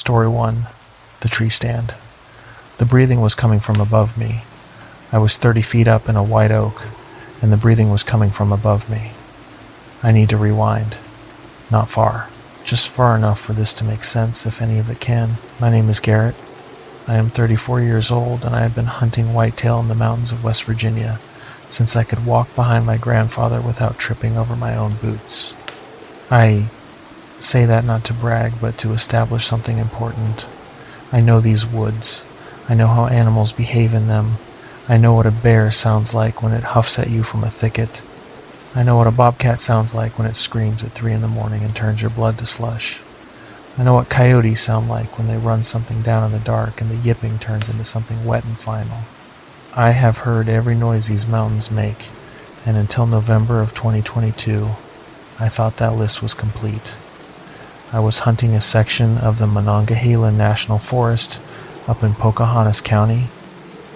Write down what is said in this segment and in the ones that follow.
Story 1. The Tree Stand. The breathing was coming from above me. I was 30 feet up in a white oak, and the breathing was coming from above me. I need to rewind. Not far. Just far enough for this to make sense, if any of it can. My name is Garrett. I am 34 years old, and I have been hunting whitetail in the mountains of West Virginia since I could walk behind my grandfather without tripping over my own boots. I say that not to brag, but to establish something important. I know these woods. I know how animals behave in them. I know what a bear sounds like when it huffs at you from a thicket. I know what a bobcat sounds like when it screams at 3 in the morning and turns your blood to slush. I know what coyotes sound like when they run something down in the dark and the yipping turns into something wet and final. I have heard every noise these mountains make, and until November of 2022, I thought that list was complete. I was hunting a section of the Monongahela National Forest up in Pocahontas County,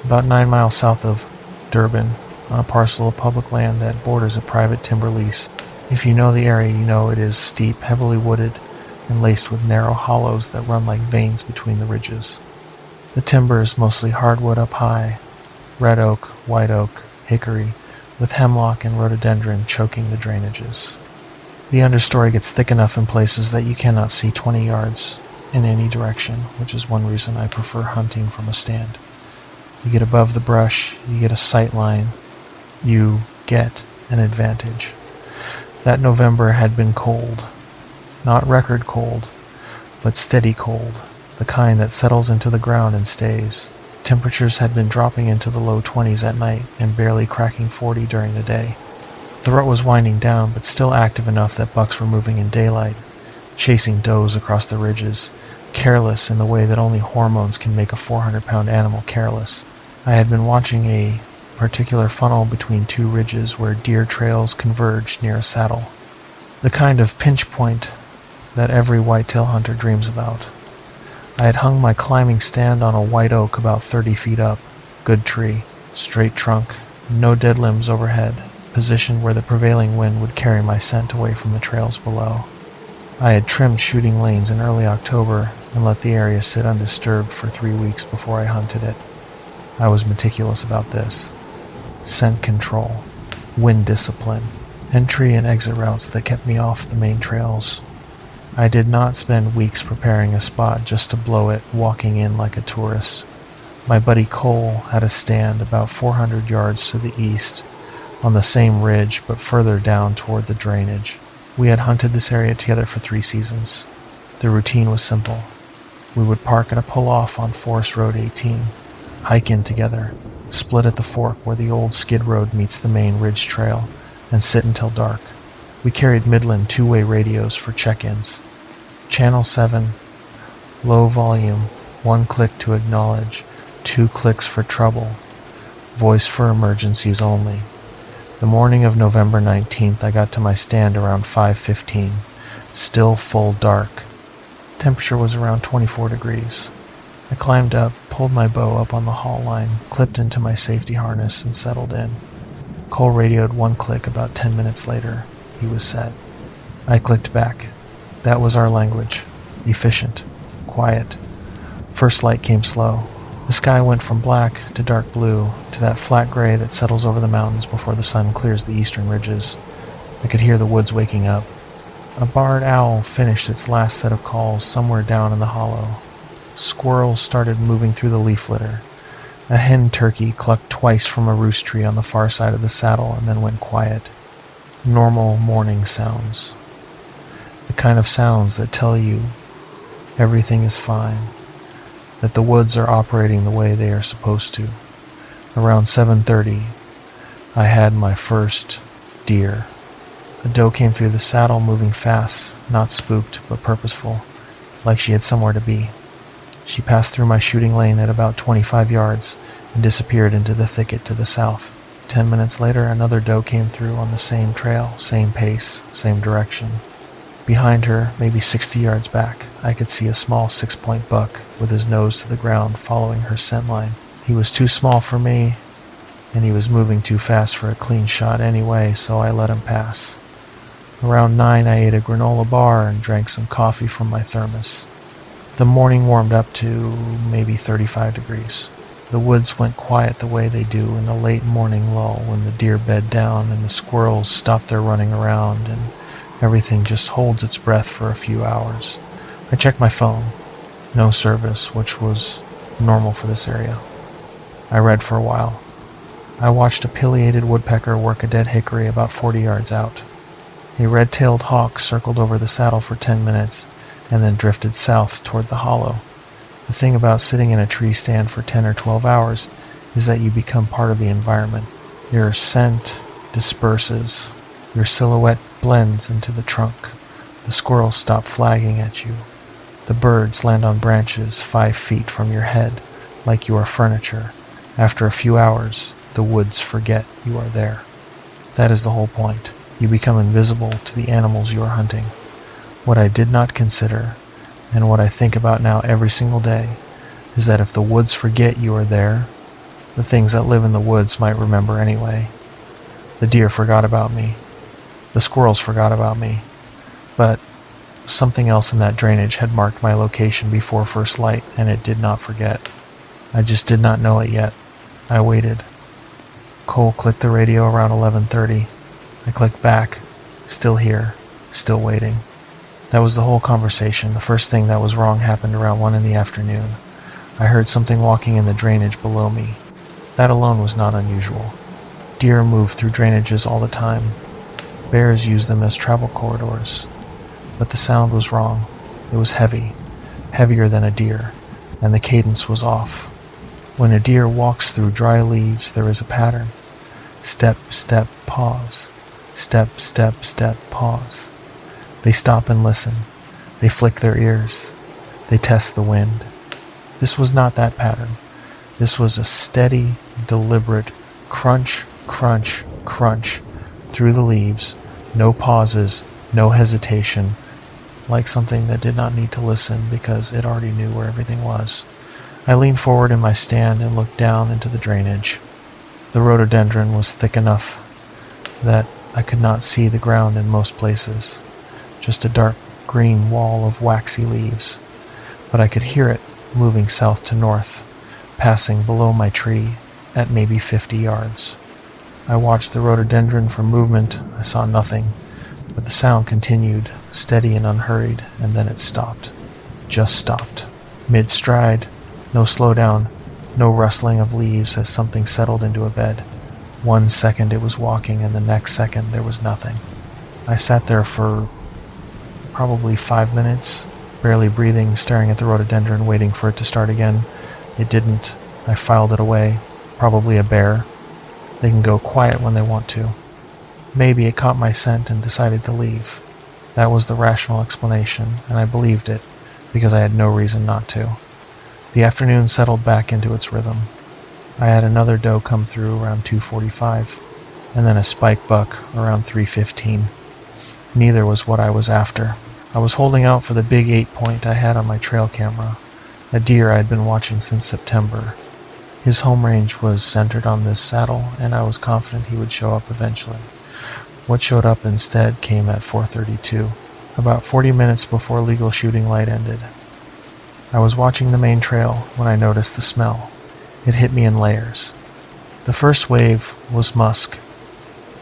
about 9 miles south of Durban, on a parcel of public land that borders a private timber lease. If you know the area, you know it is steep, heavily wooded, and laced with narrow hollows that run like veins between the ridges. The timber is mostly hardwood up high, red oak, white oak, hickory, with hemlock and rhododendron choking the drainages. The understory gets thick enough in places that you cannot see 20 yards in any direction, which is one reason I prefer hunting from a stand. You get above the brush, you get a sight line, you get an advantage. That November had been cold. Not record cold, but steady cold, the kind that settles into the ground and stays. Temperatures had been dropping into the low 20s at night and barely cracking 40 during the day. The rut was winding down, but still active enough that bucks were moving in daylight, chasing does across the ridges, careless in the way that only hormones can make a 400-pound animal careless. I had been watching a particular funnel between 2 ridges where deer trails converged near a saddle, the kind of pinch point that every whitetail hunter dreams about. I had hung my climbing stand on a white oak about 30 feet up, good tree, straight trunk, no dead limbs overhead, positioned where the prevailing wind would carry my scent away from the trails below. I had trimmed shooting lanes in early October and let the area sit undisturbed for 3 weeks before I hunted it. I was meticulous about this. Scent control, wind discipline, entry and exit routes that kept me off the main trails. I did not spend weeks preparing a spot just to blow it, walking in like a tourist. My buddy Cole had a stand about 400 yards to the east, on the same ridge but further down toward the drainage. We had hunted this area together for 3 seasons. The routine was simple. We would park at a pull-off on Forest Road 18, hike in together, split at the fork where the old skid road meets the main ridge trail, and sit until dark. We carried Midland 2-way radios for check-ins. Channel 7, low volume, 1 click to acknowledge, 2 clicks for trouble, voice for emergencies only. The morning of November 19th, I got to my stand around 5:15, still full dark. Temperature was around 24 degrees. I climbed up, pulled my bow up on the haul line, clipped into my safety harness, and settled in. Cole radioed 1 click about 10 minutes later. He was set. I clicked back. That was our language. Efficient. Quiet. First light came slow. The sky went from black to dark blue to that flat gray that settles over the mountains before the sun clears the eastern ridges. I could hear the woods waking up. A barred owl finished its last set of calls somewhere down in the hollow. Squirrels started moving through the leaf litter. A hen turkey clucked twice from a roost tree on the far side of the saddle and then went quiet. Normal morning sounds. The kind of sounds that tell you everything is fine, that the woods are operating the way they are supposed to. Around 7:30, I had my first deer. A doe came through the saddle moving fast, not spooked, but purposeful, like she had somewhere to be. She passed through my shooting lane at about 25 yards and disappeared into the thicket to the south. 10 minutes later, another doe came through on the same trail, same pace, same direction. Behind her, maybe 60 yards back, I could see a small 6-point buck with his nose to the ground following her scent line. He was too small for me, and he was moving too fast for a clean shot anyway, so I let him pass. Around 9, I ate a granola bar and drank some coffee from my thermos. The morning warmed up to maybe 35 degrees. The woods went quiet the way they do in the late morning lull when the deer bed down and the squirrels stop their running around and everything just holds its breath for a few hours. I checked my phone. No service, which was normal for this area. I read for a while. I watched a pileated woodpecker work a dead hickory about 40 yards out. A red-tailed hawk circled over the saddle for 10 minutes and then drifted south toward the hollow. The thing about sitting in a tree stand for 10 or 12 hours is that you become part of the environment. Your scent disperses. Your silhouette blends into the trunk. The squirrels stop flagging at you. The birds land on branches 5 feet from your head like you are furniture. After a few hours, the woods forget you are there. That is the whole point. You become invisible to the animals you are hunting. What I did not consider, and what I think about now every single day, is that if the woods forget you are there, the things that live in the woods might remember anyway. The deer forgot about me. The squirrels forgot about me. But something else in that drainage had marked my location before first light, and it did not forget. I just did not know it yet. I waited. Cole clicked the radio around 11:30. I clicked back. Still here. Still waiting. That was the whole conversation. The first thing that was wrong happened around 1 in the afternoon. I heard something walking in the drainage below me. That alone was not unusual. Deer move through drainages all the time. Bears use them as travel corridors. But the sound was wrong. It was heavy. Heavier than a deer. And the cadence was off. When a deer walks through dry leaves, there is a pattern. Step, step, pause. Step, step, step, pause. They stop and listen. They flick their ears. They test the wind. This was not that pattern. This was a steady, deliberate crunch, crunch, crunch through the leaves. No pauses, no hesitation, like something that did not need to listen because it already knew where everything was. I leaned forward in my stand and looked down into the drainage. The rhododendron was thick enough that I could not see the ground in most places, just a dark green wall of waxy leaves. But I could hear it moving south to north, passing below my tree at maybe 50 yards. I watched the rhododendron for movement. I saw nothing, but the sound continued, steady and unhurried, and then it stopped. Just stopped. Mid-stride, no slowdown, no rustling of leaves as something settled into a bed. 1 second it was walking, and the next second there was nothing. I sat there for probably 5 minutes, barely breathing, staring at the rhododendron, waiting for it to start again. It didn't. I filed it away. Probably a bear. They can go quiet when they want to. Maybe it caught my scent and decided to leave. That was the rational explanation, and I believed it, because I had no reason not to. The afternoon settled back into its rhythm. I had another doe come through around 2:45, and then a spike buck around 3:15. Neither was what I was after. I was holding out for the big 8-point I had on my trail camera, a deer I had been watching since September. His home range was centered on this saddle, and I was confident he would show up eventually. What showed up instead came at 4:32, about 40 minutes before legal shooting light ended. I was watching the main trail when I noticed the smell. It hit me in layers. The first wave was musk,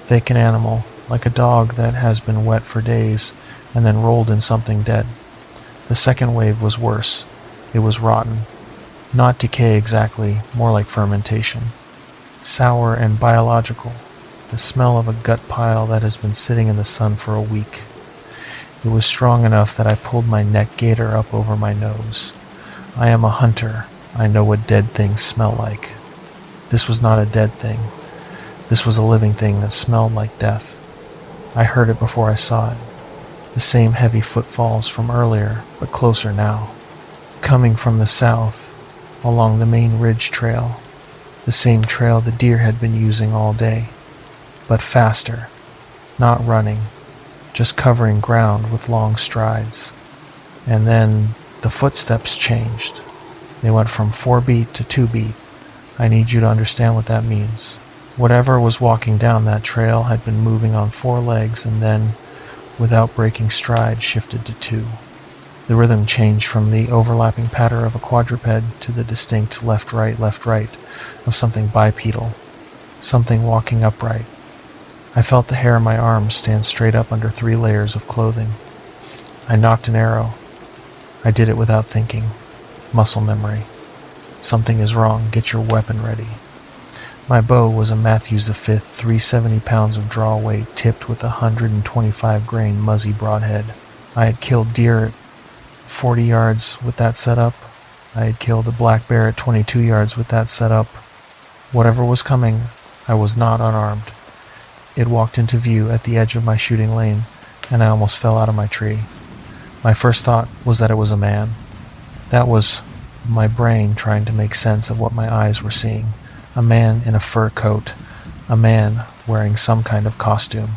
thick and animal, like a dog that has been wet for days and then rolled in something dead. The second wave was worse. It was rotten. Not decay exactly, more like fermentation. Sour and biological, the smell of a gut pile that has been sitting in the sun for a week. It was strong enough that I pulled my neck gaiter up over my nose. I am a hunter. I know what dead things smell like. This was not a dead thing. This was a living thing that smelled like death. I heard it before I saw it. The same heavy footfalls from earlier, but closer now. Coming from the south, along the main ridge trail. The same trail the deer had been using all day. But faster. Not running. Just covering ground with long strides. And then the footsteps changed. They went from 4 beat to 2 beat. I need you to understand what that means. Whatever was walking down that trail had been moving on 4 legs and then, without breaking stride, shifted to 2. The rhythm changed from the overlapping patter of a quadruped to the distinct left-right of something bipedal, something walking upright. I felt the hair on my arms stand straight up under 3 layers of clothing. I knocked an arrow. I did it without thinking. Muscle memory. Something is wrong. Get your weapon ready. My bow was a Matthews V 370 pounds of draw weight tipped with a 125 grain muzzy broadhead. I had killed deer at 40 yards with that setup. I had killed a black bear at 22 yards with that setup. Whatever was coming, I was not unarmed. It walked into view at the edge of my shooting lane, and I almost fell out of my tree. My first thought was that it was a man. That was my brain trying to make sense of what my eyes were seeing. A man in a fur coat. A man wearing some kind of costume,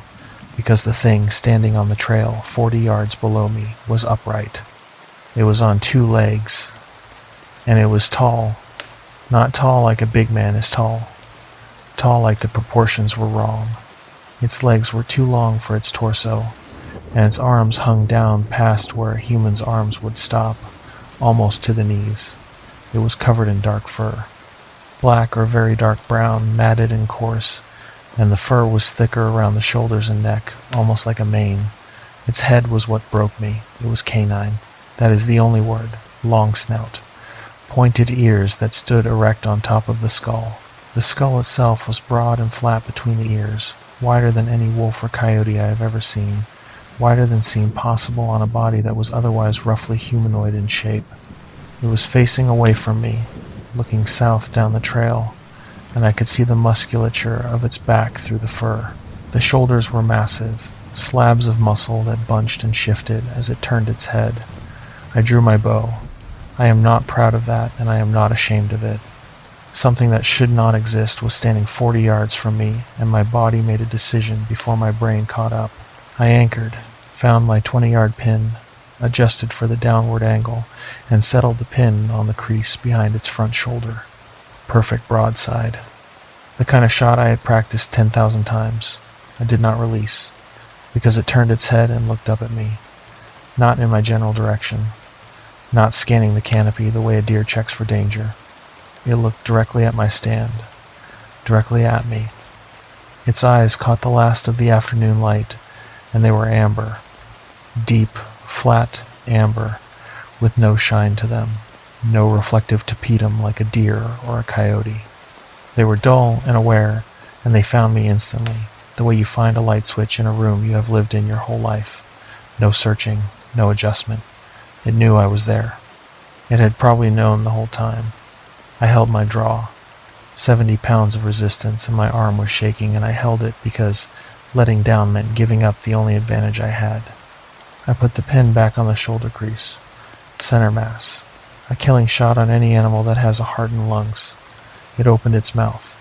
because the thing standing on the trail 40 yards below me was upright. It was on 2 legs, and it was tall. Not tall like a big man is tall. Tall like the proportions were wrong. Its legs were too long for its torso, and its arms hung down past where a human's arms would stop, almost to the knees. It was covered in dark fur. Black or very dark brown, matted and coarse, and the fur was thicker around the shoulders and neck, almost like a mane. Its head was what broke me. It was canine. That is the only word. Long snout. Pointed ears that stood erect on top of the skull. The skull itself was broad and flat between the ears, wider than any wolf or coyote I have ever seen, wider than seemed possible on a body that was otherwise roughly humanoid in shape. It was facing away from me, looking south down the trail, and I could see the musculature of its back through the fur. The shoulders were massive, slabs of muscle that bunched and shifted as it turned its head. I drew my bow. I am not proud of that, and I am not ashamed of it. Something that should not exist was standing 40 yards from me, and my body made a decision before my brain caught up. I anchored, found my 20-yard pin, adjusted for the downward angle, and settled the pin on the crease behind its front shoulder. Perfect broadside. The kind of shot I had practiced 10,000 times. I did not release, because it turned its head and looked up at me. Not in my general direction. Not scanning the canopy the way a deer checks for danger. It looked directly at my stand. Directly at me. Its eyes caught the last of the afternoon light, and they were amber. Deep, flat amber, with no shine to them, no reflective tapetum like a deer or a coyote. They were dull and aware, and they found me instantly, the way you find a light switch in a room you have lived in your whole life. No searching, no adjustment. It knew I was there. It had probably known the whole time. I held my draw. 70 pounds of resistance, and my arm was shaking, and I held it because letting down meant giving up the only advantage I had. I put the pin back on the shoulder crease. Center mass. A killing shot on any animal that has a heart and lungs. It opened its mouth.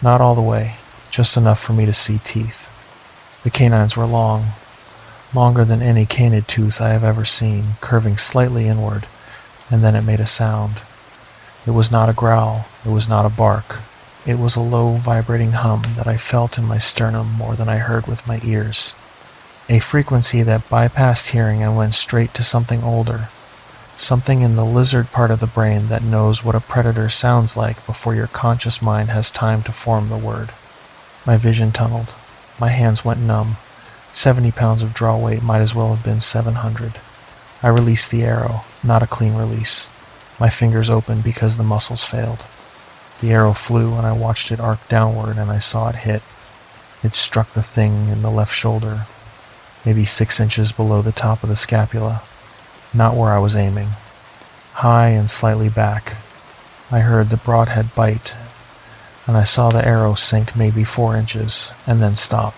Not all the way, just enough for me to see teeth. The canines were long, longer than any canid tooth I have ever seen, curving slightly inward, and then it made a sound. It was not a growl, it was not a bark. It was a low, vibrating hum that I felt in my sternum more than I heard with my ears. A frequency that bypassed hearing and went straight to something older. Something in the lizard part of the brain that knows what a predator sounds like before your conscious mind has time to form the word. My vision tunneled. My hands went numb. 70 pounds of draw weight might as well have been 700. I released the arrow, not a clean release. My fingers opened because the muscles failed. The arrow flew and I watched it arc downward and I saw it hit. It struck the thing in the left shoulder, maybe 6 inches below the top of the scapula. Not where I was aiming. High and slightly back. I heard the broadhead bite, and I saw the arrow sink maybe 4 inches, and then stop.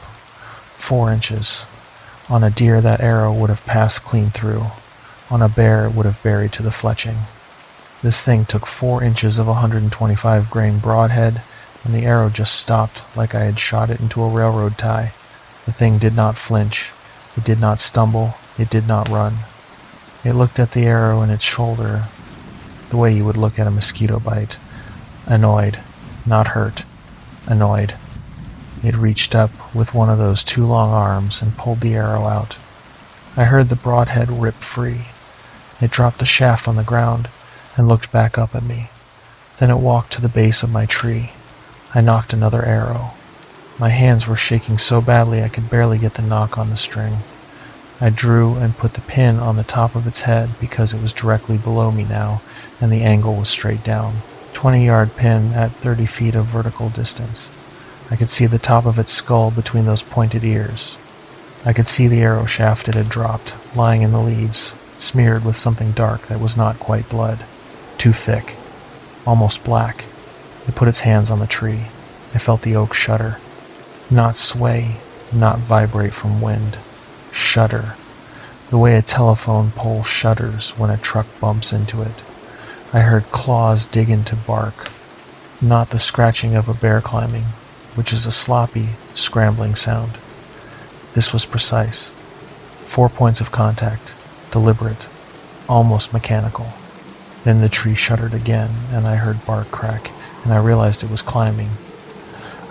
4 inches. On a deer that arrow would have passed clean through. On a bear it would have buried to the fletching. This thing took 4 inches of 125 grain broadhead, and the arrow just stopped like I had shot it into a railroad tie. The thing did not flinch. It did not stumble. It did not run. It looked at the arrow in its shoulder the way you would look at a mosquito bite. Annoyed. Not hurt. Annoyed. It reached up with one of those 2 long arms and pulled the arrow out. I heard the broadhead rip free. It dropped the shaft on the ground and looked back up at me. Then it walked to the base of my tree. I knocked another arrow. My hands were shaking so badly I could barely get the knock on the string. I drew and put the pin on the top of its head because it was directly below me now, and the angle was straight down. 20-yard pin at 30 feet of vertical distance. I could see the top of its skull between those pointed ears. I could see the arrow shaft it had dropped, lying in the leaves, smeared with something dark that was not quite blood. Too thick. Almost black. It put its hands on the tree. I felt the oak shudder. Not sway, not vibrate from wind. Shudder. The way a telephone pole shudders when a truck bumps into it. I heard claws dig into bark. Not the scratching of a bear climbing, which is a sloppy, scrambling sound. This was precise. 4 points of contact. Deliberate. Almost mechanical. Then the tree shuddered again, and I heard bark crack, and I realized it was climbing.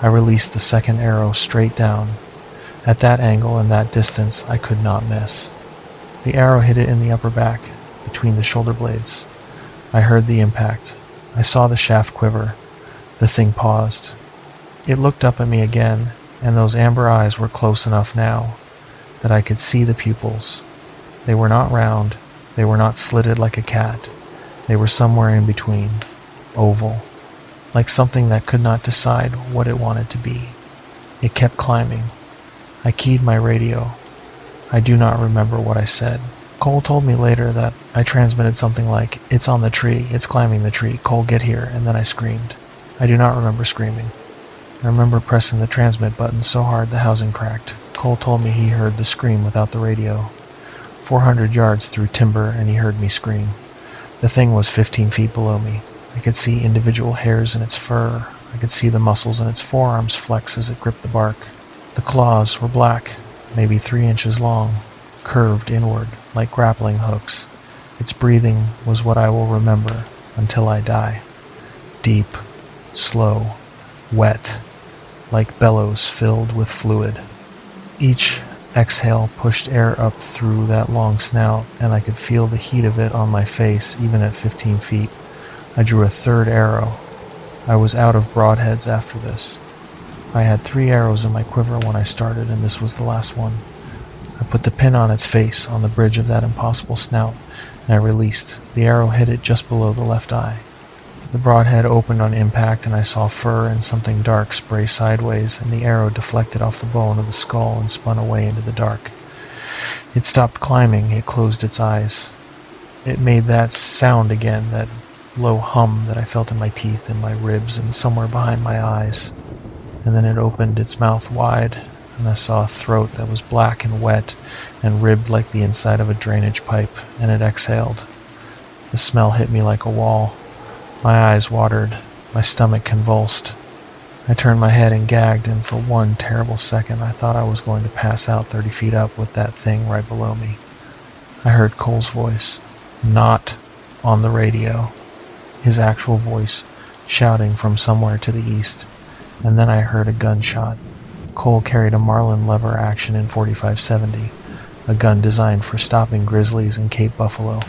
I released the second arrow straight down. At that angle and that distance, I could not miss. The arrow hit it in the upper back, between the shoulder blades. I heard the impact. I saw the shaft quiver. The thing paused. It looked up at me again, and those amber eyes were close enough now that I could see the pupils. They were not round. They were not slitted like a cat. They were somewhere in between, oval, like something that could not decide what it wanted to be. It kept climbing. I keyed my radio. I do not remember what I said. Cole told me later that I transmitted something like, "It's on the tree, it's climbing the tree, Cole, get here," and then I screamed. I do not remember screaming. I remember pressing the transmit button so hard the housing cracked. Cole told me he heard the scream without the radio. 400 yards through timber, and he heard me scream. The thing was 15 feet below me. I could see individual hairs in its fur. I could see the muscles in its forearms flex as it gripped the bark. The claws were black, maybe 3 inches long, curved inward like grappling hooks. Its breathing was what I will remember until I die. Deep, slow, wet, like bellows filled with fluid. Each exhale pushed air up through that long snout, and I could feel the heat of it on my face even at 15 feet. I drew a third arrow. I was out of broadheads after this. I had 3 arrows in my quiver when I started, and this was the last one. I put the pin on its face on the bridge of that impossible snout, and I released. The arrow hit it just below the left eye. The broadhead opened on impact, and I saw fur and something dark spray sideways, and the arrow deflected off the bone of the skull and spun away into the dark. It stopped climbing. It closed its eyes. It made that sound again, that low hum that I felt in my teeth and my ribs and somewhere behind my eyes. And then it opened its mouth wide, and I saw a throat that was black and wet and ribbed like the inside of a drainage pipe, and it exhaled. The smell hit me like a wall. My eyes watered. My stomach convulsed. I turned my head and gagged, and for one terrible second I thought I was going to pass out 30 feet up with that thing right below me. I heard Cole's voice, not on the radio, his actual voice shouting from somewhere to the east, and then I heard a gunshot. Cole carried a Marlin lever action in 45-70, a gun designed for stopping grizzlies in Cape Buffalo.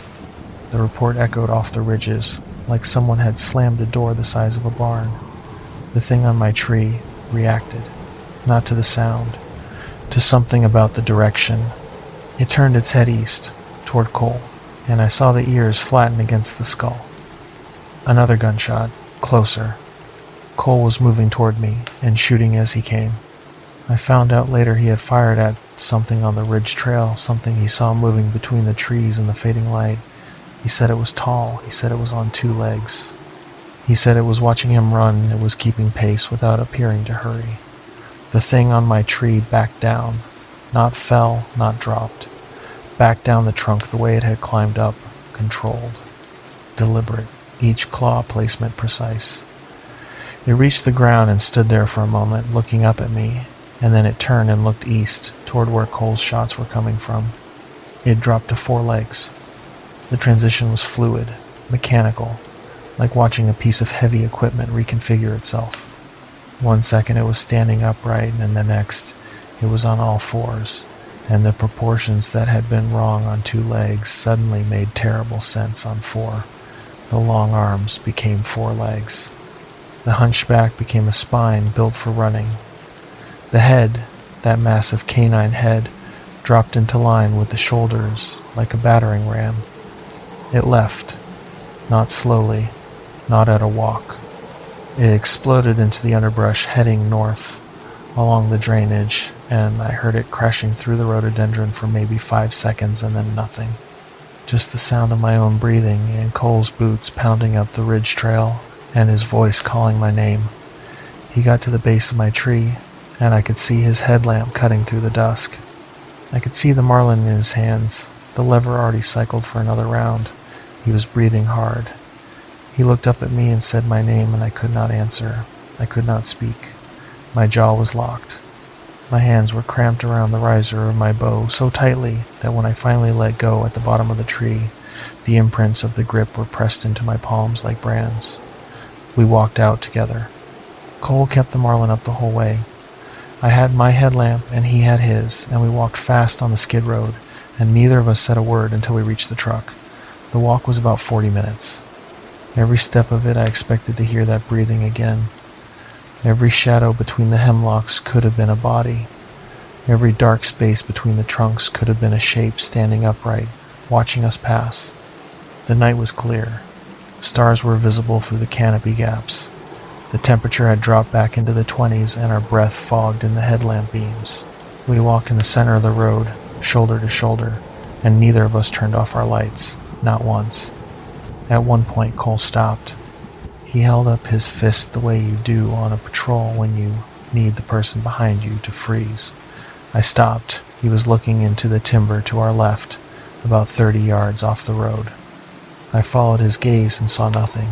The report echoed off the ridges, like someone had slammed a door the size of a barn. The thing on my tree reacted, not to the sound, to something about the direction. It turned its head east, toward Cole, and I saw the ears flatten against the skull. Another gunshot, closer. Cole was moving toward me, and shooting as he came. I found out later he had fired at something on the ridge trail, something he saw moving between the trees in the fading light. He said it was tall. He said it was on 2 legs. He said it was watching him run. It was keeping pace without appearing to hurry. The thing on my tree backed down. Not fell, not dropped. Backed down the trunk the way it had climbed up, controlled. Deliberate, each claw placement precise. It reached the ground and stood there for a moment, looking up at me, and then it turned and looked east, toward where Cole's shots were coming from. It dropped to 4 legs. The transition was fluid, mechanical, like watching a piece of heavy equipment reconfigure itself. 1 second it was standing upright, and the next it was on all 4s, and the proportions that had been wrong on 2 legs suddenly made terrible sense on 4. The long arms became 4 legs. The hunchback became a spine built for running. The head, that massive canine head, dropped into line with the shoulders like a battering ram. It left, not slowly, not at a walk. It exploded into the underbrush heading north along the drainage, and I heard it crashing through the rhododendron for maybe 5 seconds and then nothing. Just the sound of my own breathing and Cole's boots pounding up the ridge trail and his voice calling my name. He got to the base of my tree, and I could see his headlamp cutting through the dusk. I could see the marlin in his hands. The lever already cycled for another round. He was breathing hard. He looked up at me and said my name, and I could not answer. I could not speak. My jaw was locked. My hands were cramped around the riser of my bow so tightly that when I finally let go at the bottom of the tree, the imprints of the grip were pressed into my palms like brands. We walked out together. Cole kept the marlin up the whole way. I had my headlamp and he had his, and we walked fast on the skid road, and neither of us said a word until we reached the truck. The walk was about 40 minutes. Every step of it I expected to hear that breathing again. Every shadow between the hemlocks could have been a body. Every dark space between the trunks could have been a shape standing upright, watching us pass. The night was clear. Stars were visible through the canopy gaps. The temperature had dropped back into the 20s, and our breath fogged in the headlamp beams. We walked in the center of the road, shoulder to shoulder, and neither of us turned off our lights, not once. At one point, Cole stopped. He held up his fist the way you do on a patrol when you need the person behind you to freeze. I stopped. He was looking into the timber to our left, about 30 yards off the road. I followed his gaze and saw nothing,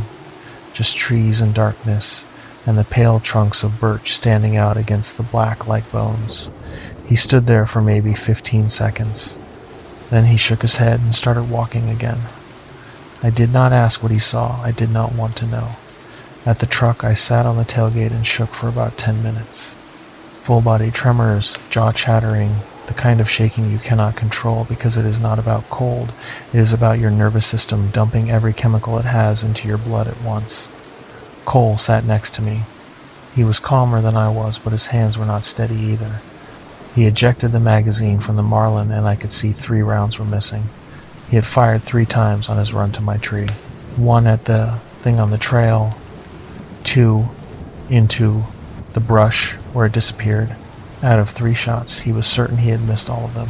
just trees and darkness, and the pale trunks of birch standing out against the black like bones. He stood there for maybe 15 seconds. Then he shook his head and started walking again. I did not ask what he saw. I did not want to know. At the truck, I sat on the tailgate and shook for about 10 minutes. Full-body tremors, jaw chattering, the kind of shaking you cannot control because it is not about cold. It is about your nervous system dumping every chemical it has into your blood at once. Cole sat next to me. He was calmer than I was, but his hands were not steady either. He ejected the magazine from the marlin, and I could see 3 rounds were missing. He had fired 3 times on his run to my tree. 1 at the thing on the trail, 2 into the brush where it disappeared. Out of 3 shots, he was certain he had missed all of them.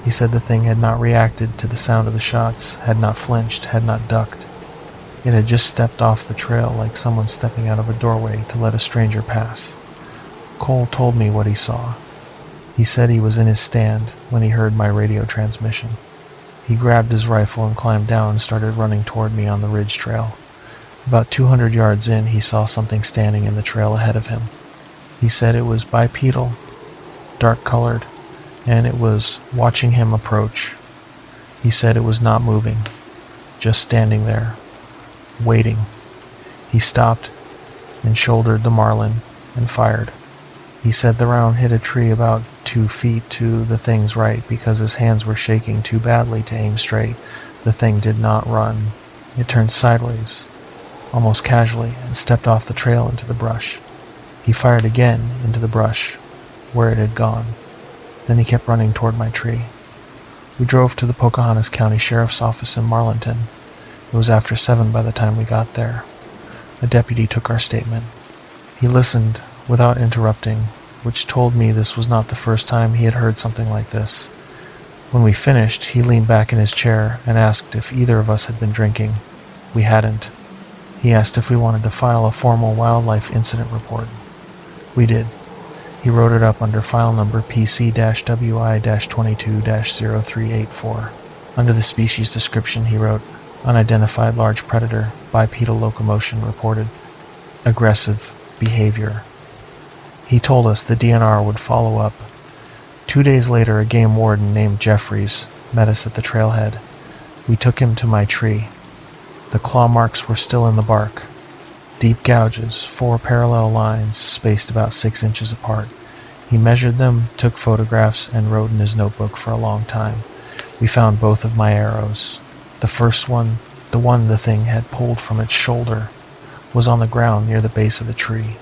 He said the thing had not reacted to the sound of the shots, had not flinched, had not ducked. It had just stepped off the trail like someone stepping out of a doorway to let a stranger pass. Cole told me what he saw. He said he was in his stand when he heard my radio transmission. He grabbed his rifle and climbed down and started running toward me on the ridge trail. About 200 yards in, he saw something standing in the trail ahead of him. He said it was bipedal, dark-colored, and it was watching him approach. He said it was not moving, just standing there, waiting. He stopped and shouldered the marlin and fired. He said the round hit a tree about 2 feet to the thing's right because his hands were shaking too badly to aim straight. The thing did not run. It turned sideways, almost casually, and stepped off the trail into the brush. He fired again into the brush, where it had gone. Then he kept running toward my tree. We drove to the Pocahontas County Sheriff's Office in Marlinton. It was after 7 by the time we got there. A deputy took our statement. He listened without interrupting, which told me this was not the first time he had heard something like this. When we finished, he leaned back in his chair and asked if either of us had been drinking. We hadn't. He asked if we wanted to file a formal wildlife incident report. We did. He wrote it up under file number PC-WI-22-0384. Under the species description, he wrote, "Unidentified large predator, bipedal locomotion reported. Aggressive behavior." He told us the DNR would follow up. 2 days later, a game warden named Jeffries met us at the trailhead. We took him to my tree. The claw marks were still in the bark. Deep gouges, 4 parallel lines spaced about 6 inches apart. He measured them, took photographs, and wrote in his notebook for a long time. We found both of my arrows. The first one, the one the thing had pulled from its shoulder, was on the ground near the base of the tree.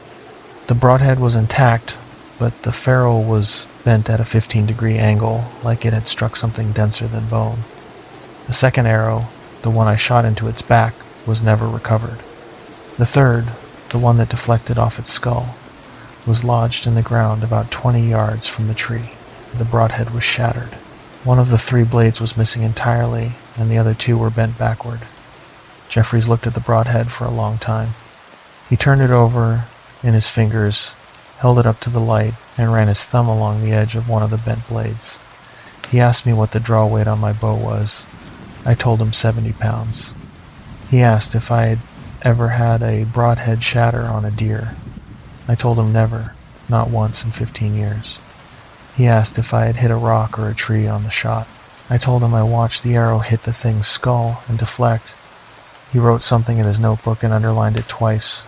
The broadhead was intact, but the ferrule was bent at a 15-degree angle, like it had struck something denser than bone. The second arrow, the one I shot into its back, was never recovered. The third, the one that deflected off its skull, was lodged in the ground about 20 yards from the tree. The broadhead was shattered. One of the 3 blades was missing entirely, and the other 2 were bent backward. Jeffries looked at the broadhead for a long time. He turned it over in his fingers, held it up to the light, and ran his thumb along the edge of one of the bent blades. He asked me what the draw weight on my bow was. I told him 70 pounds. He asked if I had ever had a broadhead shatter on a deer. I told him never, not once in 15 years. He asked if I had hit a rock or a tree on the shot. I told him I watched the arrow hit the thing's skull and deflect. He wrote something in his notebook and underlined it twice.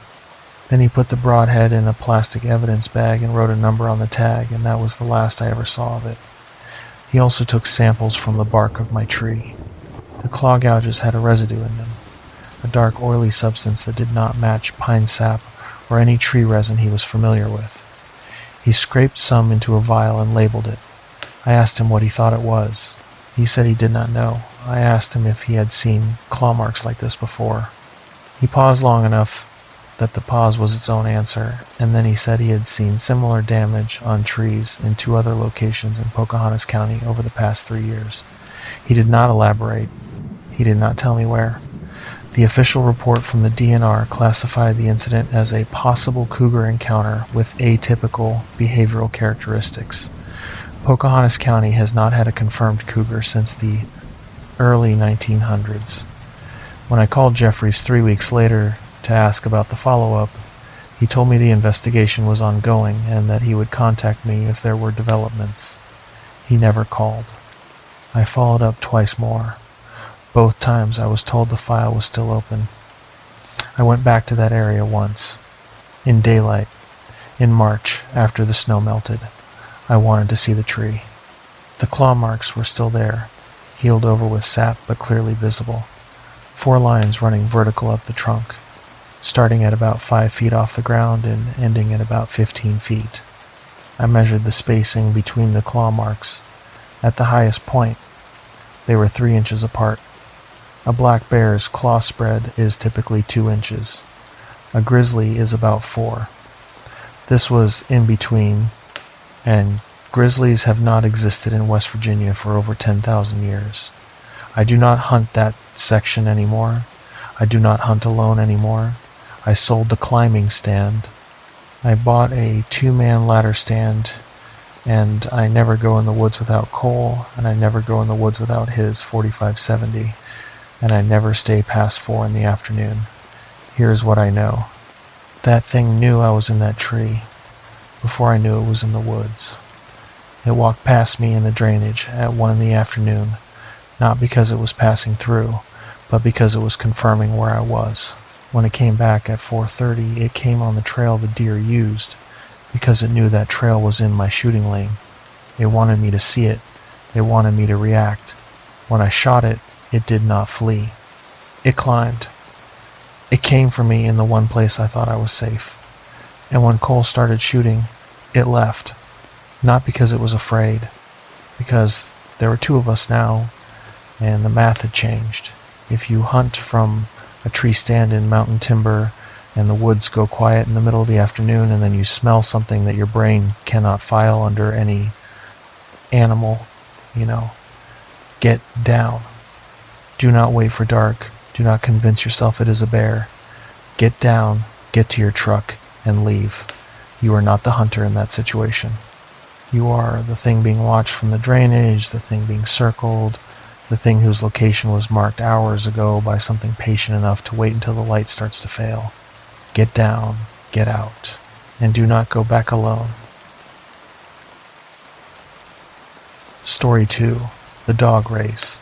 Then he put the broadhead in a plastic evidence bag and wrote a number on the tag, and that was the last I ever saw of it. He also took samples from the bark of my tree. The claw gouges had a residue in them, a dark oily substance that did not match pine sap or any tree resin he was familiar with. He scraped some into a vial and labeled it. I asked him what he thought it was. He said he did not know. I asked him if he had seen claw marks like this before. He paused long enough that the pause was its own answer, and then he said he had seen similar damage on trees in 2 other locations in Pocahontas County over the past 3 years. He did not elaborate. He did not tell me where. The official report from the DNR classified the incident as a possible cougar encounter with atypical behavioral characteristics. Pocahontas County has not had a confirmed cougar since the early 1900s. When I called Jeffries 3 weeks later to ask about the follow-up, he told me the investigation was ongoing and that he would contact me if there were developments. He never called. I followed up twice more. Both times I was told the file was still open. I went back to that area once, in daylight, in March, after the snow melted. I wanted to see the tree. The claw marks were still there, healed over with sap but clearly visible. 4 lines running vertical up the trunk, starting at about 5 feet off the ground and ending at about 15 feet. I measured the spacing between the claw marks. At the highest point, they were 3 inches apart. A black bear's claw spread is typically 2 inches. A grizzly is about 4. This was in between, and grizzlies have not existed in West Virginia for over 10,000 years. I do not hunt that section anymore. I do not hunt alone anymore. I sold the climbing stand. I bought a 2-man ladder stand, and I never go in the woods without Cole, and I never go in the woods without his 4570. And I never stay past 4 in the afternoon. Here's what I know. That thing knew I was in that tree before I knew it was in the woods. It walked past me in the drainage at 1 in the afternoon, not because it was passing through, but because it was confirming where I was. When it came back at 4:30, it came on the trail the deer used, because it knew that trail was in my shooting lane. It wanted me to see it. It wanted me to react. When I shot it, it did not flee. It climbed. It came for me in the one place I thought I was safe. And when Cole started shooting, it left. Not because it was afraid, because there were 2 of us now, and the math had changed. If you hunt from a tree stand in mountain timber, and the woods go quiet in the middle of the afternoon, and then you smell something that your brain cannot file under any animal, get down. Do not wait for dark. Do not convince yourself it is a bear. Get down, get to your truck, and leave. You are not the hunter in that situation. You are the thing being watched from the drainage, the thing being circled, the thing whose location was marked hours ago by something patient enough to wait until the light starts to fail. Get down, get out, and do not go back alone. Story 2. The Dog Race.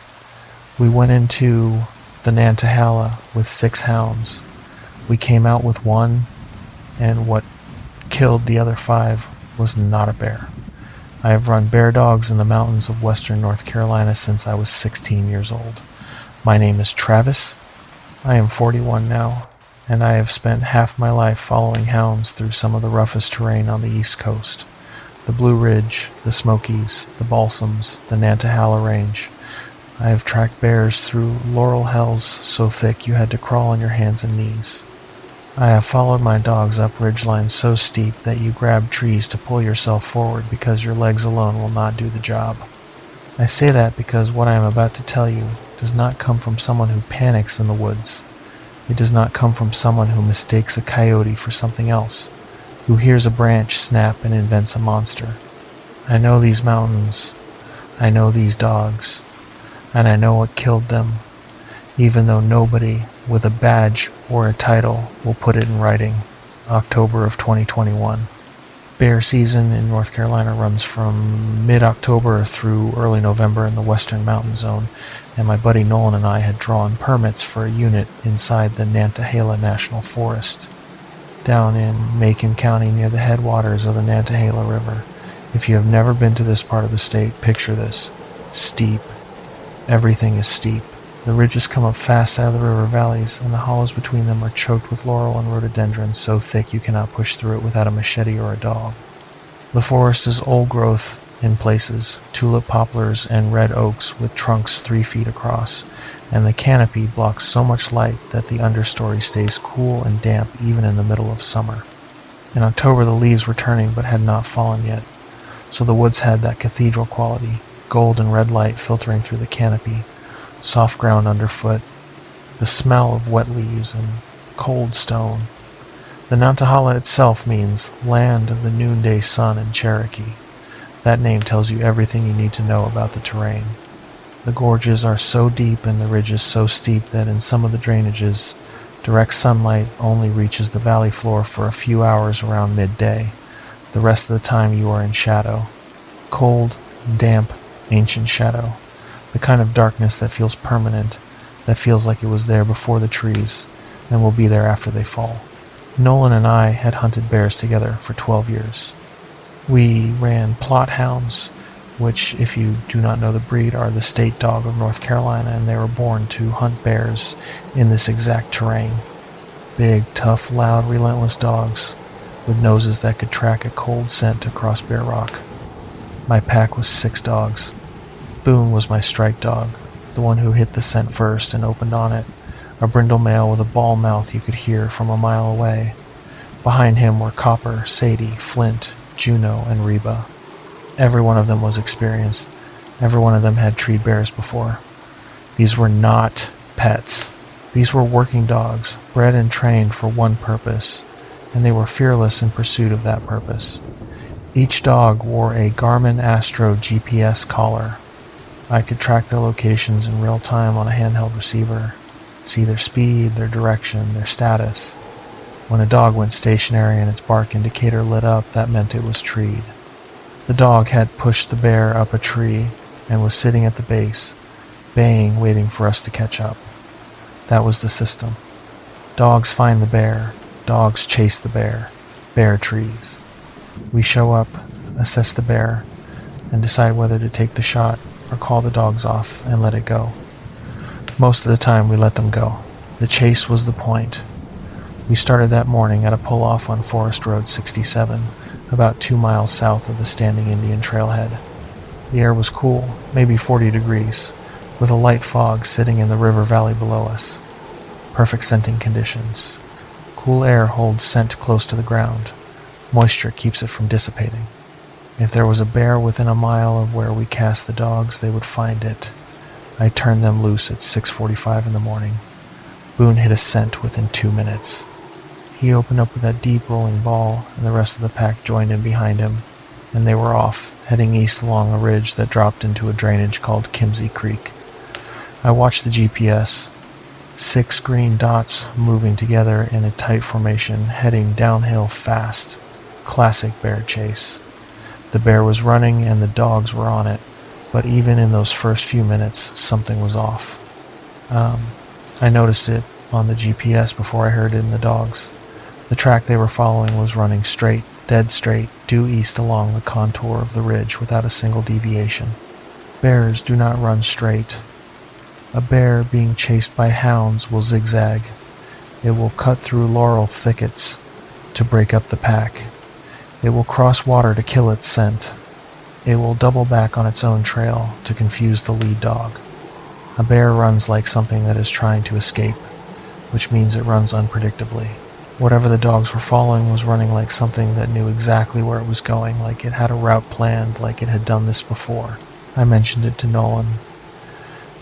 We went into the Nantahala with 6 hounds. We came out with 1, and what killed the other 5 was not a bear. I have run bear dogs in the mountains of western North Carolina since I was 16 years old. My name is Travis. I am 41 now, and I have spent half my life following hounds through some of the roughest terrain on the East Coast. The Blue Ridge, the Smokies, the Balsams, the Nantahala Range. I have tracked bears through laurel hells so thick you had to crawl on your hands and knees. I have followed my dogs up ridgelines so steep that you grab trees to pull yourself forward because your legs alone will not do the job. I say that because what I am about to tell you does not come from someone who panics in the woods. It does not come from someone who mistakes a coyote for something else, who hears a branch snap and invents a monster. I know these mountains. I know these dogs. And I know what killed them, even though nobody with a badge or a title will put it in writing. October of 2021. Bear season in North Carolina runs from mid-October through early November in the western mountain zone, and my buddy Nolan and I had drawn permits for a unit inside the Nantahala National Forest, down in Macon County near the headwaters of the Nantahala River. If you have never been to this part of the state, picture this. Steep. Everything is steep. The ridges come up fast out of the river valleys, and the hollows between them are choked with laurel and rhododendron so thick you cannot push through it without a machete or a dog. The forest is old growth in places, tulip poplars and red oaks with trunks 3 feet across, and the canopy blocks so much light that the understory stays cool and damp even in the middle of summer. In October the leaves were turning but had not fallen yet, so the woods had that cathedral quality, gold and red light filtering through the canopy, soft ground underfoot, the smell of wet leaves and cold stone. The Nantahala itself means land of the noonday sun in Cherokee. That name tells you everything you need to know about the terrain. The gorges are so deep and the ridges so steep that in some of the drainages, direct sunlight only reaches the valley floor for a few hours around midday. The rest of the time you are in shadow. Cold, damp, ancient shadow. The kind of darkness that feels permanent, that feels like it was there before the trees, and will be there after they fall. Nolan and I had hunted bears together for 12 years. We ran plot hounds, which, if you do not know the breed, are the state dog of North Carolina, and they were born to hunt bears in this exact terrain. Big, tough, loud, relentless dogs, with noses that could track a cold scent across bare rock. My pack was 6 dogs. Boone was my strike dog, the one who hit the scent first and opened on it, a brindle male with a ball mouth you could hear from a mile away. Behind him were Copper, Sadie, Flint, Juno, and Reba. Every one of them was experienced. Every one of them had treed bears before. These were not pets. These were working dogs, bred and trained for one purpose, and they were fearless in pursuit of that purpose. Each dog wore a Garmin Astro GPS collar. I could track their locations in real time on a handheld receiver, see their speed, their direction, their status. When a dog went stationary and its bark indicator lit up, that meant it was treed. The dog had pushed the bear up a tree and was sitting at the base, baying, waiting for us to catch up. That was the system. Dogs find the bear. Dogs chase the bear. Bear trees. We show up, assess the bear, and decide whether to take the shot or call the dogs off and let it go. Most of the time we let them go. The chase was the point. We started that morning at a pull-off on Forest Road 67, about 2 miles south of the Standing Indian Trailhead. The air was cool, maybe 40 degrees, with a light fog sitting in the river valley below us. Perfect scenting conditions. Cool air holds scent close to the ground. Moisture keeps it from dissipating. If there was a bear within a mile of where we cast the dogs, they would find it. I turned them loose at 6:45 in the morning. Boone hit a scent within 2 minutes. He opened up with that deep rolling ball, and the rest of the pack joined in behind him, and they were off, heading east along a ridge that dropped into a drainage called Kimsey Creek. I watched the GPS. 6 green dots moving together in a tight formation, heading downhill fast. Classic bear chase. The bear was running and the dogs were on it, but even in those first few minutes, something was off. I noticed it on the GPS before I heard it in the dogs. The track they were following was running straight, dead straight, due east along the contour of the ridge without a single deviation. Bears do not run straight. A bear being chased by hounds will zigzag. It will cut through laurel thickets to break up the pack. It will cross water to kill its scent. It will double back on its own trail to confuse the lead dog. A bear runs like something that is trying to escape, which means it runs unpredictably. Whatever the dogs were following was running like something that knew exactly where it was going, like it had a route planned, like it had done this before. I mentioned it to Nolan.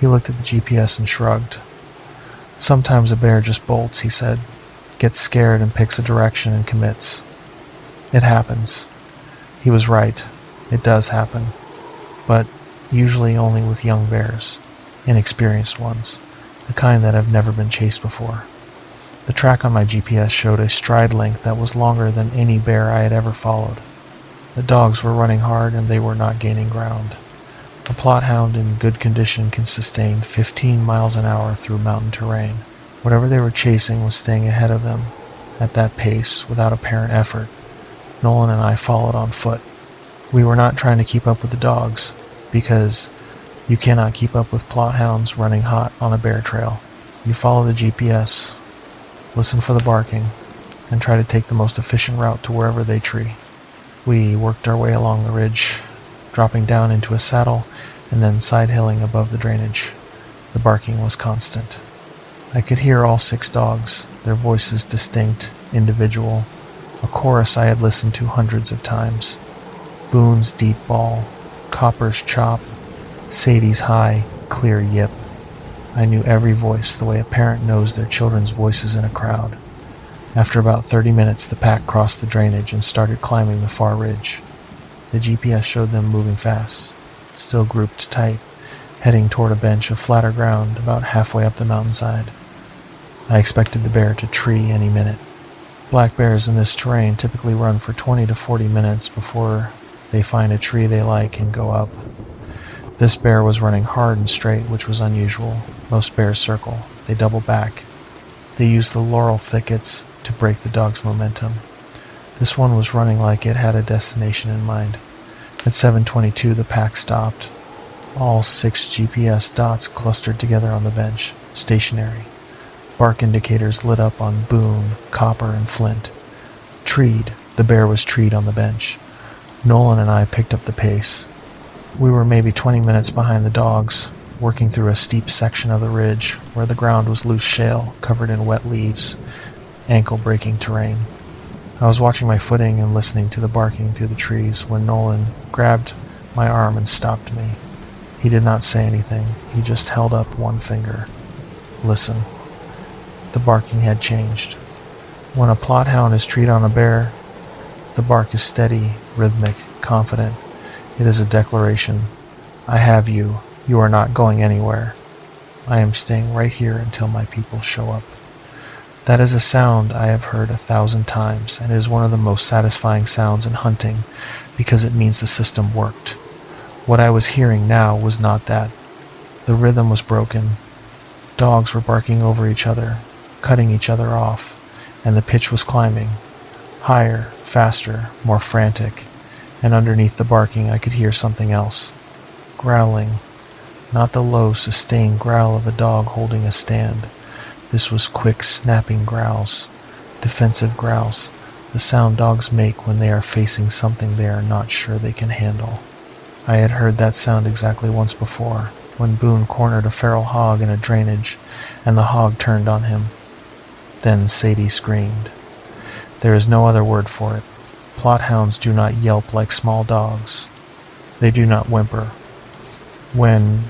He looked at the GPS and shrugged. Sometimes a bear just bolts, he said, gets scared and picks a direction and commits. It happens. He was right. It does happen. But usually only with young bears, inexperienced ones, the kind that have never been chased before. The track on my GPS showed a stride length that was longer than any bear I had ever followed. The dogs were running hard and they were not gaining ground. A Plott hound in good condition can sustain 15 miles an hour through mountain terrain. Whatever they were chasing was staying ahead of them at that pace without apparent effort. Nolan and I followed on foot. We were not trying to keep up with the dogs, because you cannot keep up with Plott hounds running hot on a bear trail. You follow the GPS, listen for the barking, and try to take the most efficient route to wherever they tree. We worked our way along the ridge, dropping down into a saddle and then side-hilling above the drainage. The barking was constant. I could hear all 6 dogs, their voices distinct, individual, a chorus I had listened to hundreds of times. Boone's deep bawl, Copper's chop, Sadie's high, clear yip. I knew every voice the way a parent knows their children's voices in a crowd. After about 30 minutes, the pack crossed the drainage and started climbing the far ridge. The GPS showed them moving fast, still grouped tight, heading toward a bench of flatter ground about halfway up the mountainside. I expected the bear to tree any minute. Black bears in this terrain typically run for 20 to 40 minutes before they find a tree they like and go up. This bear was running hard and straight, which was unusual. Most bears circle. They double back. They use the laurel thickets to break the dog's momentum. This one was running like it had a destination in mind. At 7:22, the pack stopped. All 6 GPS dots clustered together on the bench, stationary. Bark indicators lit up on Boone, Copper, and Flint. Treed. The bear was treed on the bench. Nolan and I picked up the pace. We were maybe 20 minutes behind the dogs, working through a steep section of the ridge where the ground was loose shale covered in wet leaves, ankle-breaking terrain. I was watching my footing and listening to the barking through the trees when Nolan grabbed my arm and stopped me. He did not say anything. He just held up one finger. Listen. The barking had changed. When a Plott hound is treed on a bear, the bark is steady, rhythmic, confident. It is a declaration. I have you. You are not going anywhere. I am staying right here until my people show up. That is a sound I have heard 1,000 times, and it is one of the most satisfying sounds in hunting because it means the system worked. What I was hearing now was not that. The rhythm was broken. Dogs were barking over each other, cutting each other off, and the pitch was climbing. Higher, faster, more frantic, and underneath the barking I could hear something else. Growling. Not the low, sustained growl of a dog holding a stand. This was quick, snapping growls. Defensive growls. The sound dogs make when they are facing something they are not sure they can handle. I had heard that sound exactly once before, when Boone cornered a feral hog in a drainage, and the hog turned on him. Then Sadie screamed. There is no other word for it. Plott hounds do not yelp like small dogs. They do not whimper. When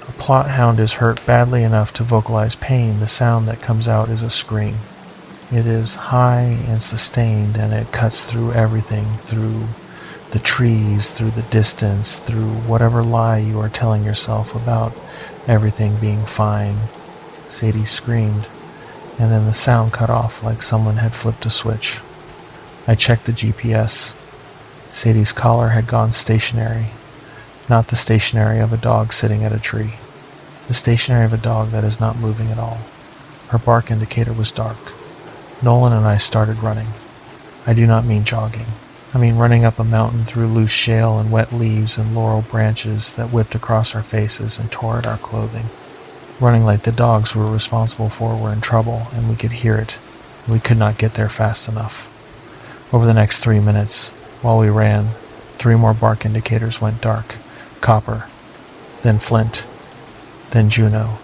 a Plott hound is hurt badly enough to vocalize pain, the sound that comes out is a scream. It is high and sustained, and it cuts through everything, through the trees, through the distance, through whatever lie you are telling yourself about everything being fine. Sadie screamed, and then the sound cut off like someone had flipped a switch. I checked the GPS. Sadie's collar had gone stationary, not the stationary of a dog sitting at a tree, the stationary of a dog that is not moving at all. Her bark indicator was dark. Nolan and I started running. I do not mean jogging. I mean running up a mountain through loose shale and wet leaves and laurel branches that whipped across our faces and tore at our clothing. Running like the dogs we were responsible for were in trouble, and we could hear it. We could not get there fast enough. Over the next 3 minutes, while we ran, 3 more bark indicators went dark. Copper, then flint, then Juno,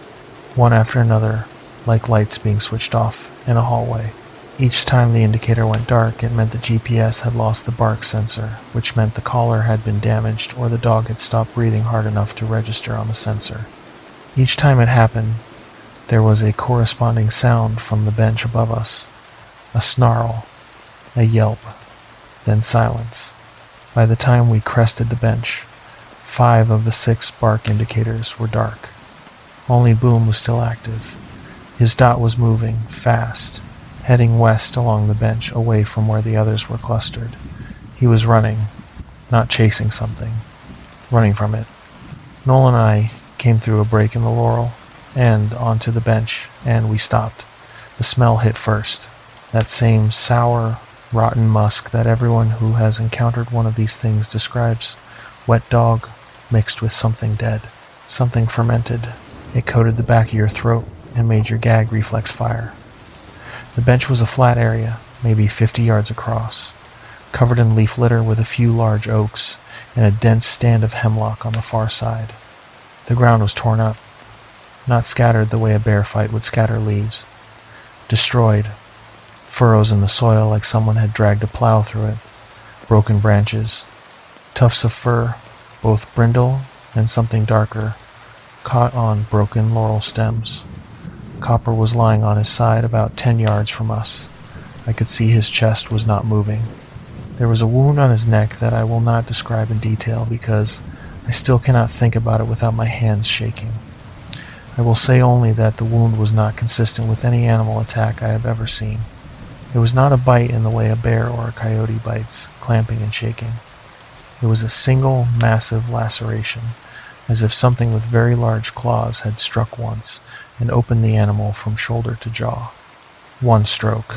one after another, like lights being switched off in a hallway. Each time the indicator went dark, it meant the GPS had lost the bark sensor, which meant the collar had been damaged or the dog had stopped breathing hard enough to register on the sensor. Each time it happened, there was a corresponding sound from the bench above us. A snarl, a yelp, then silence. By the time we crested the bench, 5 of the 6 bark indicators were dark. Only Boom was still active. His dot was moving, fast, heading west along the bench away from where the others were clustered. He was running, not chasing something, running from it. Noel and I came through a break in the laurel and onto the bench, and we stopped. The smell hit first, that same sour, rotten musk that everyone who has encountered one of these things describes. Wet dog mixed with something dead, something fermented. It coated the back of your throat and made your gag reflex fire. The bench was a flat area, maybe 50 yards across, covered in leaf litter with a few large oaks and a dense stand of hemlock on the far side. The ground was torn up, not scattered the way a bear fight would scatter leaves. Destroyed, furrows in the soil like someone had dragged a plow through it, broken branches, tufts of fur, both brindle and something darker, caught on broken laurel stems. Copper was lying on his side about 10 yards from us. I could see his chest was not moving. There was a wound on his neck that I will not describe in detail because I still cannot think about it without my hands shaking. I will say only that the wound was not consistent with any animal attack I have ever seen. It was not a bite in the way a bear or a coyote bites, clamping and shaking. It was a single, massive laceration, as if something with very large claws had struck once and opened the animal from shoulder to jaw. One stroke.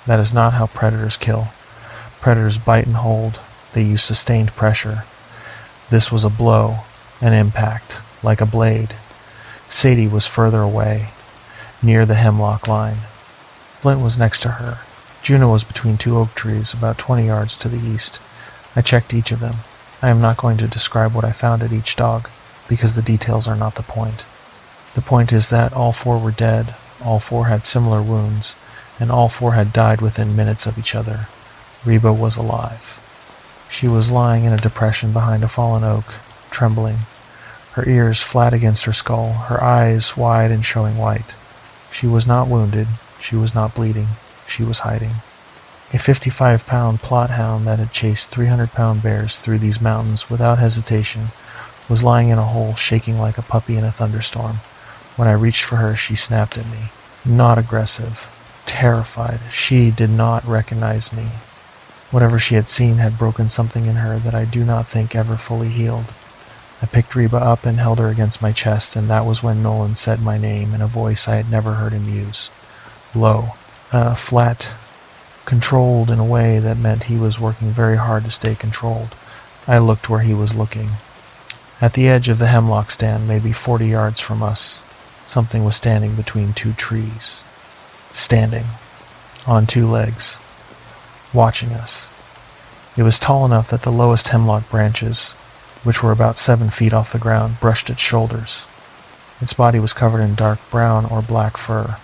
That is not how predators kill. Predators bite and hold. They use sustained pressure. This was a blow, an impact, like a blade. Sadie was further away, near the hemlock line. Flint was next to her. Juno was between 2 oak trees, about 20 yards to the east. I checked each of them. I am not going to describe what I found at each dog, because the details are not the point. The point is that all 4 were dead, all 4 had similar wounds, and all 4 had died within minutes of each other. Reba was alive. She was lying in a depression behind a fallen oak, trembling, her ears flat against her skull, her eyes wide and showing white. She was not wounded, she was not bleeding, she was hiding. A 55-pound plot hound that had chased 300-pound bears through these mountains without hesitation was lying in a hole, shaking like a puppy in a thunderstorm. When I reached for her, she snapped at me. Not aggressive. Terrified. She did not recognize me. Whatever she had seen had broken something in her that I do not think ever fully healed. I picked Reba up and held her against my chest, and that was when Nolan said my name in a voice I had never heard him use. Low. Flat. Controlled in a way that meant he was working very hard to stay controlled. I looked where he was looking. At the edge of the hemlock stand, maybe 40 yards from us, something was standing between 2 trees. Standing. On 2 legs. Watching us. It was tall enough that the lowest hemlock branches, which were about 7 feet off the ground, brushed its shoulders. Its body was covered in dark brown or black fur.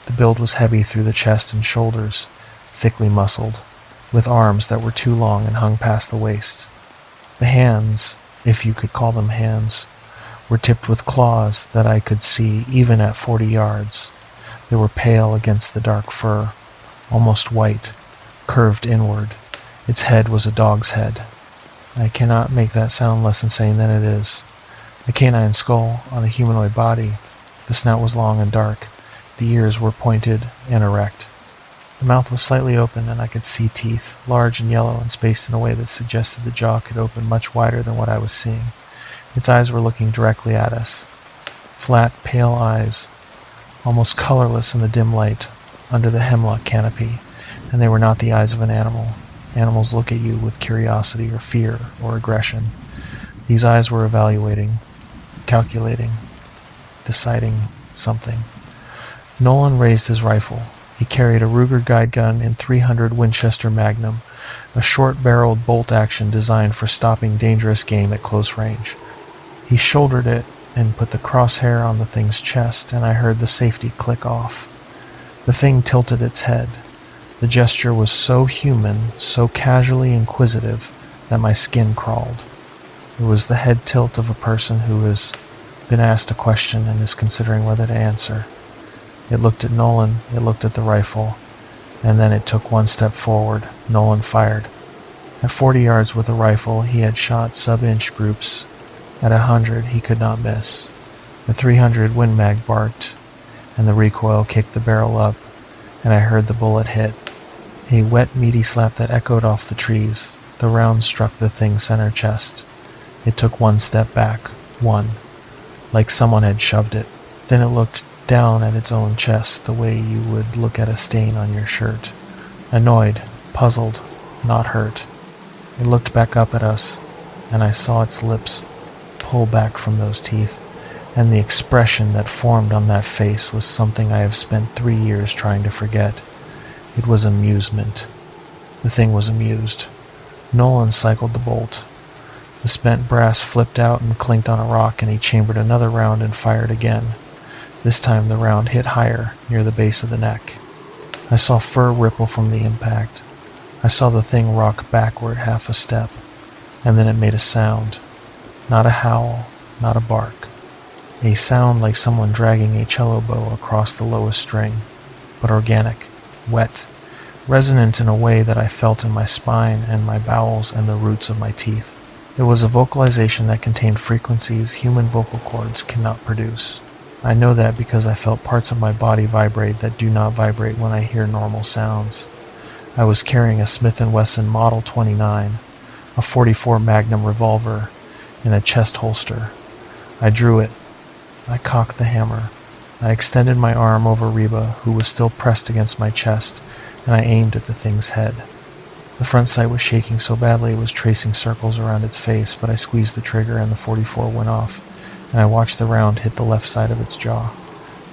The build was heavy through the chest and shoulders, thickly muscled, with arms that were too long and hung past the waist. The hands, if you could call them hands, were tipped with claws that I could see even at 40 yards. They were pale against the dark fur, almost white, curved inward. Its head was a dog's head. I cannot make that sound less insane than it is. A canine skull on a humanoid body. The snout was long and dark. The ears were pointed and erect. The mouth was slightly open, and I could see teeth, large and yellow and spaced in a way that suggested the jaw could open much wider than what I was seeing. Its eyes were looking directly at us. Flat, pale eyes, almost colorless in the dim light, under the hemlock canopy, and they were not the eyes of an animal. Animals look at you with curiosity or fear or aggression. These eyes were evaluating, calculating, deciding something. Nolan raised his rifle. He carried a Ruger guide gun in .300 Winchester Magnum, a short-barreled bolt-action designed for stopping dangerous game at close range. He shouldered it and put the crosshair on the thing's chest, and I heard the safety click off. The thing tilted its head. The gesture was so human, so casually inquisitive, that my skin crawled. It was the head tilt of a person who has been asked a question and is considering whether to answer. It looked at Nolan, it looked at the rifle, and then it took one step forward. Nolan fired. At 40 yards with a rifle, he had shot sub-inch groups. At 100, he could not miss. The .300 Win Mag barked, and the recoil kicked the barrel up, and I heard the bullet hit. A wet, meaty slap that echoed off the trees. The round struck the thing's center chest. It took one step back. One. Like someone had shoved it. Then it looked down at its own chest the way you would look at a stain on your shirt. Annoyed, puzzled, not hurt. It looked back up at us, and I saw its lips pull back from those teeth, and the expression that formed on that face was something I have spent 3 years trying to forget. It was amusement. The thing was amused. Nolan cycled the bolt. The spent brass flipped out and clinked on a rock, and he chambered another round and fired again. This time the round hit higher, near the base of the neck. I saw fur ripple from the impact. I saw the thing rock backward half a step, and then it made a sound. Not a howl, not a bark. A sound like someone dragging a cello bow across the lowest string, but organic, wet, resonant in a way that I felt in my spine and my bowels and the roots of my teeth. It was a vocalization that contained frequencies human vocal cords cannot produce. I know that because I felt parts of my body vibrate that do not vibrate when I hear normal sounds. I was carrying a Smith & Wesson Model 29, a .44 Magnum revolver, in a chest holster. I drew it. I cocked the hammer. I extended my arm over Reba, who was still pressed against my chest, and I aimed at the thing's head. The front sight was shaking so badly it was tracing circles around its face, but I squeezed the trigger and the .44 went off, and I watched the round hit the left side of its jaw.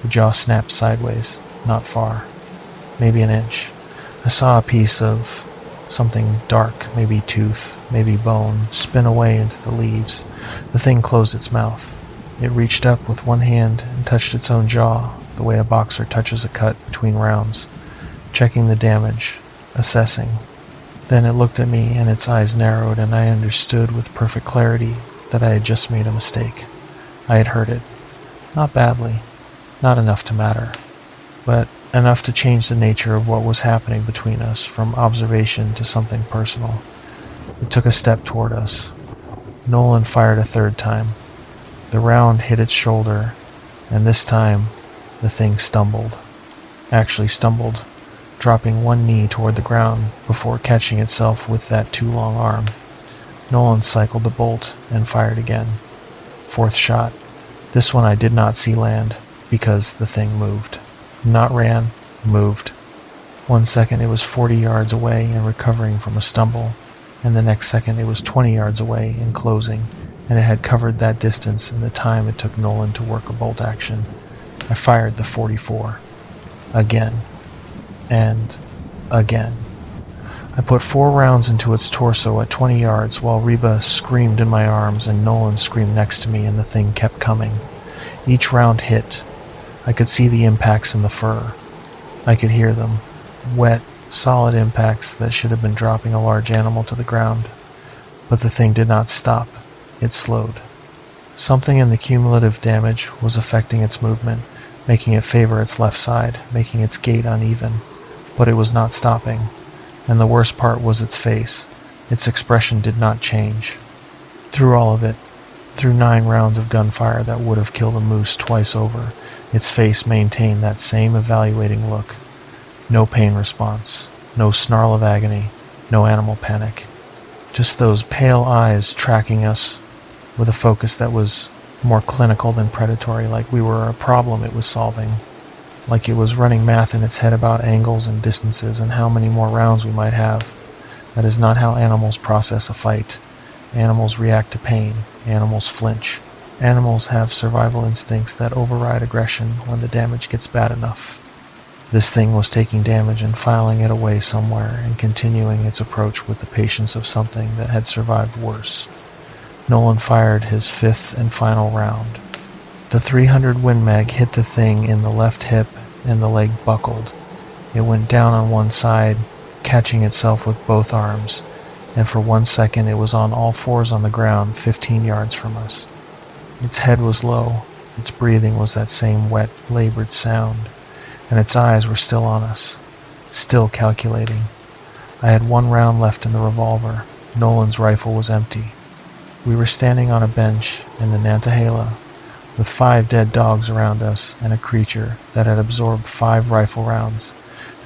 The jaw snapped sideways, not far, maybe an inch. I saw a piece of something dark, maybe tooth, maybe bone, spin away into the leaves. The thing closed its mouth. It reached up with one hand and touched its own jaw, the way a boxer touches a cut between rounds, checking the damage, assessing. Then it looked at me and its eyes narrowed, and I understood with perfect clarity that I had just made a mistake. I had hurt it. Not badly, not enough to matter, but enough to change the nature of what was happening between us, from observation to something personal. It took a step toward us. Nolan fired a third time. The round hit its shoulder, and this time the thing stumbled. Actually stumbled, dropping one knee toward the ground before catching itself with that too long arm. Nolan cycled the bolt and fired again. Fourth shot. This one I did not see land, because the thing moved. Not ran, moved. 1 second it was 40 yards away and recovering from a stumble, and the next second it was 20 yards away and closing, and it had covered that distance in the time it took Nolan to work a bolt action. I fired the .44. Again. And again. I put 4 rounds into its torso at 20 yards while Reba screamed in my arms and Nolan screamed next to me, and the thing kept coming. Each round hit. I could see the impacts in the fur. I could hear them. Wet, solid impacts that should have been dropping a large animal to the ground. But the thing did not stop. It slowed. Something in the cumulative damage was affecting its movement, making it favor its left side, making its gait uneven. But it was not stopping. And the worst part was its face. Its expression did not change. Through all of it, through 9 rounds of gunfire that would have killed a moose twice over, its face maintained that same evaluating look. No pain response, no snarl of agony, no animal panic. Just those pale eyes tracking us with a focus that was more clinical than predatory, like we were a problem it was solving. like it was running math in its head about angles and distances and how many more rounds we might have. That is not how animals process a fight. Animals react to pain. Animals flinch. Animals have survival instincts that override aggression when the damage gets bad enough. This thing was taking damage and filing it away somewhere and continuing its approach with the patience of something that had survived worse. Nolan fired his fifth and final round. The 300 Win Mag hit the thing in the left hip and the leg buckled. It went down on one side, catching itself with both arms, and for 1 second it was on all fours on the ground 15 yards from us. Its head was low, its breathing was that same wet, labored sound, and its eyes were still on us, still calculating. I had 1 round left in the revolver. Nolan's rifle was empty. We were standing on a bench in the Nantahala, with 5 dead dogs around us and a creature that had absorbed 5 rifle rounds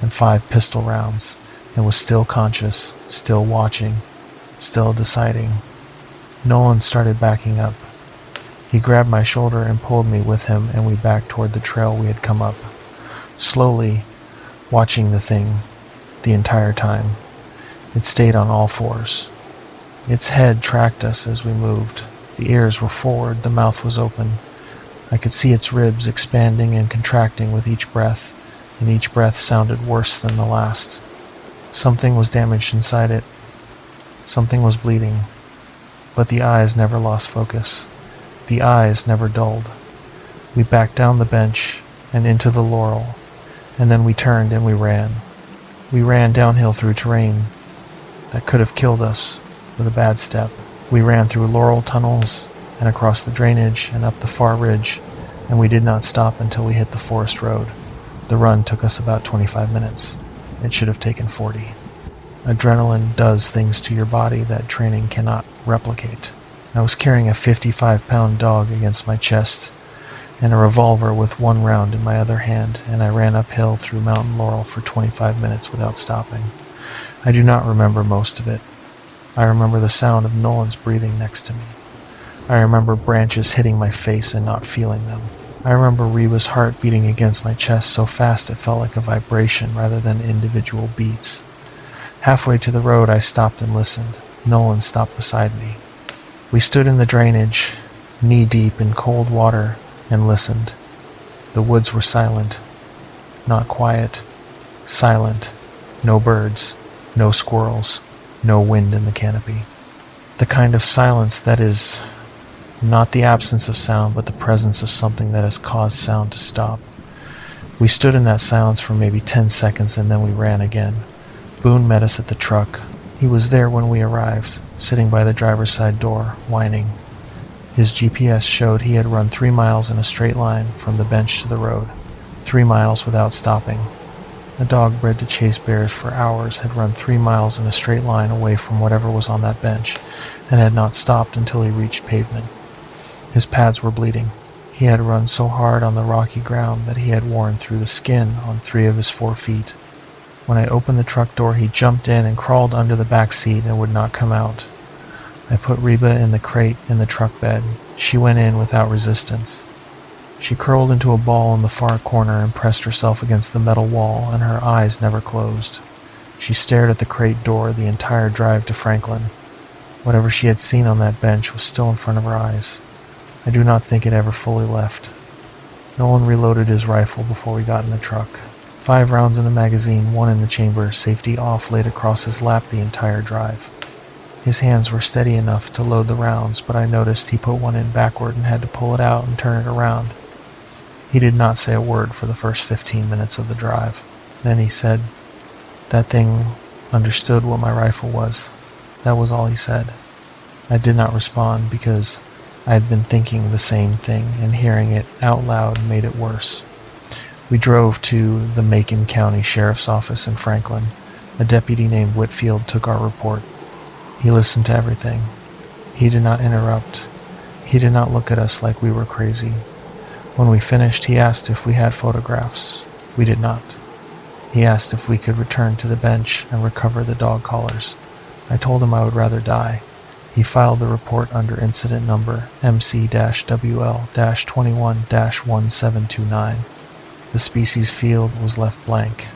and 5 pistol rounds and was still conscious, still watching, still deciding. Nolan started backing up. He grabbed my shoulder and pulled me with him, and we backed toward the trail we had come up, slowly watching the thing the entire time. It stayed on all fours. Its head tracked us as we moved. The ears were forward, the mouth was open. I could see its ribs expanding and contracting with each breath, and each breath sounded worse than the last. Something was damaged inside it. Something was bleeding. But the eyes never lost focus. The eyes never dulled. We backed down the bench and into the laurel, and then we turned and we ran. We ran downhill through terrain that could have killed us with a bad step. We ran through laurel tunnels and across the drainage and up the far ridge, and we did not stop until we hit the forest road. The run took us about 25 minutes. It should have taken 40. Adrenaline does things to your body that training cannot replicate. I was carrying a 55-pound dog against my chest and a revolver with 1 round in my other hand, and I ran uphill through mountain laurel for 25 minutes without stopping. I do not remember most of it. I remember the sound of Nolan's breathing next to me. I remember branches hitting my face and not feeling them. I remember Reba's heart beating against my chest so fast it felt like a vibration rather than individual beats. Halfway to the road I stopped and listened. Nolan stopped beside me. We stood in the drainage, knee-deep in cold water, and listened. The woods were silent. Not quiet. Silent. No birds. No squirrels. No wind in the canopy. The kind of silence that is not the absence of sound, but the presence of something that has caused sound to stop. We stood in that silence for maybe 10 seconds, and then we ran again. Boone met us at the truck. He was there when we arrived, sitting by the driver's side door, whining. His GPS showed he had run 3 miles in a straight line from the bench to the road, 3 miles without stopping. A dog bred to chase bears for hours had run 3 miles in a straight line away from whatever was on that bench, and had not stopped until he reached pavement. His pads were bleeding. He had run so hard on the rocky ground that he had worn through the skin on 3 of his 4 feet. When I opened the truck door, he jumped in and crawled under the back seat and would not come out. I put Reba in the crate in the truck bed. She went in without resistance. She curled into a ball in the far corner and pressed herself against the metal wall, and her eyes never closed. She stared at the crate door the entire drive to Franklin. Whatever she had seen on that bench was still in front of her eyes. I do not think it ever fully left. Nolan reloaded his rifle before we got in the truck. 5 rounds in the magazine, 1 in the chamber, safety off, laid across his lap the entire drive. His hands were steady enough to load the rounds, but I noticed he put 1 in backward and had to pull it out and turn it around. He did not say a word for the first 15 minutes of the drive. Then he said, "That thing understood what my rifle was." That was all he said. I did not respond because I had been thinking the same thing, and hearing it out loud made it worse. We drove to the Macon County Sheriff's Office in Franklin. A deputy named Whitfield took our report. He listened to everything. He did not interrupt. He did not look at us like we were crazy. When we finished, he asked if we had photographs. We did not. He asked if we could return to the bench and recover the dog collars. I told him I would rather die. He filed the report under incident number MC-WL-21-1729. The species field was left blank.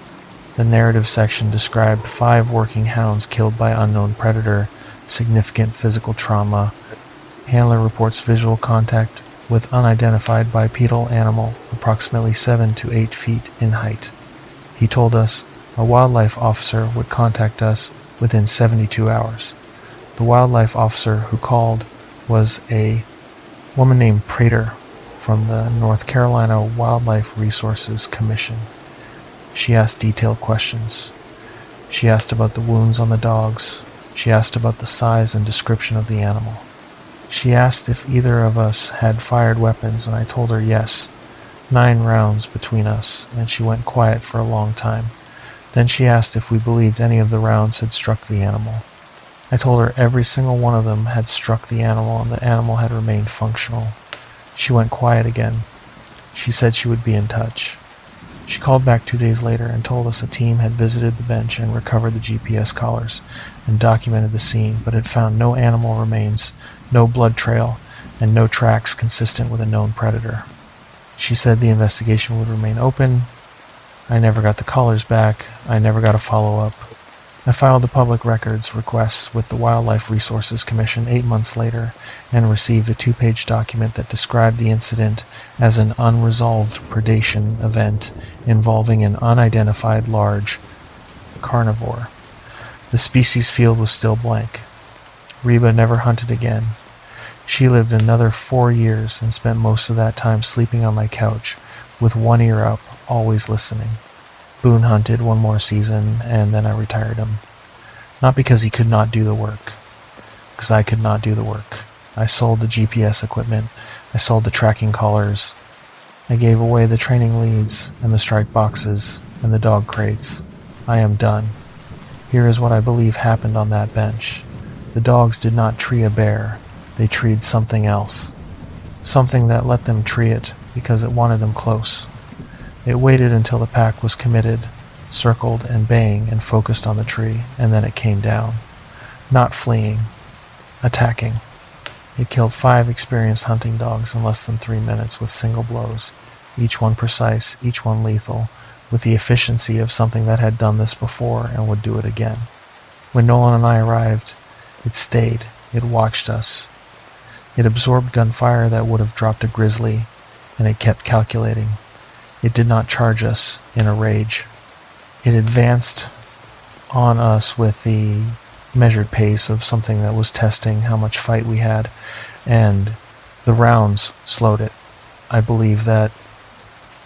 The narrative section described 5 working hounds killed by unknown predator, significant physical trauma. Handler reports visual contact with unidentified bipedal animal, approximately 7 to 8 feet in height. He told us a wildlife officer would contact us within 72 hours. The wildlife officer who called was a woman named Prater from the North Carolina Wildlife Resources Commission. She asked detailed questions. She asked about the wounds on the dogs. She asked about the size and description of the animal. She asked if either of us had fired weapons, and I told her yes. 9 rounds between us, and she went quiet for a long time. Then she asked if we believed any of the rounds had struck the animal. I told her every single one of them had struck the animal, and the animal had remained functional. She went quiet again. She said she would be in touch. She called back 2 days later and told us a team had visited the bench and recovered the GPS collars and documented the scene, but had found no animal remains, no blood trail, and no tracks consistent with a known predator. She said the investigation would remain open. I never got the collars back. I never got a follow-up. I filed a public records request with the Wildlife Resources Commission 8 months later and received a 2-page document that described the incident as an unresolved predation event involving an unidentified large carnivore. The species field was still blank. Reba never hunted again. She lived another 4 years and spent most of that time sleeping on my couch with one ear up, always listening. Boone hunted one more season, and then I retired him. Not because he could not do the work, because I could not do the work. I sold the GPS equipment. I sold the tracking collars. I gave away the training leads and the strike boxes and the dog crates. I am done. Here is what I believe happened on that bench. The dogs did not tree a bear. They treed something else. Something that let them tree it because it wanted them close. It waited until the pack was committed, circled and baying and focused on the tree, and then it came down. Not fleeing, attacking. It killed 5 experienced hunting dogs in less than 3 minutes with single blows, each one precise, each one lethal, with the efficiency of something that had done this before and would do it again. When Nolan and I arrived, it stayed. It watched us. It absorbed gunfire that would have dropped a grizzly, and it kept calculating. It did not charge us in a rage. It advanced on us with the measured pace of something that was testing how much fight we had, and the rounds slowed it. I believe that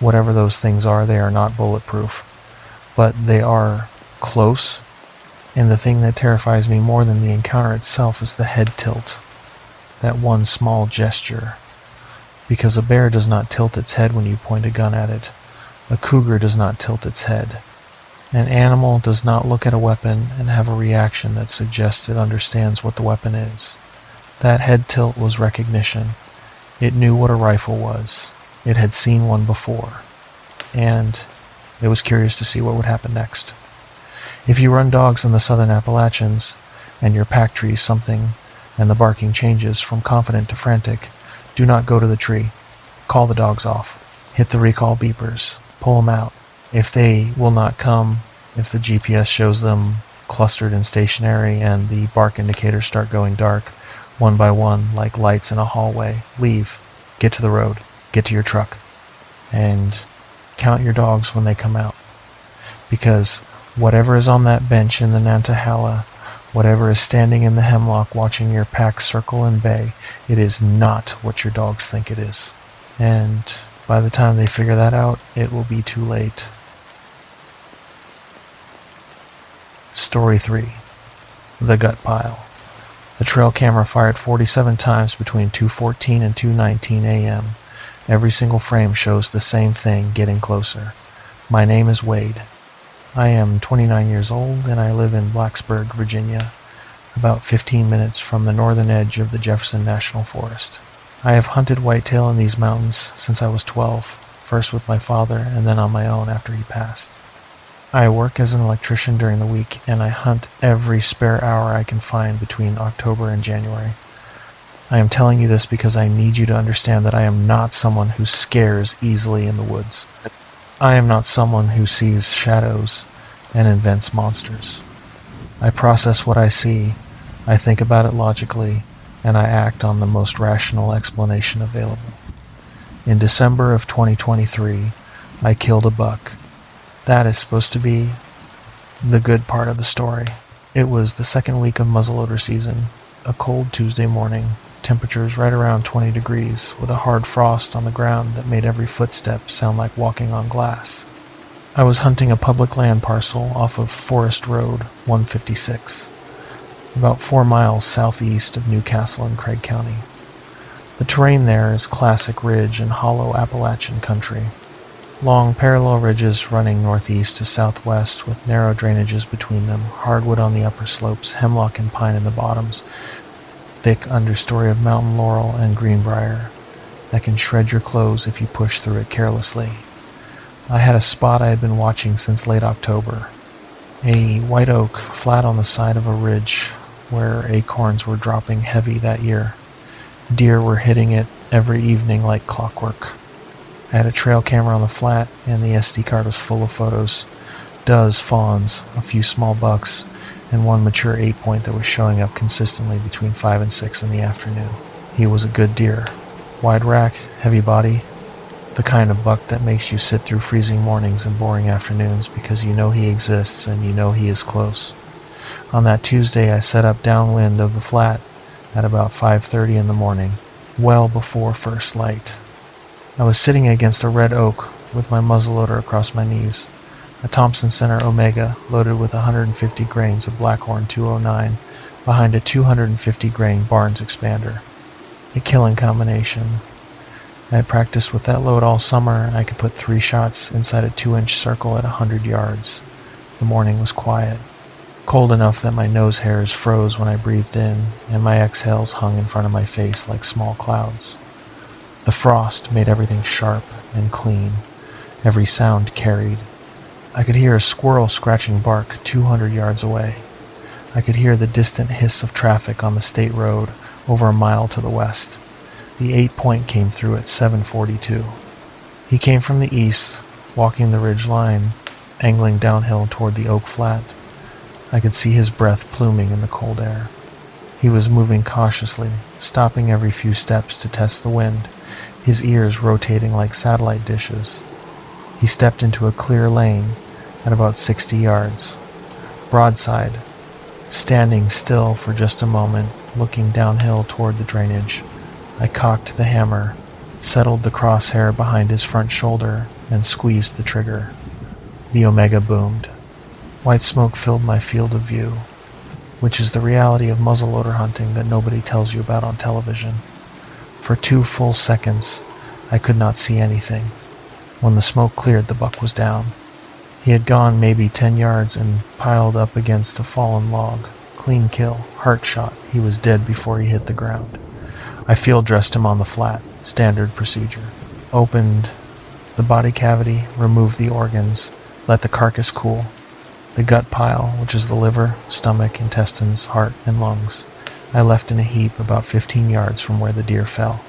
whatever those things are, they are not bulletproof, but they are close, and the thing that terrifies me more than the encounter itself is the head tilt, that one small gesture. Because a bear does not tilt its head when you point a gun at it. A cougar does not tilt its head. An animal does not look at a weapon and have a reaction that suggests it understands what the weapon is. That head tilt was recognition. It knew what a rifle was. It had seen one before. And it was curious to see what would happen next. If you run dogs in the southern Appalachians, and your pack trees something, and the barking changes from confident to frantic, do not go to the tree. Call the dogs off. Hit the recall beepers. Pull them out. If they will not come, if the GPS shows them clustered and stationary and the bark indicators start going dark, one by one, like lights in a hallway, leave. Get to the road. Get to your truck. And count your dogs when they come out. Because whatever is on that bench in the Nantahala, whatever is standing in the hemlock watching your pack circle and bay, it is not what your dogs think it is. And by the time they figure that out, it will be too late. Story 3. The Gut Pile. The trail camera fired 47 times between 2:14 and 2:19 a.m. Every single frame shows the same thing getting closer. My name is Wade. I am 29 years old and I live in Blacksburg, Virginia, about 15 minutes from the northern edge of the Jefferson National Forest. I have hunted whitetail in these mountains since I was 12, first with my father and then on my own after he passed. I work as an electrician during the week and I hunt every spare hour I can find between October and January. I am telling you this because I need you to understand that I am not someone who scares easily in the woods. I am not someone who sees shadows and invents monsters. I process what I see, I think about it logically, and I act on the most rational explanation available. In December of 2023, I killed a buck. That is supposed to be the good part of the story. It was the second week of muzzleloader season, a cold Tuesday morning, temperatures right around 20 degrees, with a hard frost on the ground that made every footstep sound like walking on glass. I was hunting a public land parcel off of Forest Road 156, about 4 miles southeast of Newcastle in Craig County. The terrain there is classic ridge and hollow Appalachian country. Long parallel ridges running northeast to southwest with narrow drainages between them, hardwood on the upper slopes, hemlock and pine in the bottoms, thick understory of mountain laurel and greenbrier that can shred your clothes if you push through it carelessly. I had a spot I had been watching since late October, a white oak flat on the side of a ridge where acorns were dropping heavy that year. Deer were hitting it every evening like clockwork. I had a trail camera on the flat, and the SD card was full of photos. Does, fawns, a few small bucks, and one mature 8-point that was showing up consistently between 5 and 6 in the afternoon. He was a good deer. Wide rack, heavy body, the kind of buck that makes you sit through freezing mornings and boring afternoons because you know he exists and you know he is close. On that Tuesday, I set up downwind of the flat at about 5:30 in the morning, well before first light. I was sitting against a red oak with my muzzleloader across my knees, a Thompson Center Omega loaded with 150 grains of Blackhorn 209 behind a 250 grain Barnes expander. A killing combination. I had practiced with that load all summer, and I could put 3 shots inside a 2-inch circle at 100 yards. The morning was quiet, cold enough that my nose hairs froze when I breathed in, and my exhales hung in front of my face like small clouds. The frost made everything sharp and clean, every sound carried. I could hear a squirrel scratching bark 200 yards away. I could hear the distant hiss of traffic on the state road over a mile to the west. The 8-point came through at 7:42. He came from the east, walking the ridge line, angling downhill toward the oak flat. I could see his breath pluming in the cold air. He was moving cautiously, stopping every few steps to test the wind, his ears rotating like satellite dishes. He stepped into a clear lane at about 60 yards. Broadside, standing still for just a moment, looking downhill toward the drainage. I cocked the hammer, settled the crosshair behind his front shoulder, and squeezed the trigger. The Omega boomed. White smoke filled my field of view, which is the reality of muzzleloader hunting that nobody tells you about on television. For 2 full seconds, I could not see anything. When the smoke cleared, the buck was down. He had gone maybe 10 yards and piled up against a fallen log. Clean kill, heart shot. He was dead before he hit the ground. I field dressed him on the flat, standard procedure. Opened the body cavity, removed the organs, let the carcass cool. The gut pile, which is the liver, stomach, intestines, heart, and lungs, I left in a heap about 15 yards from where the deer fell.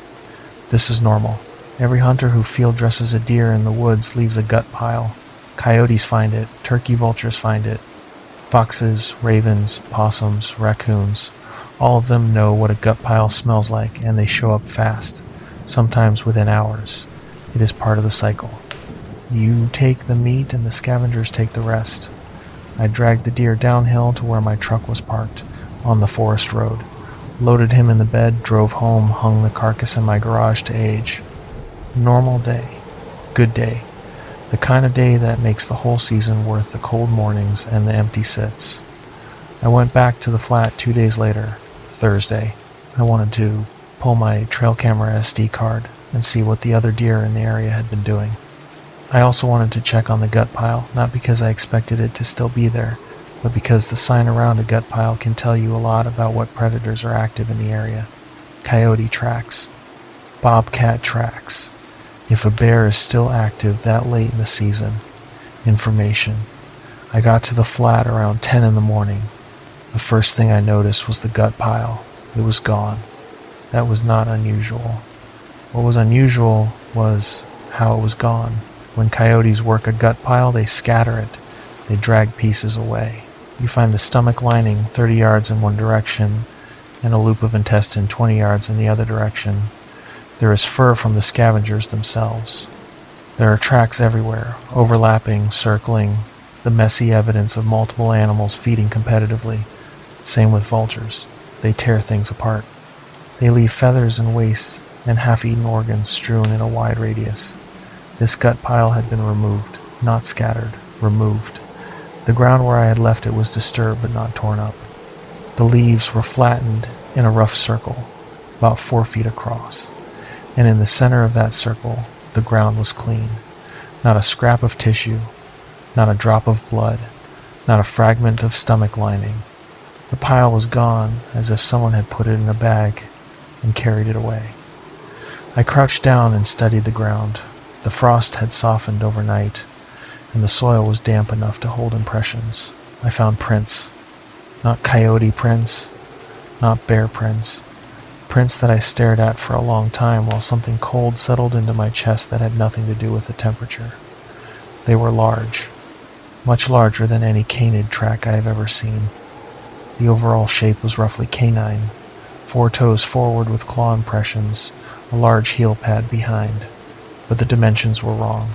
This is normal. Every hunter who field dresses a deer in the woods leaves a gut pile. Coyotes find it, turkey vultures find it, foxes, ravens, possums, raccoons. All of them know what a gut pile smells like, and they show up fast, sometimes within hours. It is part of the cycle. You take the meat and the scavengers take the rest. I dragged the deer downhill to where my truck was parked, on the forest road. Loaded him in the bed, drove home, hung the carcass in my garage to age. Normal day. Good day. The kind of day that makes the whole season worth the cold mornings and the empty sits. I went back to the flat 2 days later, Thursday. I wanted to pull my trail camera SD card and see what the other deer in the area had been doing. I also wanted to check on the gut pile, not because I expected it to still be there, but because the sign around a gut pile can tell you a lot about what predators are active in the area. Coyote tracks, bobcat tracks. If a bear is still active that late in the season, information. I got to the flat around 10 in the morning. The first thing I noticed was the gut pile. It was gone. That was not unusual. What was unusual was how it was gone. When coyotes work a gut pile, they scatter it. They drag pieces away. You find the stomach lining 30 yards in one direction and a loop of intestine 20 yards in the other direction. There is fur from the scavengers themselves. There are tracks everywhere, overlapping, circling, the messy evidence of multiple animals feeding competitively. Same with vultures. They tear things apart. They leave feathers and wastes and half-eaten organs strewn in a wide radius. This gut pile had been removed, not scattered, removed. The ground where I had left it was disturbed but not torn up. The leaves were flattened in a rough circle, about 4 feet across, and in the center of that circle, the ground was clean. Not a scrap of tissue, not a drop of blood, not a fragment of stomach lining. The pile was gone, as if someone had put it in a bag and carried it away. I crouched down and studied the ground. The frost had softened overnight, and the soil was damp enough to hold impressions. I found prints. Not coyote prints, not bear prints. Prints that I stared at for a long time while something cold settled into my chest that had nothing to do with the temperature. They were large, much larger than any canid track I have ever seen. The overall shape was roughly canine, 4 toes forward with claw impressions, a large heel pad behind, but the dimensions were wrong.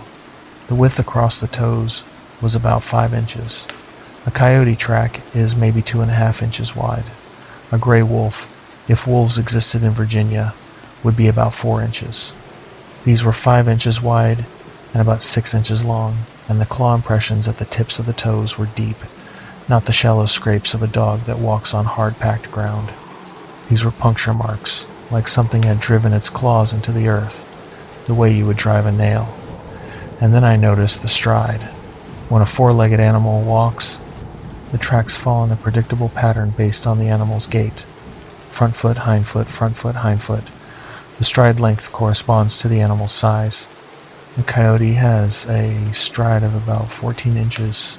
The width across the toes was about 5 inches. A coyote track is maybe 2.5 inches wide. A gray wolf, if wolves existed in Virginia, would be about 4 inches. These were 5 inches wide and about 6 inches long, and the claw impressions at the tips of the toes were deep, not the shallow scrapes of a dog that walks on hard-packed ground. These were puncture marks, like something had driven its claws into the earth, the way you would drive a nail. And then I noticed the stride. When a 4-legged animal walks, the tracks fall in a predictable pattern based on the animal's gait. Front foot, hind foot, front foot, hind foot. The stride length corresponds to the animal's size. The coyote has a stride of about 14 inches,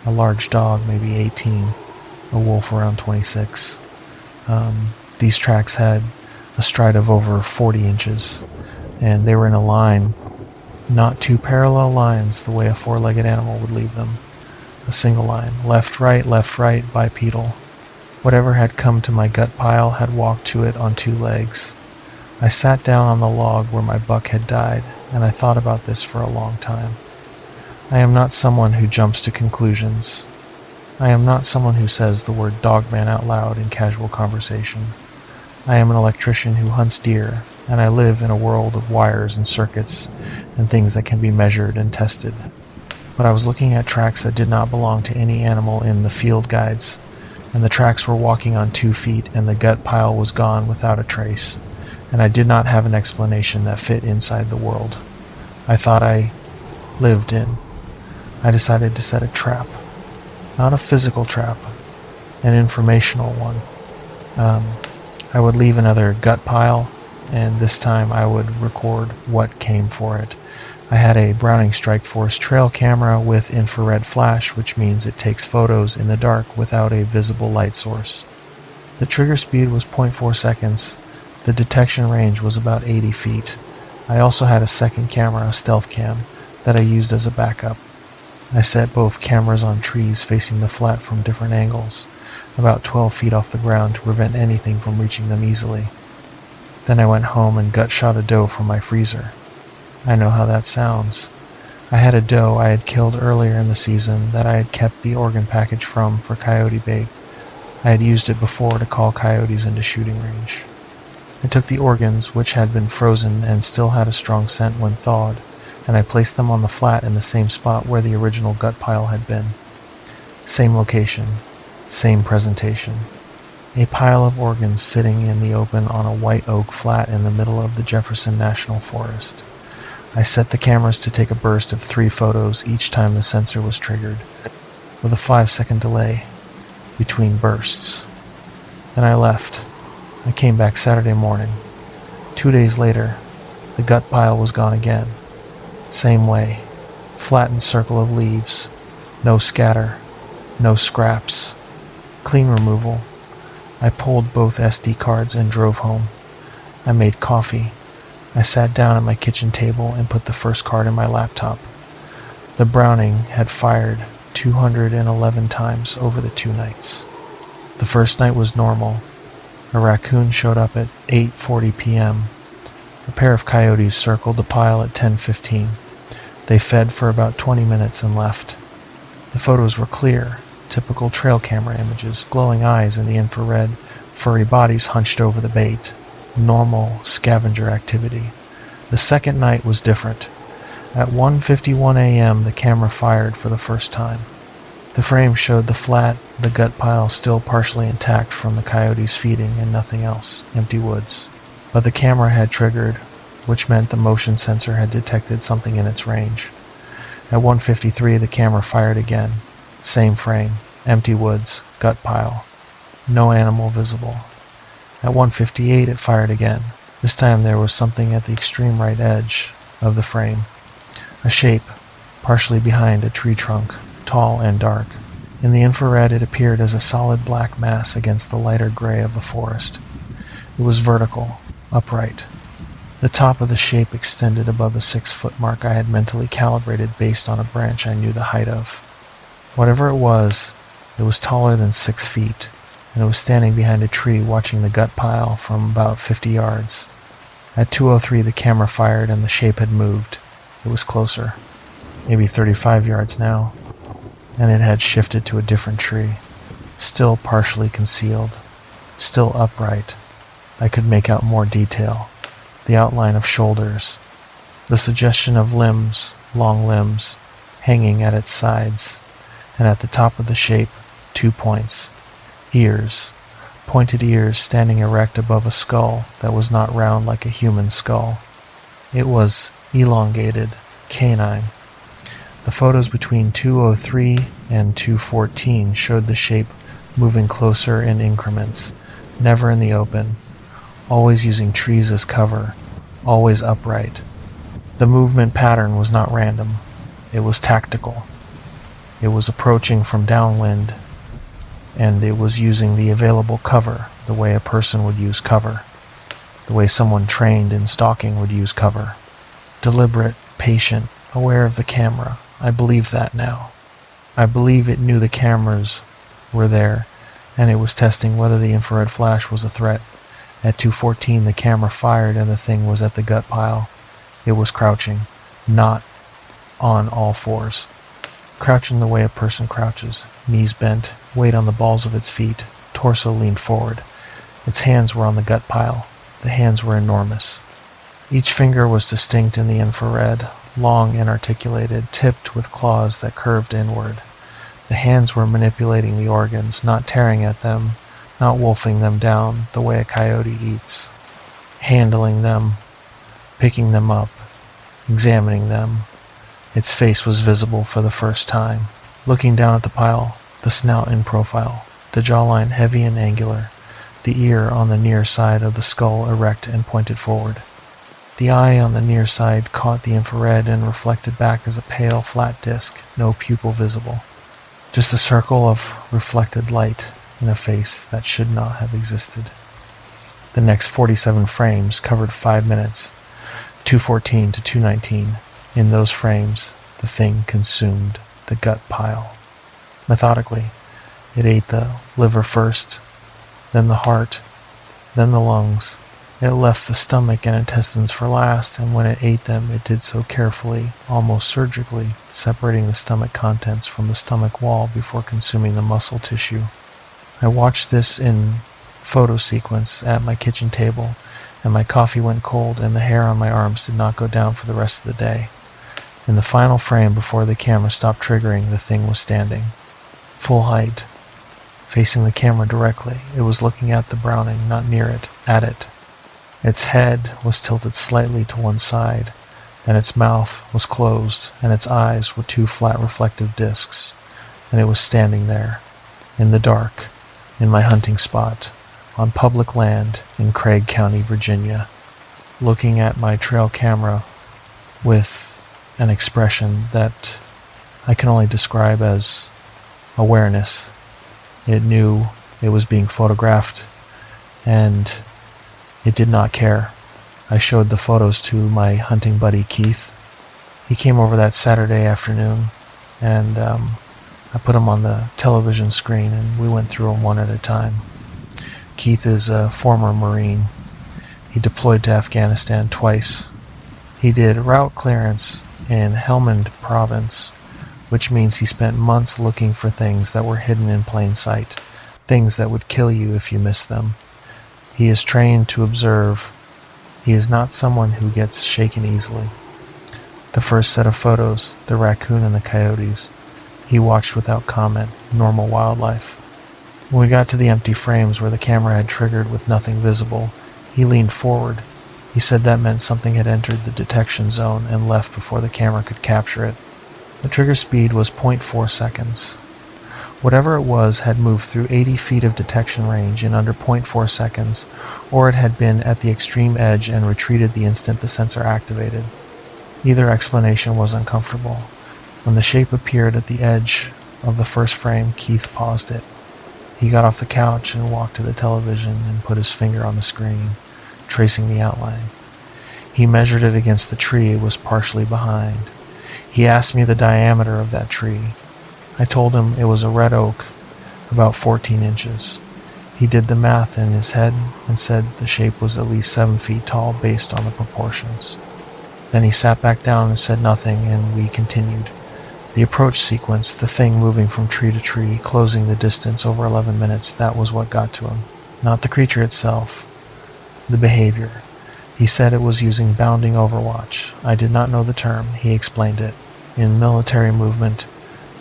a large dog maybe 18, a wolf around 26. These tracks had a stride of over 40 inches, and they were in a line, not 2 parallel lines the way a 4-legged animal would leave them. A single line, left, right, bipedal. Whatever had come to my gut pile had walked to it on 2 legs. I sat down on the log where my buck had died, and I thought about this for a long time. I am not someone who jumps to conclusions. I am not someone who says the word Dogman out loud in casual conversation. I am an electrician who hunts deer, and I live in a world of wires and circuits and things that can be measured and tested. But I was looking at tracks that did not belong to any animal in the field guides, and the tracks were walking on 2 feet, and the gut pile was gone without a trace, and I did not have an explanation that fit inside the world I thought I lived in. I decided to set a trap. Not a physical trap, an informational one. I would leave another gut pile, and this time I would record what came for it. I had a Browning Strike Force trail camera with infrared flash, which means it takes photos in the dark without a visible light source. The trigger speed was 0.4 seconds. The detection range was about 80 feet. I also had a second camera, a stealth cam, that I used as a backup. I set both cameras on trees facing the flat from different angles, about 12 feet off the ground to prevent anything from reaching them easily. Then I went home and gut shot a doe from my freezer. I know how that sounds. I had a doe I had killed earlier in the season that I had kept the organ package from for coyote bait. I had used it before to call coyotes into shooting range. I took the organs, which had been frozen and still had a strong scent when thawed, and I placed them on the flat in the same spot where the original gut pile had been. Same location, same presentation. A pile of organs sitting in the open on a white oak flat in the middle of the Jefferson National Forest. I set the cameras to take a burst of 3 photos each time the sensor was triggered, with a 5-second delay between bursts. Then I left. I came back Saturday morning. 2 days later, the gut pile was gone again. Same way, flattened circle of leaves, no scatter, no scraps, clean removal. I pulled both SD cards and drove home. I made coffee. I sat down at my kitchen table and put the first card in my laptop. The Browning had fired 211 times over the 2 nights. The first night was normal. A raccoon showed up at 8:40 p.m. A pair of coyotes circled the pile at 10:15. They fed for about 20 minutes and left. The photos were clear, typical trail camera images, glowing eyes in the infrared, furry bodies hunched over the bait. Normal scavenger activity. The second night was different. At 1:51 a.m., the camera fired for the first time. The frame showed the gut pile still partially intact from the coyotes feeding and nothing else, empty woods. But the camera had triggered, which meant the motion sensor had detected something in its range. At 1:53, the camera fired again. Same frame, empty woods, gut pile. No animal visible. At 1:58, it fired again. This time there was something at the extreme right edge of the frame. A shape, partially behind a tree trunk, tall and dark. In the infrared, it appeared as a solid black mass against the lighter gray of the forest. It was vertical, upright. The top of the shape extended above the 6-foot mark I had mentally calibrated based on a branch I knew the height of. Whatever it was taller than 6 feet, and it was standing behind a tree watching the gut pile from about 50 yards. At 2:03, the camera fired and the shape had moved. It was closer, maybe 35 yards now, and it had shifted to a different tree, still partially concealed, still upright. I could make out more detail, the outline of shoulders, the suggestion of limbs, long limbs, hanging at its sides, and at the top of the shape, 2 points, ears, pointed ears standing erect above a skull that was not round like a human skull. It was elongated, canine. The photos between 2:03 and 2:14 showed the shape moving closer in increments, never in the open, always using trees as cover, always upright. The movement pattern was not random. It was tactical. It was approaching from downwind, and it was using the available cover the way a person would use cover, the way someone trained in stalking would use cover. Deliberate, patient, aware of the camera. I believe that now. I believe it knew the cameras were there, and it was testing whether the infrared flash was a threat. At 2:14, the camera fired and the thing was at the gut pile. It was crouching, not on all fours. Crouching the way a person crouches, knees bent, weight on the balls of its feet, torso leaned forward. Its hands were on the gut pile. The hands were enormous. Each finger was distinct in the infrared, long and articulated, tipped with claws that curved inward. The hands were manipulating the organs, not tearing at them, not wolfing them down the way a coyote eats. Handling them, picking them up, examining them. Its face was visible for the first time. Looking down at the pile, the snout in profile, the jawline heavy and angular, the ear on the near side of the skull erect and pointed forward. The eye on the near side caught the infrared and reflected back as a pale, flat disc, no pupil visible. Just a circle of reflected light in a face that should not have existed. The next 47 frames covered 5 minutes, 2:14 to 2:19. In those frames, the thing consumed the gut pile. Methodically, it ate the liver first, then the heart, then the lungs. It left the stomach and intestines for last, and when it ate them, it did so carefully, almost surgically, separating the stomach contents from the stomach wall before consuming the muscle tissue. I watched this in photo sequence at my kitchen table, and my coffee went cold, and the hair on my arms did not go down for the rest of the day. In the final frame before the camera stopped triggering, the thing was standing, full height, facing the camera directly. It was looking at the Browning, not near it, at it. Its head was tilted slightly to one side, and its mouth was closed, and its eyes were 2 flat reflective discs, and it was standing there, in the dark, in my hunting spot, on public land in Craig County, Virginia, looking at my trail camera with an expression that I can only describe as awareness. It knew it was being photographed, and it did not care. I showed the photos to my hunting buddy Keith, He came over that Saturday afternoon, and I put him on the television screen, and we went through them one at a time. Keith is a former Marine. He deployed to Afghanistan twice. He did route clearance in Helmand province, which means he spent months looking for things that were hidden in plain sight, things that would kill you if you missed them. He is trained to observe. He is not someone who gets shaken easily. The first set of photos, the raccoon and the coyotes, he watched without comment, normal wildlife. When we got to the empty frames where the camera had triggered with nothing visible, he leaned forward. He said that meant something had entered the detection zone and left before the camera could capture it. The trigger speed was 0.4 seconds. Whatever it was had moved through 80 feet of detection range in under 0.4 seconds, or it had been at the extreme edge and retreated the instant the sensor activated. Either explanation was uncomfortable. When the shape appeared at the edge of the first frame, Keith paused it. He got off the couch and walked to the television and put his finger on the screen, tracing the outline. He measured it against the tree it was partially behind. He asked me the diameter of that tree. I told him it was a red oak, about 14 inches. He did the math in his head and said the shape was at least 7 feet tall based on the proportions. Then he sat back down and said nothing, and we continued. The approach sequence, the thing moving from tree to tree, closing the distance over 11 minutes, that was what got to him. Not the creature itself, the behavior. He said it was using bounding overwatch. I did not know the term. He explained it. In military movement,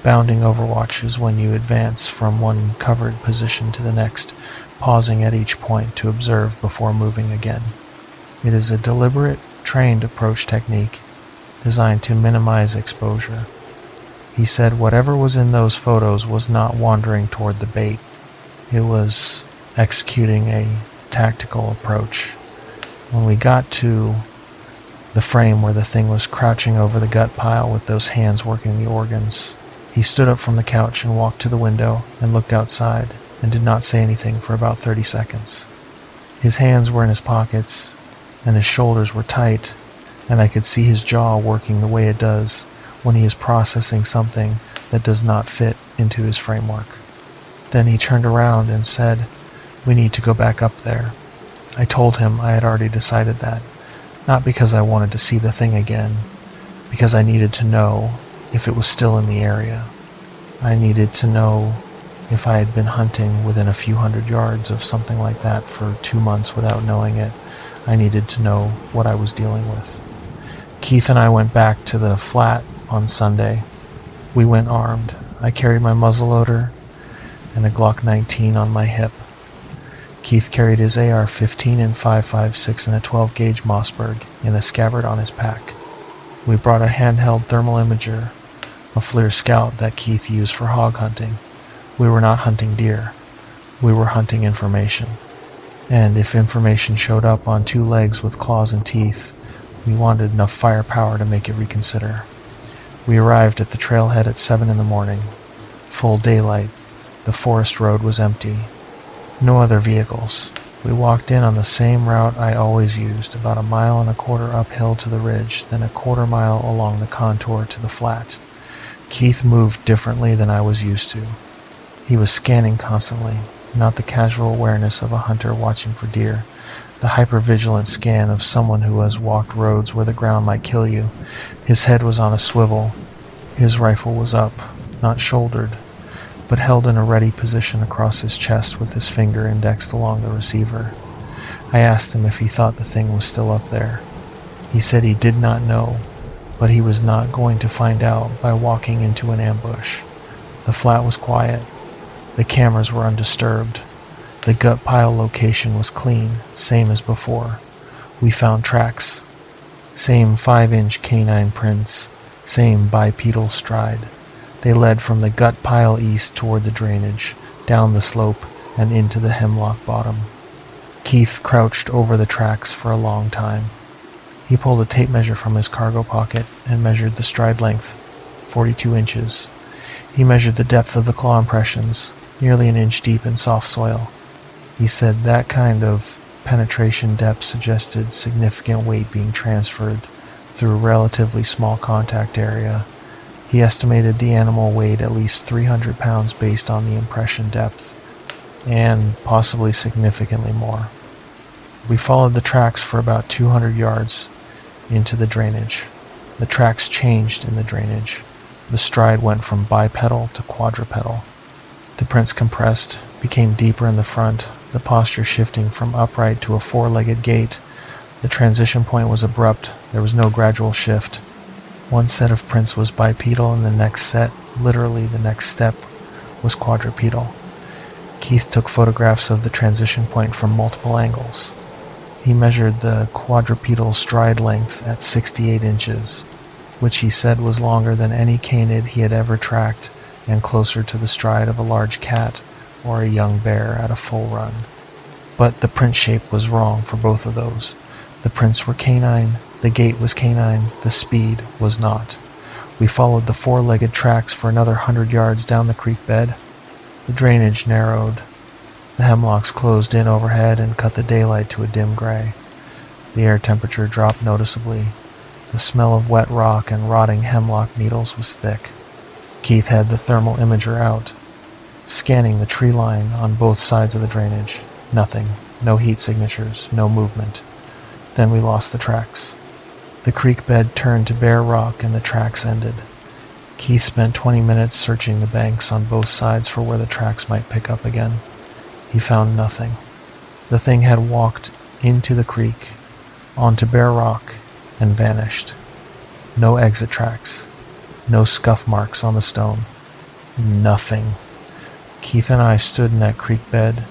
bounding overwatch is when you advance from one covered position to the next, pausing at each point to observe before moving again. It is a deliberate, trained approach technique designed to minimize exposure. He said whatever was in those photos was not wandering toward the bait. It was executing a tactical approach. When we got to the frame where the thing was crouching over the gut pile with those hands working the organs, he stood up from the couch and walked to the window and looked outside and did not say anything for about 30 seconds. His hands were in his pockets and his shoulders were tight, and I could see his jaw working the way it does when he is processing something that does not fit into his framework. Then he turned around and said, "We need to go back up there." I told him I had already decided that, not because I wanted to see the thing again, because I needed to know if it was still in the area. I needed to know if I had been hunting within a few hundred yards of something like that for 2 months without knowing it. I needed to know what I was dealing with. Keith and I went back to the flat on Sunday. We went armed. I carried my muzzleloader and a Glock 19 on my hip. Keith carried his AR-15 and 5.56 and a 12-gauge Mossberg in a scabbard on his pack. We brought a handheld thermal imager, a FLIR Scout that Keith used for hog hunting. We were not hunting deer. We were hunting information. And if information showed up on 2 legs with claws and teeth, we wanted enough firepower to make it reconsider. We arrived at the trailhead at 7 in the morning. Full daylight. The forest road was empty. No other vehicles. We walked in on the same route I always used, about 1.25 miles uphill to the ridge, then 1/4 mile along the contour to the flat. Keith moved differently than I was used to. He was scanning constantly, not the casual awareness of a hunter watching for deer, the hypervigilant scan of someone who has walked roads where the ground might kill you. His head was on a swivel. His rifle was up, not shouldered, but held in a ready position across his chest with his finger indexed along the receiver. I asked him if he thought the thing was still up there. He said he did not know, but he was not going to find out by walking into an ambush. The flat was quiet. The cameras were undisturbed. The gut pile location was clean, same as before. We found tracks. Same 5-inch canine prints, same bipedal stride. They led from the gut pile east toward the drainage, down the slope, and into the hemlock bottom. Keith crouched over the tracks for a long time. He pulled a tape measure from his cargo pocket and measured the stride length, 42 inches. He measured the depth of the claw impressions, nearly 1 inch deep in soft soil. He said that kind of penetration depth suggested significant weight being transferred through a relatively small contact area. He estimated the animal weighed at least 300 pounds based on the impression depth, and possibly significantly more. We followed the tracks for about 200 yards into the drainage. The tracks changed in the drainage. The stride went from bipedal to quadrupedal. The prints compressed, became deeper in the front, the posture shifting from upright to a four-legged gait. The transition point was abrupt. There was no gradual shift. One set of prints was bipedal, and the next set, literally the next step, was quadrupedal. Keith took photographs of the transition point from multiple angles. He measured the quadrupedal stride length at 68 inches, which he said was longer than any canid he had ever tracked and closer to the stride of a large cat or a young bear at a full run. But the print shape was wrong for both of those. The prints were canine, the gait was canine, the speed was not. We followed the four-legged tracks for another 100 yards down the creek bed. The drainage narrowed. The hemlocks closed in overhead and cut the daylight to a dim gray. The air temperature dropped noticeably. The smell of wet rock and rotting hemlock needles was thick. Keith had the thermal imager out, scanning the tree line on both sides of the drainage. Nothing. No heat signatures. No movement. Then we lost the tracks. The creek bed turned to bare rock and the tracks ended. Keith spent 20 minutes searching the banks on both sides for where the tracks might pick up again. He found nothing. The thing had walked into the creek, onto bare rock, and vanished. No exit tracks. No scuff marks on the stone. Nothing. Keith and I stood in that creek bed,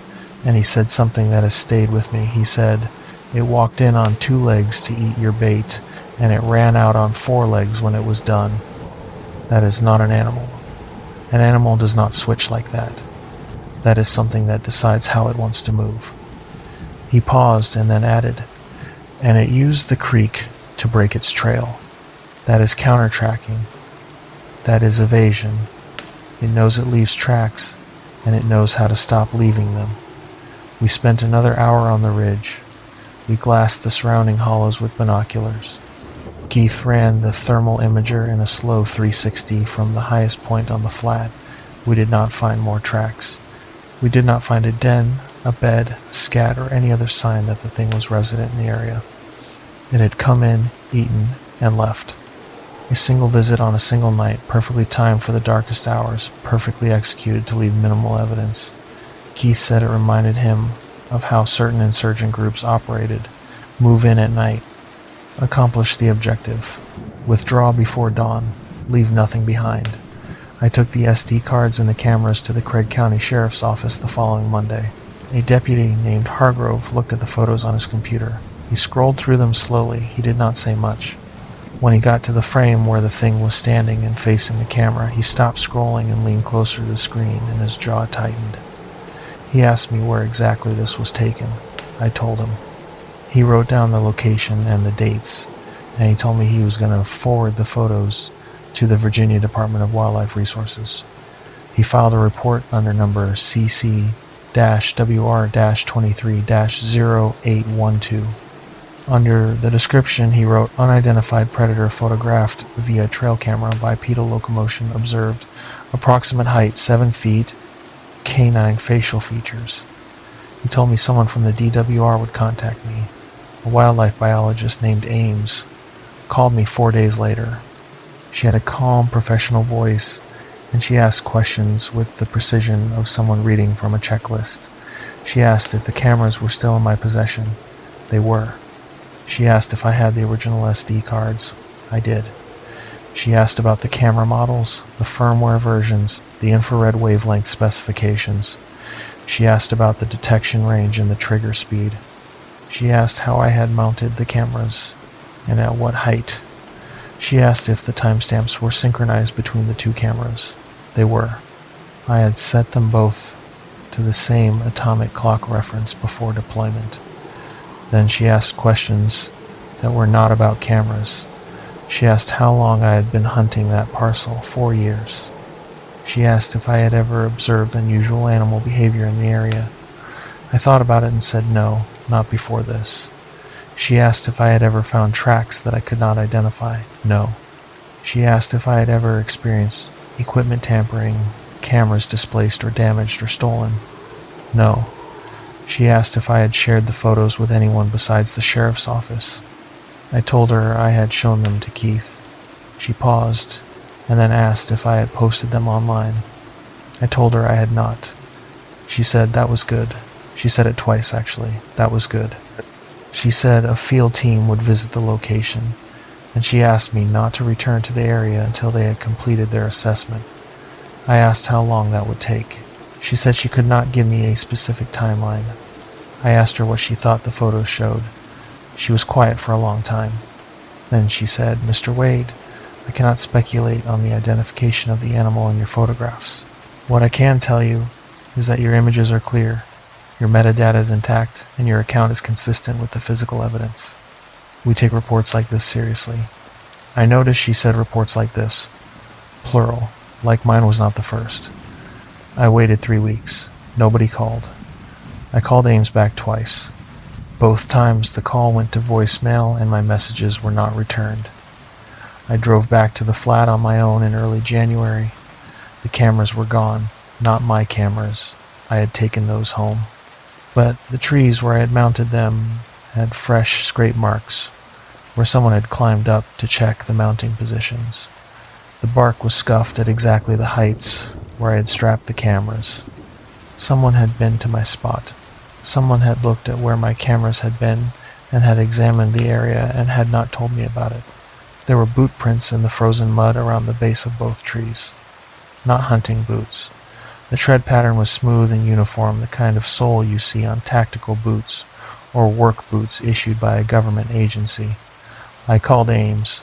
and he said something that has stayed with me. He said, "It walked in on 2 legs to eat your bait, and it ran out on 4 legs when it was done." That is not an animal. An animal does not switch like that. That is something that decides how it wants to move. He paused and then added, "And it used the creek to break its trail. That is counter-tracking. That is evasion. It knows it leaves tracks, and it knows how to stop leaving them." We spent another hour on the ridge. We glassed the surrounding hollows with binoculars. Keith ran the thermal imager in a slow 360 from the highest point on the flat. We did not find more tracks. We did not find a den, a bed, scat, or any other sign that the thing was resident in the area. It had come in, eaten, and left. A single visit on a single night, perfectly timed for the darkest hours, perfectly executed to leave minimal evidence. Keith said it reminded him of how certain insurgent groups operated. Move in at night. Accomplish the objective. Withdraw before dawn. Leave nothing behind. I took the SD cards and the cameras to the Craig County Sheriff's Office the following Monday. A deputy named Hargrove looked at the photos on his computer. He scrolled through them slowly. He did not say much. When he got to the frame where the thing was standing and facing the camera, he stopped scrolling and leaned closer to the screen, and his jaw tightened. He asked me where exactly this was taken. I told him. He wrote down the location and the dates, and he told me he was going to forward the photos to the Virginia Department of Wildlife Resources. He filed a report under number CC-WR-23-0812. Under the description, he wrote, "Unidentified predator photographed via trail camera, bipedal locomotion observed, approximate height 7 feet, canine facial features." He told me someone from the DWR would contact me. A wildlife biologist named Ames called me 4 days later. She had a calm, professional voice, and she asked questions with the precision of someone reading from a checklist. She asked if the cameras were still in my possession. They were. She asked if I had the original SD cards. I did. She asked about the camera models, the firmware versions, the infrared wavelength specifications. She asked about the detection range and the trigger speed. She asked how I had mounted the cameras and at what height. She asked if the timestamps were synchronized between the 2 cameras. They were. I had set them both to the same atomic clock reference before deployment. Then she asked questions that were not about cameras. She asked how long I had been hunting that parcel. 4 years. She asked if I had ever observed unusual animal behavior in the area. I thought about it and said no, not before this. She asked if I had ever found tracks that I could not identify. No. She asked if I had ever experienced equipment tampering, cameras displaced or damaged or stolen. No. She asked if I had shared the photos with anyone besides the sheriff's office. I told her I had shown them to Keith. She paused, and then asked if I had posted them online. I told her I had not. She said that was good. She said it twice, actually. That was good. She said a field team would visit the location, and she asked me not to return to the area until they had completed their assessment. I asked how long that would take. She said she could not give me a specific timeline. I asked her what she thought the photos showed. She was quiet for a long time. Then she said, "Mr. Wade, I cannot speculate on the identification of the animal in your photographs. What I can tell you is that your images are clear, your metadata is intact, and your account is consistent with the physical evidence. We take reports like this seriously." I noticed she said reports like this, plural, like mine was not the first. I waited 3 weeks. Nobody called. I called Ames back twice. Both times the call went to voicemail and my messages were not returned. I drove back to the flat on my own in early January. The cameras were gone, not my cameras. I had taken those home. But the trees where I had mounted them had fresh scrape marks, where someone had climbed up to check the mounting positions. The bark was scuffed at exactly the heights where I had strapped the cameras. Someone had been to my spot. Someone had looked at where my cameras had been and had examined the area and had not told me about it. There were boot prints in the frozen mud around the base of both trees. Not hunting boots. The tread pattern was smooth and uniform, the kind of sole you see on tactical boots or work boots issued by a government agency. I called Ames.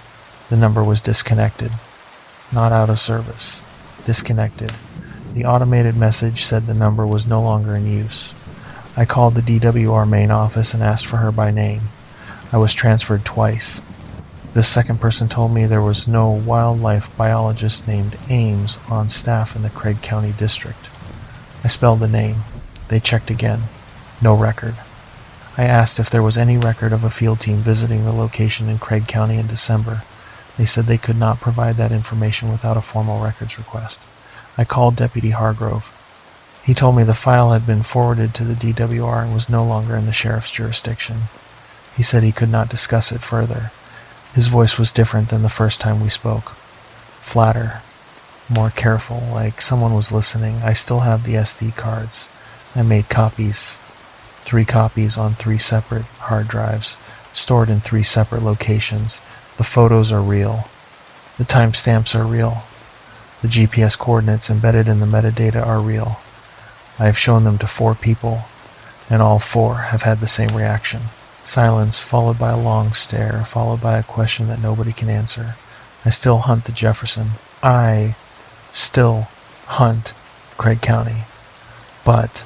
The number was disconnected. Not out of service. Disconnected. The automated message said the number was no longer in use. I called the DWR main office and asked for her by name. I was transferred twice. The second person told me there was no wildlife biologist named Ames on staff in the Craig County District. I spelled the name. They checked again. No record. I asked if there was any record of a field team visiting the location in Craig County in December. They said they could not provide that information without a formal records request. I called Deputy Hargrove. He told me the file had been forwarded to the DWR and was no longer in the sheriff's jurisdiction. He said he could not discuss it further. His voice was different than the first time we spoke. Flatter, more careful, like someone was listening. I still have the SD cards. I made copies. 3 copies on 3 separate hard drives, stored in 3 separate locations. The photos are real. The timestamps are real. The GPS coordinates embedded in the metadata are real. I have shown them to 4 people, and all 4 have had the same reaction. Silence, followed by a long stare, followed by a question that nobody can answer. I still hunt the Jefferson. I still hunt Craig County. But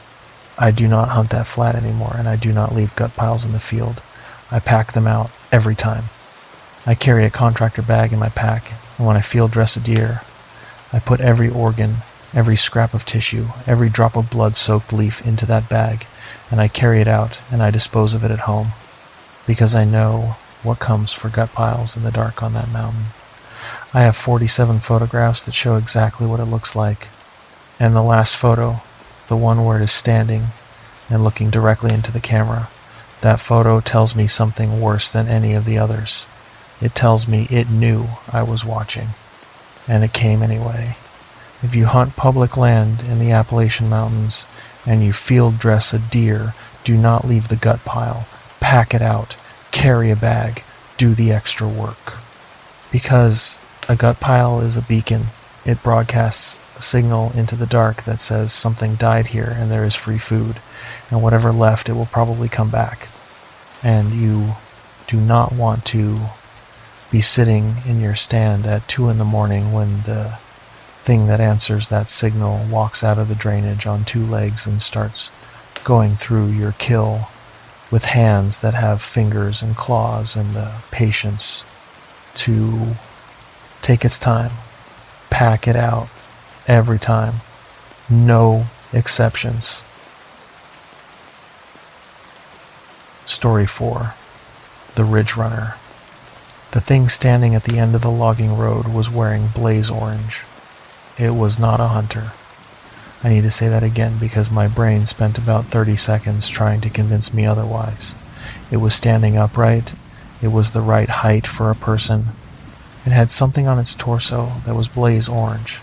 I do not hunt that flat anymore, and I do not leave gut piles in the field. I pack them out every time. I carry a contractor bag in my pack, and when I field dress a deer, I put every organ, every scrap of tissue, every drop of blood-soaked leaf into that bag, and I carry it out, and I dispose of it at home, because I know what comes for gut piles in the dark on that mountain. I have 47 photographs that show exactly what it looks like, and the last photo, the one where it is standing and looking directly into the camera, that photo tells me something worse than any of the others. It tells me it knew I was watching, and it came anyway. If you hunt public land in the Appalachian Mountains and you field dress a deer, do not leave the gut pile. Pack it out. Carry a bag. Do the extra work. Because a gut pile is a beacon. It broadcasts a signal into the dark that says something died here and there is free food, and whatever left, it will probably come back. And you do not want to be sitting in your stand at 2 in the morning when the thing that answers that signal walks out of the drainage on 2 legs and starts going through your kill with hands that have fingers and claws and the patience to take its time, pack it out every time, no exceptions. Story 4. the ridge runner. The thing standing at the end of the logging road was wearing blaze orange. It was not a hunter. I need to say that again because my brain spent about 30 seconds trying to convince me otherwise. It was standing upright. It was the right height for a person. It had something on its torso that was blaze orange,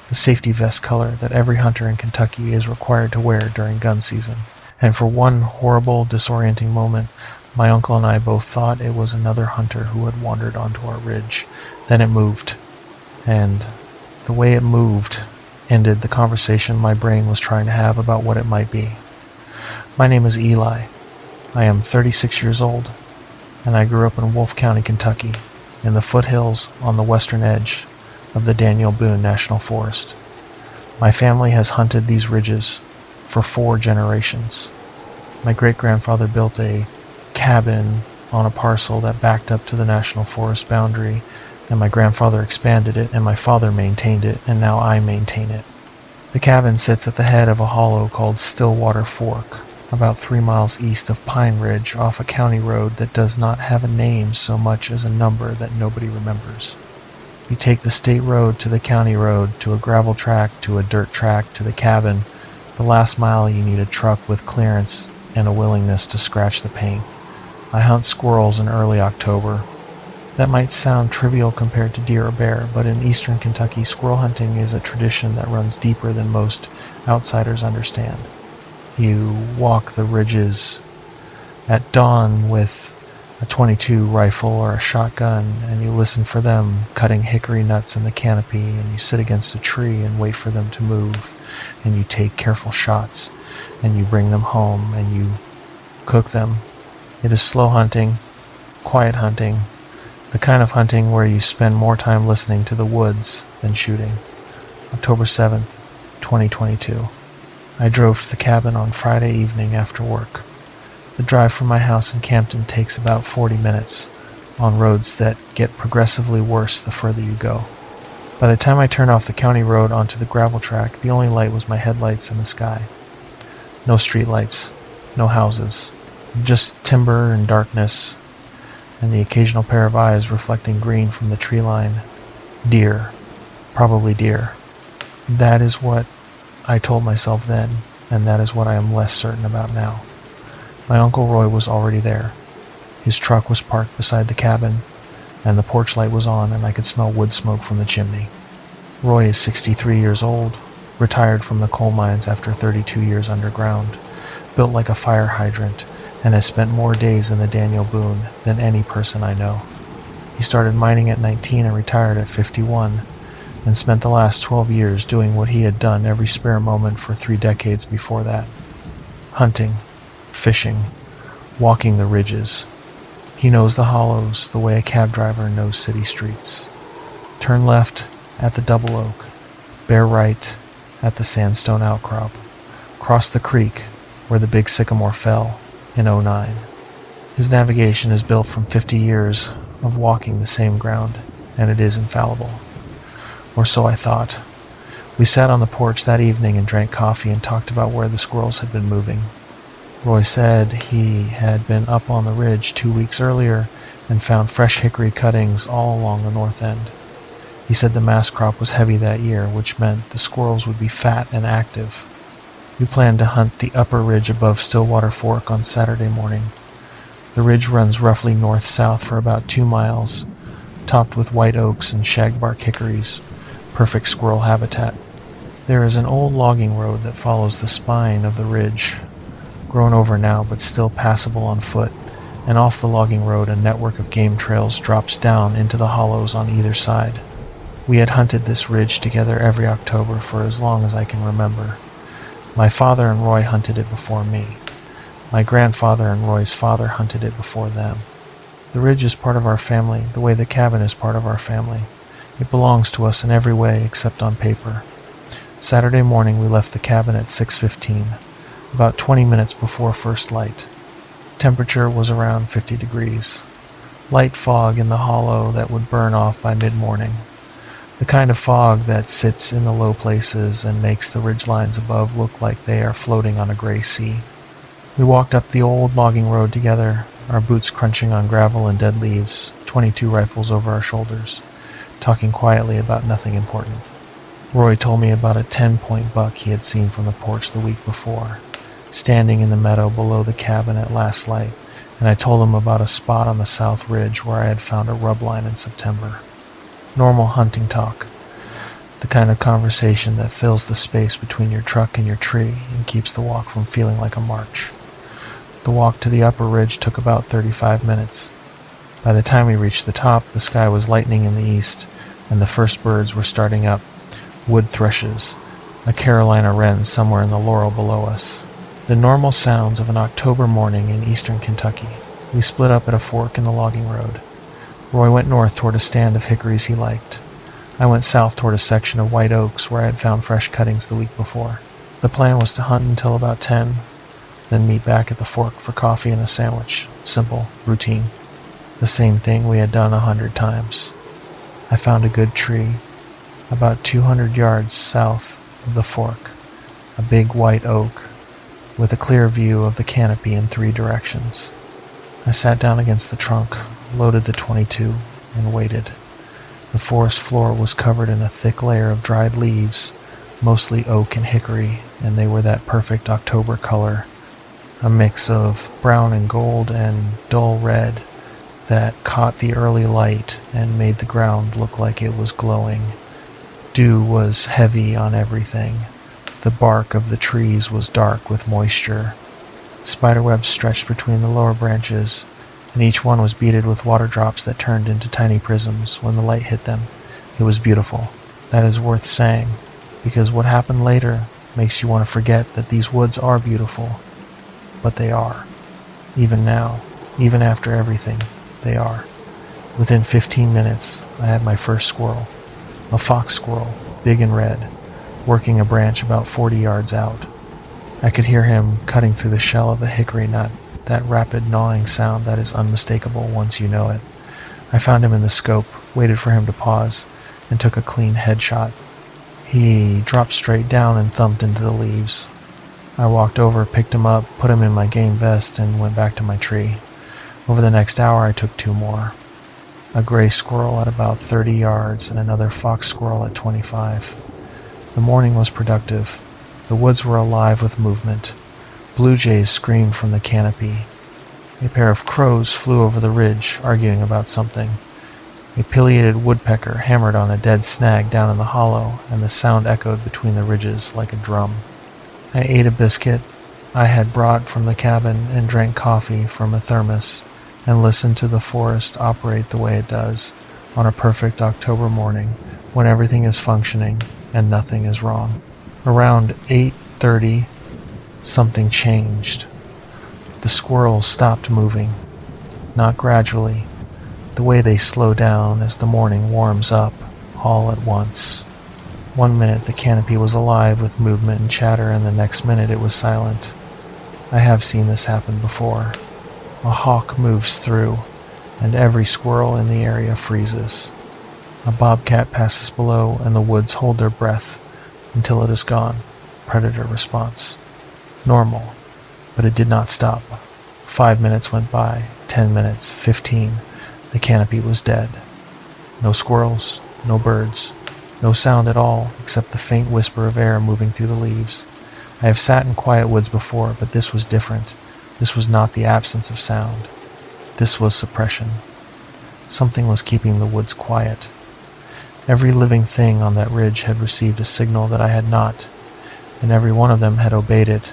the safety vest color that every hunter in Kentucky is required to wear during gun season. And for one horrible, disorienting moment, my uncle and I both thought it was another hunter who had wandered onto our ridge. Then it moved, and the way it moved ended the conversation my brain was trying to have about what it might be. My name is Eli. I am 36 years old, and I grew up in Wolfe County, Kentucky, in the foothills on the western edge of the Daniel Boone National Forest. My family has hunted these ridges for 4 generations. My great-grandfather built a cabin on a parcel that backed up to the National Forest boundary, and my grandfather expanded it, and my father maintained it, and now I maintain it. The cabin sits at the head of a hollow called Stillwater Fork, about 3 miles east of Pine Ridge off a county road that does not have a name so much as a number that nobody remembers. You take the state road to the county road, to a gravel track, to a dirt track, to the cabin. The last mile you need a truck with clearance and a willingness to scratch the paint. I hunt squirrels in early October. That might sound trivial compared to deer or bear, but in eastern Kentucky, squirrel hunting is a tradition that runs deeper than most outsiders understand. You walk the ridges at dawn with a .22 rifle or a shotgun, and you listen for them cutting hickory nuts in the canopy, and you sit against a tree and wait for them to move, and you take careful shots, and you bring them home, and you cook them. It is slow hunting, quiet hunting, the kind of hunting where you spend more time listening to the woods than shooting. October 7th, 2022. I drove to the cabin on Friday evening after work. The drive from my house in Campton takes about 40 minutes on roads that get progressively worse the further you go. By the time I turned off the county road onto the gravel track, the only light was my headlights in the sky. No street lights, no houses, just timber and darkness, and the occasional pair of eyes reflecting green from the tree line. Deer. Probably deer. That is what I told myself then, and that is what I am less certain about now. My Uncle Roy was already there. His truck was parked beside the cabin, and the porch light was on, and I could smell wood smoke from the chimney. Roy is 63 years old, retired from the coal mines after 32 years underground, built like a fire hydrant, and has spent more days in the Daniel Boone than any person I know. He started mining at 19 and retired at 51, and spent the last 12 years doing what he had done every spare moment for 3 decades before that. Hunting, fishing, walking the ridges. He knows the hollows the way a cab driver knows city streets. Turn left at the Double Oak, bear right at the Sandstone Outcrop, cross the creek where the big sycamore fell in '09. His navigation is built from 50 years of walking the same ground, and it is infallible. Or so I thought. We sat on the porch that evening and drank coffee and talked about where the squirrels had been moving. Roy said he had been up on the ridge 2 weeks earlier and found fresh hickory cuttings all along the north end. He said the mass crop was heavy that year, which meant the squirrels would be fat and active. We planned to hunt the upper ridge above Stillwater Fork on Saturday morning. The ridge runs roughly north-south for about 2 miles, topped with white oaks and shagbark hickories, perfect squirrel habitat. There is an old logging road that follows the spine of the ridge, grown over now but still passable on foot, and off the logging road a network of game trails drops down into the hollows on either side. We had hunted this ridge together every October for as long as I can remember. My father and Roy hunted it before me. My grandfather and Roy's father hunted it before them. The ridge is part of our family, the way the cabin is part of our family. It belongs to us in every way except on paper. Saturday morning we left the cabin at 6:15, about 20 minutes before first light. Temperature was around 50 degrees. Light fog in the hollow that would burn off by mid-morning. The kind of fog that sits in the low places and makes the ridgelines above look like they are floating on a gray sea. We walked up the old logging road together, our boots crunching on gravel and dead leaves, 22 rifles over our shoulders, talking quietly about nothing important. Roy told me about a 10-point buck he had seen from the porch the week before, standing in the meadow below the cabin at last light, and I told him about a spot on the south ridge where I had found a rub line in September. Normal hunting talk, the kind of conversation that fills the space between your truck and your tree and keeps the walk from feeling like a march. The walk to the upper ridge took about 35 minutes. By the time we reached the top, the sky was lightening in the east, and the first birds were starting up, wood thrushes, a Carolina wren somewhere in the laurel below us. The normal sounds of an October morning in eastern Kentucky. We split up at a fork in the logging road. Roy went north toward a stand of hickories he liked. I went south toward a section of white oaks where I had found fresh cuttings the week before. The plan was to hunt until about 10, then meet back at the fork for coffee and a sandwich. Simple, routine. The same thing we had done 100 times. I found a good tree, about 200 yards south of the fork, a big white oak with a clear view of the canopy in 3 directions. I sat down against the trunk, loaded the .22, and waited. The forest floor was covered in a thick layer of dried leaves, mostly oak and hickory, and they were that perfect October color, a mix of brown and gold and dull red that caught the early light and made the ground look like it was glowing. Dew was heavy on everything. The bark of the trees was dark with moisture. Spiderwebs stretched between the lower branches, and each one was beaded with water drops that turned into tiny prisms when the light hit them. It was beautiful. That is worth saying, because what happened later makes you want to forget that these woods are beautiful. But they are. Even now, even after everything, they are. Within 15 minutes, I had my first squirrel, a fox squirrel, big and red, working a branch about 40 yards out. I could hear him cutting through the shell of a hickory nut, that rapid gnawing sound that is unmistakable once you know it. I found him in the scope, waited for him to pause, and took a clean headshot. He dropped straight down and thumped into the leaves. I walked over, picked him up, put him in my game vest, and went back to my tree. Over the next hour, I took 2 more. A gray squirrel at about 30 yards and another fox squirrel at 25. The morning was productive. The woods were alive with movement. Blue jays screamed from the canopy. A pair of crows flew over the ridge, arguing about something. A pileated woodpecker hammered on a dead snag down in the hollow, and the sound echoed between the ridges like a drum. I ate a biscuit I had brought from the cabin and drank coffee from a thermos and listened to the forest operate the way it does on a perfect October morning when everything is functioning and nothing is wrong. Around 8:30, something changed. The squirrels stopped moving, not gradually, the way they slow down as the morning warms up all at once. 1 minute the canopy was alive with movement and chatter, and the next minute it was silent. I have seen this happen before. A hawk moves through, and every squirrel in the area freezes. A bobcat passes below, and the woods hold their breath until it is gone. Predator response. Normal, but it did not stop. 5 minutes went by, 10 minutes, 15. The canopy was dead. No squirrels, no birds. No sound at all, except the faint whisper of air moving through the leaves. I have sat in quiet woods before, but this was different. This was not the absence of sound. This was suppression. Something was keeping the woods quiet. Every living thing on that ridge had received a signal that I had not, and every one of them had obeyed it,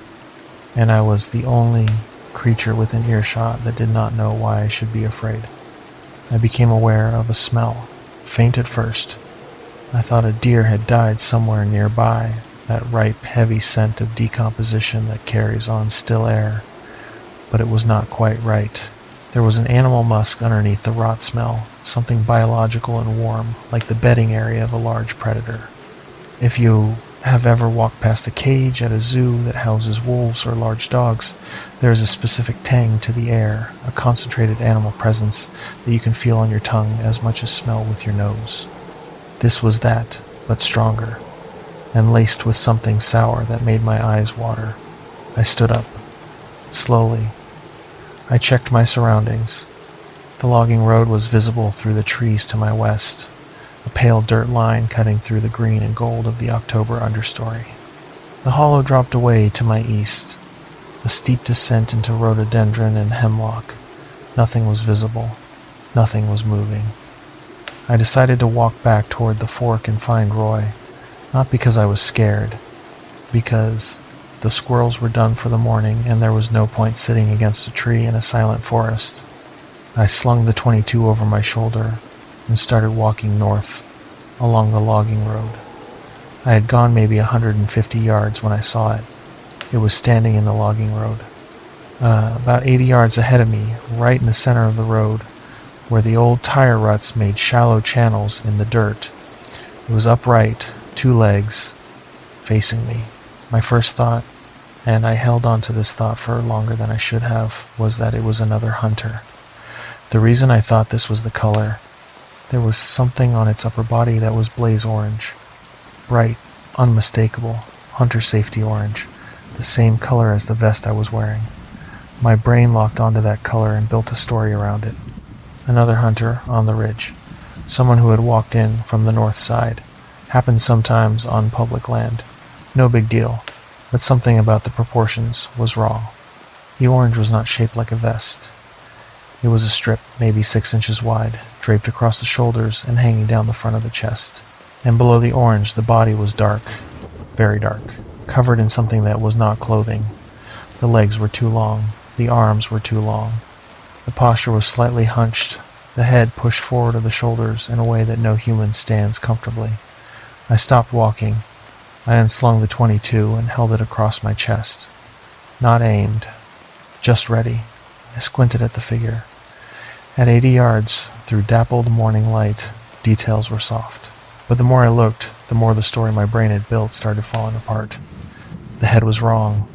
and I was the only creature within earshot that did not know why I should be afraid. I became aware of a smell, faint at first. I thought a deer had died somewhere nearby, that ripe, heavy scent of decomposition that carries on still air. But it was not quite right. There was an animal musk underneath the rot smell, something biological and warm, like the bedding area of a large predator. If you have ever walked past a cage at a zoo that houses wolves or large dogs, there is a specific tang to the air, a concentrated animal presence that you can feel on your tongue as much as smell with your nose. This was that, but stronger, and laced with something sour that made my eyes water. I stood up. Slowly, I checked my surroundings. The logging road was visible through the trees to my west, a pale dirt line cutting through the green and gold of the October understory. The hollow dropped away to my east, a steep descent into rhododendron and hemlock. Nothing was visible. Nothing was moving. I decided to walk back toward the fork and find Roy, not because I was scared, because the squirrels were done for the morning and there was no point sitting against a tree in a silent forest. I slung the .22 over my shoulder and started walking north along the logging road. I had gone maybe 150 yards when I saw it. It was standing in the logging road. About 80 yards ahead of me, right in the center of the road, where the old tire ruts made shallow channels in the dirt. It was upright, 2 legs, facing me. My first thought, and I held on to this thought for longer than I should have, was that it was another hunter. The reason I thought this was the color, there was something on its upper body that was blaze orange. Bright, unmistakable, hunter safety orange, the same color as the vest I was wearing. My brain locked onto that color and built a story around it. Another hunter on the ridge, someone who had walked in from the north side. Happens sometimes on public land. No big deal, but something about the proportions was wrong. The orange was not shaped like a vest. It was a strip, maybe 6 inches wide, draped across the shoulders and hanging down the front of the chest. And below the orange, the body was dark, very dark, covered in something that was not clothing. The legs were too long. The arms were too long. The posture was slightly hunched, the head pushed forward of the shoulders in a way that no human stands comfortably. I stopped walking. I unslung the .22 and held it across my chest. Not aimed, just ready. I squinted at the figure. At 80 yards, through dappled morning light, details were soft. But the more I looked, the more the story my brain had built started falling apart. The head was wrong.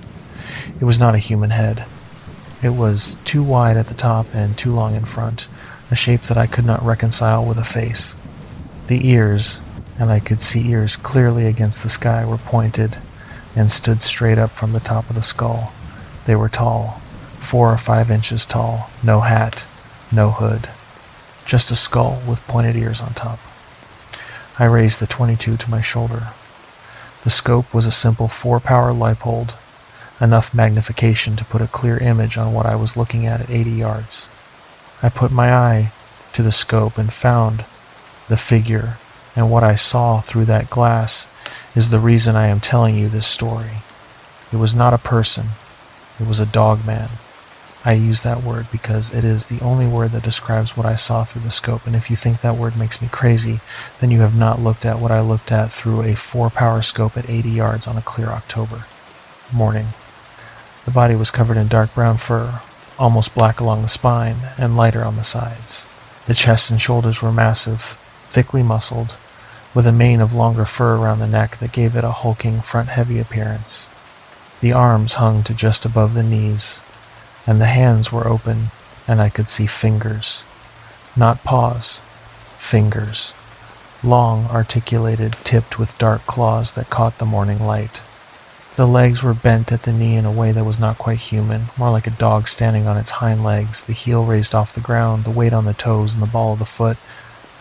It was not a human head. It was too wide at the top and too long in front, a shape that I could not reconcile with a face. The ears, and I could see ears clearly against the sky, were pointed and stood straight up from the top of the skull. They were tall, 4 or 5 inches tall, no hat, no hood, just a skull with pointed ears on top. I raised the .22 to my shoulder. The scope was a simple 4-power Leipold, enough magnification to put a clear image on what I was looking at 80 yards. I put my eye to the scope and found the figure, and what I saw through that glass is the reason I am telling you this story. It was not a person. It was a dogman. I use that word because it is the only word that describes what I saw through the scope, and if you think that word makes me crazy, then you have not looked at what I looked at through a 4-power scope at 80 yards on a clear October morning. The body was covered in dark brown fur, almost black along the spine and lighter on the sides. The chest and shoulders were massive, thickly muscled, with a mane of longer fur around the neck that gave it a hulking, front-heavy appearance. The arms hung to just above the knees, and the hands were open, and I could see fingers. Not paws, fingers. Long, articulated, tipped with dark claws that caught the morning light. The legs were bent at the knee in a way that was not quite human, more like a dog standing on its hind legs, the heel raised off the ground, the weight on the toes and the ball of the foot.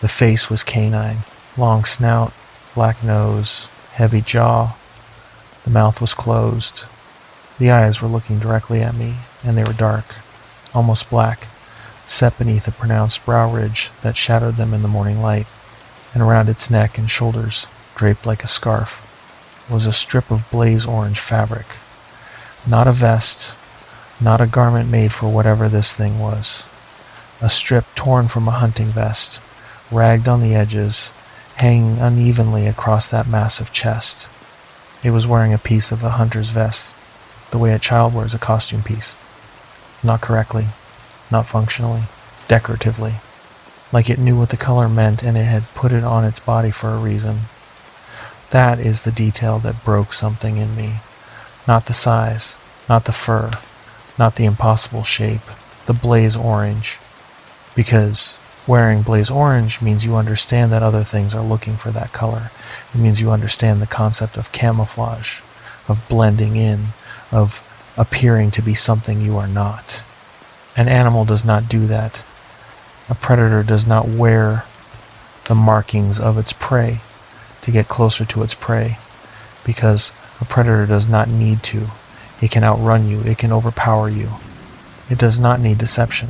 The face was canine, long snout, black nose, heavy jaw. The mouth was closed. The eyes were looking directly at me, and they were dark, almost black, set beneath a pronounced brow ridge that shadowed them in the morning light, and around its neck and shoulders, draped like a scarf, was a strip of blaze orange fabric. Not a vest, not a garment made for whatever this thing was. A strip torn from a hunting vest, ragged on the edges, hanging unevenly across that massive chest. It was wearing a piece of a hunter's vest, the way a child wears a costume piece. Not correctly, not functionally, decoratively. Like it knew what the color meant and it had put it on its body for a reason. That is the detail that broke something in me. Not the size, not the fur, not the impossible shape, the blaze orange. Because wearing blaze orange means you understand that other things are looking for that color. It means you understand the concept of camouflage, of blending in, of appearing to be something you are not. An animal does not do that. A predator does not wear the markings of its prey to get closer to its prey, because a predator does not need to. It can outrun you. It can overpower you. It does not need deception,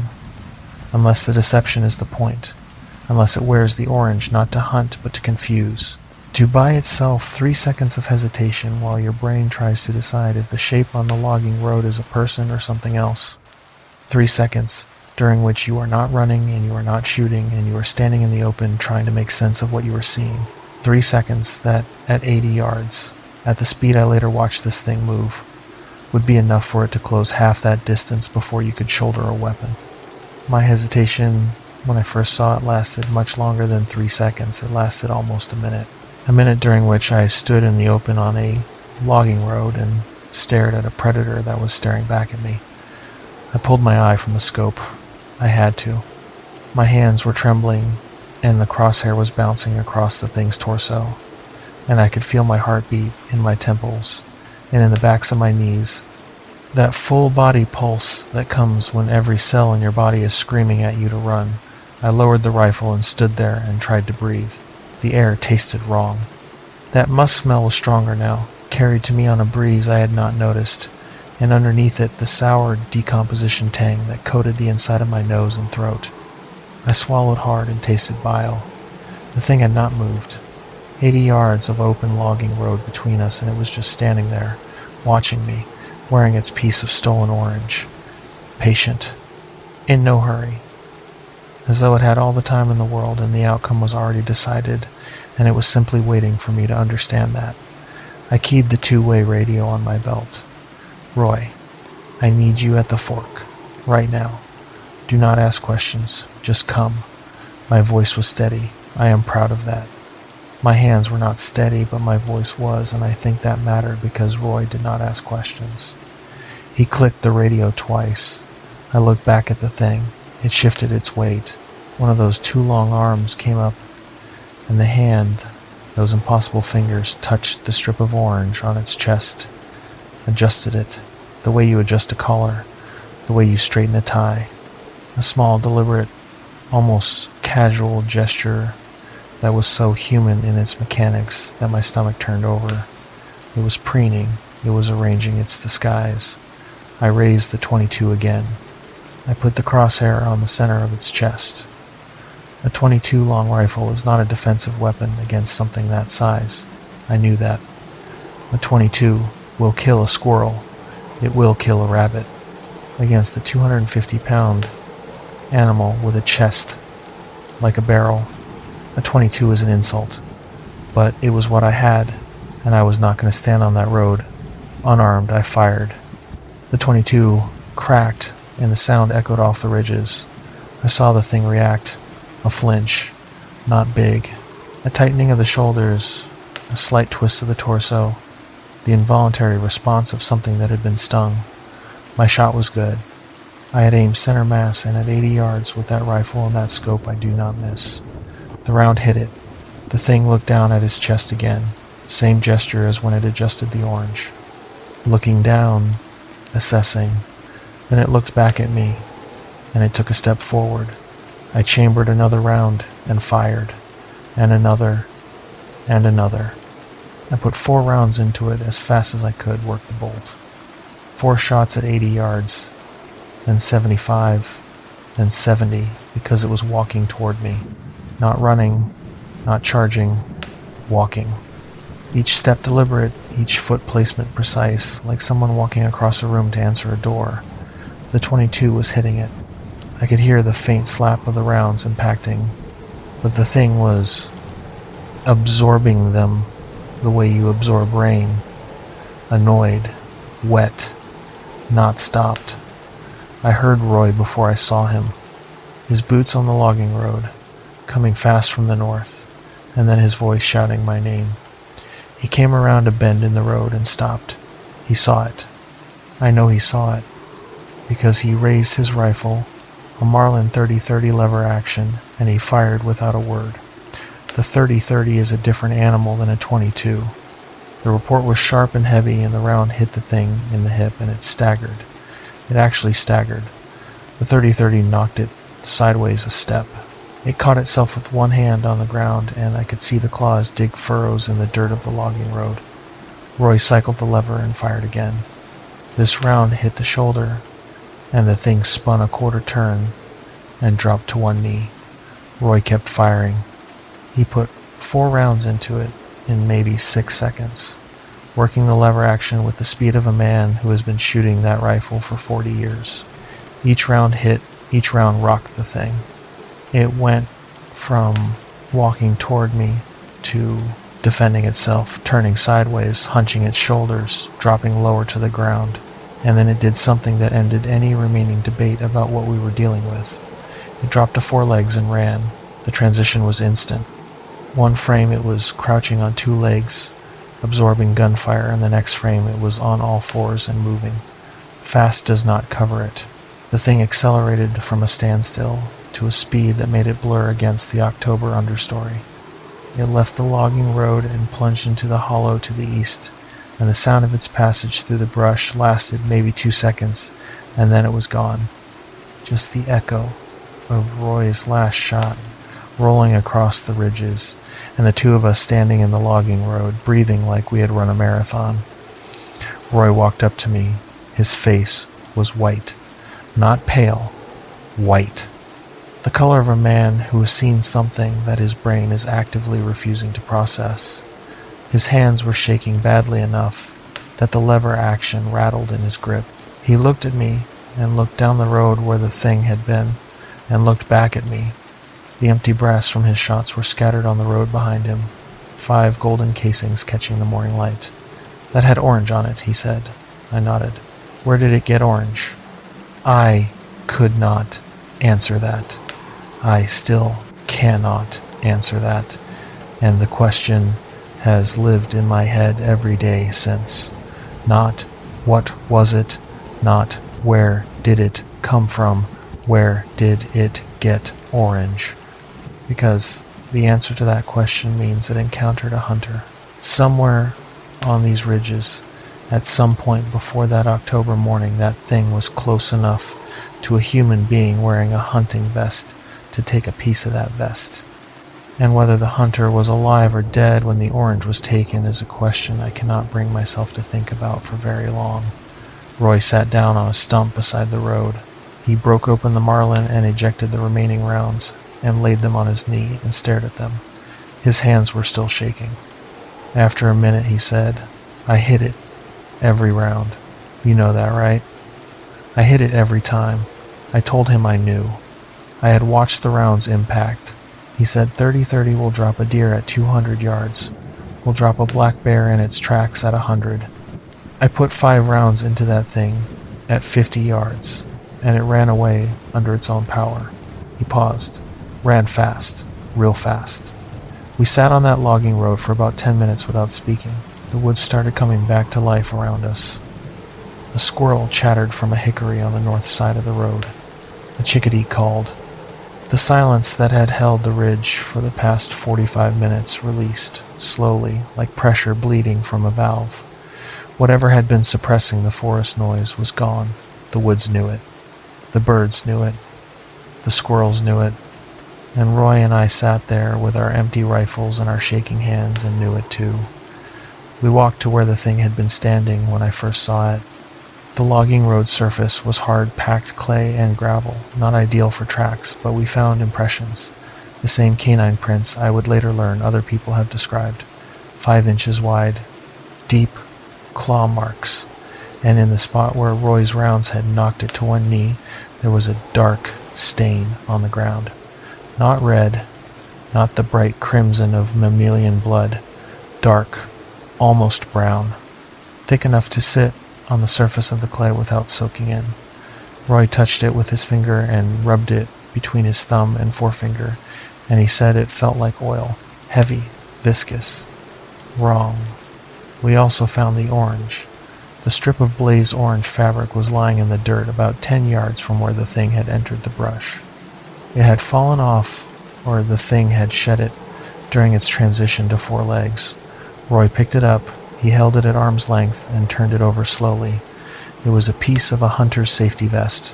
unless the deception is the point, unless it wears the orange not to hunt but to confuse. To buy itself 3 seconds of hesitation while your brain tries to decide if the shape on the logging road is a person or something else. 3 seconds during which you are not running and you are not shooting and you are standing in the open trying to make sense of what you are seeing. 3 seconds that, at 80 yards, at the speed I later watched this thing move, would be enough for it to close half that distance before you could shoulder a weapon. My hesitation when I first saw it lasted much longer than 3 seconds. It lasted almost a minute. A minute during which I stood in the open on a logging road and stared at a predator that was staring back at me. I pulled my eye from the scope. I had to. My hands were trembling, and the crosshair was bouncing across the thing's torso, and I could feel my heartbeat in my temples and in the backs of my knees. That full body pulse that comes when every cell in your body is screaming at you to run. I lowered the rifle and stood there and tried to breathe. The air tasted wrong. That musk smell was stronger now, carried to me on a breeze I had not noticed, and underneath it the sour decomposition tang that coated the inside of my nose and throat. I swallowed hard and tasted bile. The thing had not moved. 80 yards of open logging road between us, and it was just standing there, watching me, wearing its piece of stolen orange. Patient. In no hurry. As though it had all the time in the world and the outcome was already decided, and it was simply waiting for me to understand that. I keyed the two-way radio on my belt. Roy, I need you at the fork. Right now. Do not ask questions. Just come. My voice was steady. I am proud of that. My hands were not steady, but my voice was, and I think that mattered because Roy did not ask questions. He clicked the radio twice. I looked back at the thing. It shifted its weight. One of those two long arms came up, and the hand, those impossible fingers, touched the strip of orange on its chest, adjusted it, the way you adjust a collar, the way you straighten a tie. A small, deliberate, almost casual gesture that was so human in its mechanics that my stomach turned over. It was preening. It was arranging its disguise. I raised the .22 again. I put the crosshair on the center of its chest. A .22 long rifle is not a defensive weapon against something that size. I knew that. A .22 will kill a squirrel. It will kill a rabbit. Against a 250-pound animal with a chest like a barrel, a .22 is an insult. But it was what I had, and I was not going to stand on that road. Unarmed, I fired. The .22 cracked, and the sound echoed off the ridges. I saw the thing react. A flinch. Not big. A tightening of the shoulders. A slight twist of the torso. The involuntary response of something that had been stung. My shot was good. I had aimed center mass, and at 80 yards with that rifle and that scope I do not miss. The round hit it. The thing looked down at his chest again. Same gesture as when it adjusted the orange. Looking down, assessing. Then it looked back at me, and it took a step forward. I chambered another round and fired, and another, and another. I put 4 rounds into it as fast as I could work the bolt. 4 shots at 80 yards, then 75, then 70, because it was walking toward me. Not running, not charging, walking. Each step deliberate, each foot placement precise, like someone walking across a room to answer a door. The .22 was hitting it. I could hear the faint slap of the rounds impacting, but the thing was absorbing them the way you absorb rain. Annoyed, wet, not stopped. I heard Roy before I saw him. His boots on the logging road, coming fast from the north, and then his voice shouting my name. He came around a bend in the road and stopped. He saw it. I know he saw it, because he raised his rifle, a Marlin 30-30 lever action, and he fired without a word. The 30-30 is a different animal than a .22. The report was sharp and heavy, and the round hit the thing in the hip, and it staggered. It actually staggered. The 30-30 knocked it sideways a step. It caught itself with one hand on the ground, and I could see the claws dig furrows in the dirt of the logging road. Roy cycled the lever and fired again. This round hit the shoulder, and the thing spun a quarter turn and dropped to one knee. Roy kept firing. He put 4 rounds into it in maybe 6 seconds, working the lever action with the speed of a man who has been shooting that rifle for 40 years. Each round hit, each round rocked the thing. It went from walking toward me to defending itself, turning sideways, hunching its shoulders, dropping lower to the ground, and then it did something that ended any remaining debate about what we were dealing with. It dropped to 4 legs and ran. The transition was instant. One frame it was crouching on 2 legs, absorbing gunfire, and the next frame it was on all 4s and moving. Fast does not cover it. The thing accelerated from a standstill to a speed that made it blur against the October understory. It left the logging road and plunged into the hollow to the east, and the sound of its passage through the brush lasted maybe 2 seconds, and then it was gone. Just the echo of Roy's last shot rolling across the ridges, and the 2 of us standing in the logging road, breathing like we had run a marathon. Roy walked up to me. His face was white. Not pale, white. The color of a man who has seen something that his brain is actively refusing to process. His hands were shaking badly enough that the lever action rattled in his grip. He looked at me and looked down the road where the thing had been, and looked back at me. The empty brass from his shots were scattered on the road behind him, 5 golden casings catching the morning light. "That had orange on it," he said. I nodded. "Where did it get orange?" I could not answer that. I still cannot answer that, and the question has lived in my head every day since. Not what was it, not where did it come from, where did it get orange? Because the answer to that question means it encountered a hunter. Somewhere on these ridges, at some point before that October morning, that thing was close enough to a human being wearing a hunting vest to take a piece of that vest. And whether the hunter was alive or dead when the orange was taken is a question I cannot bring myself to think about for very long. Roy sat down on a stump beside the road. He broke open the marlin and ejected the remaining rounds, and laid them on his knee and stared at them. His hands were still shaking. After a minute he said, "I hit it. Every round. You know that, right?" "I hit it every time." I told him I knew. I had watched the rounds impact. He said 30-30 will drop a deer at 200 yards. Will drop a black bear in its tracks at 100. I put 5 rounds into that thing at 50 yards, and it ran away under its own power. He paused. Ran fast. Real fast. We sat on that logging road for about 10 minutes without speaking. The woods started coming back to life around us. A squirrel chattered from a hickory on the north side of the road. A chickadee called. The silence that had held the ridge for the past 45 minutes released, slowly, like pressure bleeding from a valve. Whatever had been suppressing the forest noise was gone. The woods knew it. The birds knew it. The squirrels knew it. And Roy and I sat there with our empty rifles and our shaking hands and knew it too. We walked to where the thing had been standing when I first saw it. The logging road surface was hard packed clay and gravel, not ideal for tracks, but we found impressions. The same canine prints I would later learn other people have described. 5 inches wide, deep claw marks, and in the spot where Roy's rounds had knocked it to one knee, there was a dark stain on the ground. Not red, not the bright crimson of mammalian blood, dark, almost brown, thick enough to sit on the surface of the clay without soaking in. Roy touched it with his finger and rubbed it between his thumb and forefinger, and he said it felt like oil, heavy, viscous. Wrong. We also found the orange. The strip of blaze orange fabric was lying in the dirt about 10 yards from where the thing had entered the brush. It had fallen off, or the thing had shed it, during its transition to 4 legs. Roy picked it up. He held it at arm's length and turned it over slowly. It was a piece of a hunter's safety vest,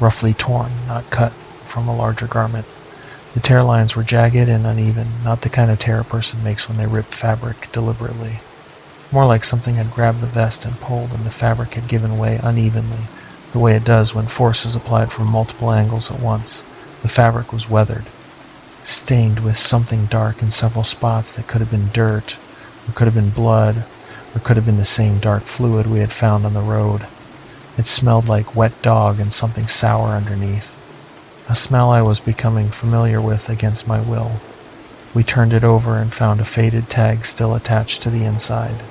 roughly torn, not cut from a larger garment. The tear lines were jagged and uneven, not the kind of tear a person makes when they rip fabric deliberately. More like something had grabbed the vest and pulled, and the fabric had given way unevenly, the way it does when force is applied from multiple angles at once. The fabric was weathered, stained with something dark in several spots that could have been dirt, or could have been blood, or could have been the same dark fluid we had found on the road. It smelled like wet dog and something sour underneath, a smell I was becoming familiar with against my will. We turned it over and found a faded tag still attached to the inside.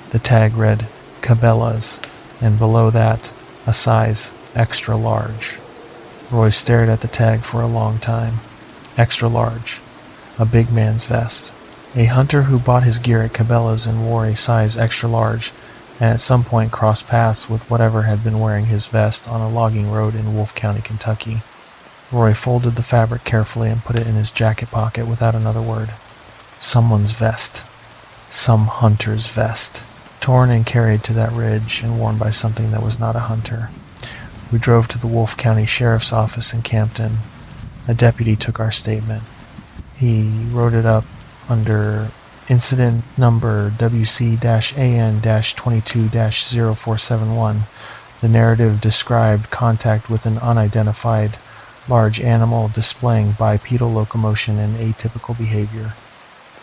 The tag read Cabela's, and below that, a size extra large. Roy stared at the tag for a long time. Extra large. A big man's vest. A hunter who bought his gear at Cabela's and wore a size extra large, and at some point crossed paths with whatever had been wearing his vest on a logging road in Wolfe County, Kentucky. Roy folded the fabric carefully and put it in his jacket pocket without another word. Someone's vest. Some hunter's vest. Torn and carried to that ridge and worn by something that was not a hunter. We drove to the Wolfe County Sheriff's Office in Campton. A deputy took our statement. He wrote it up under incident number WC-AN-22-0471. The narrative described contact with an unidentified large animal displaying bipedal locomotion and atypical behavior.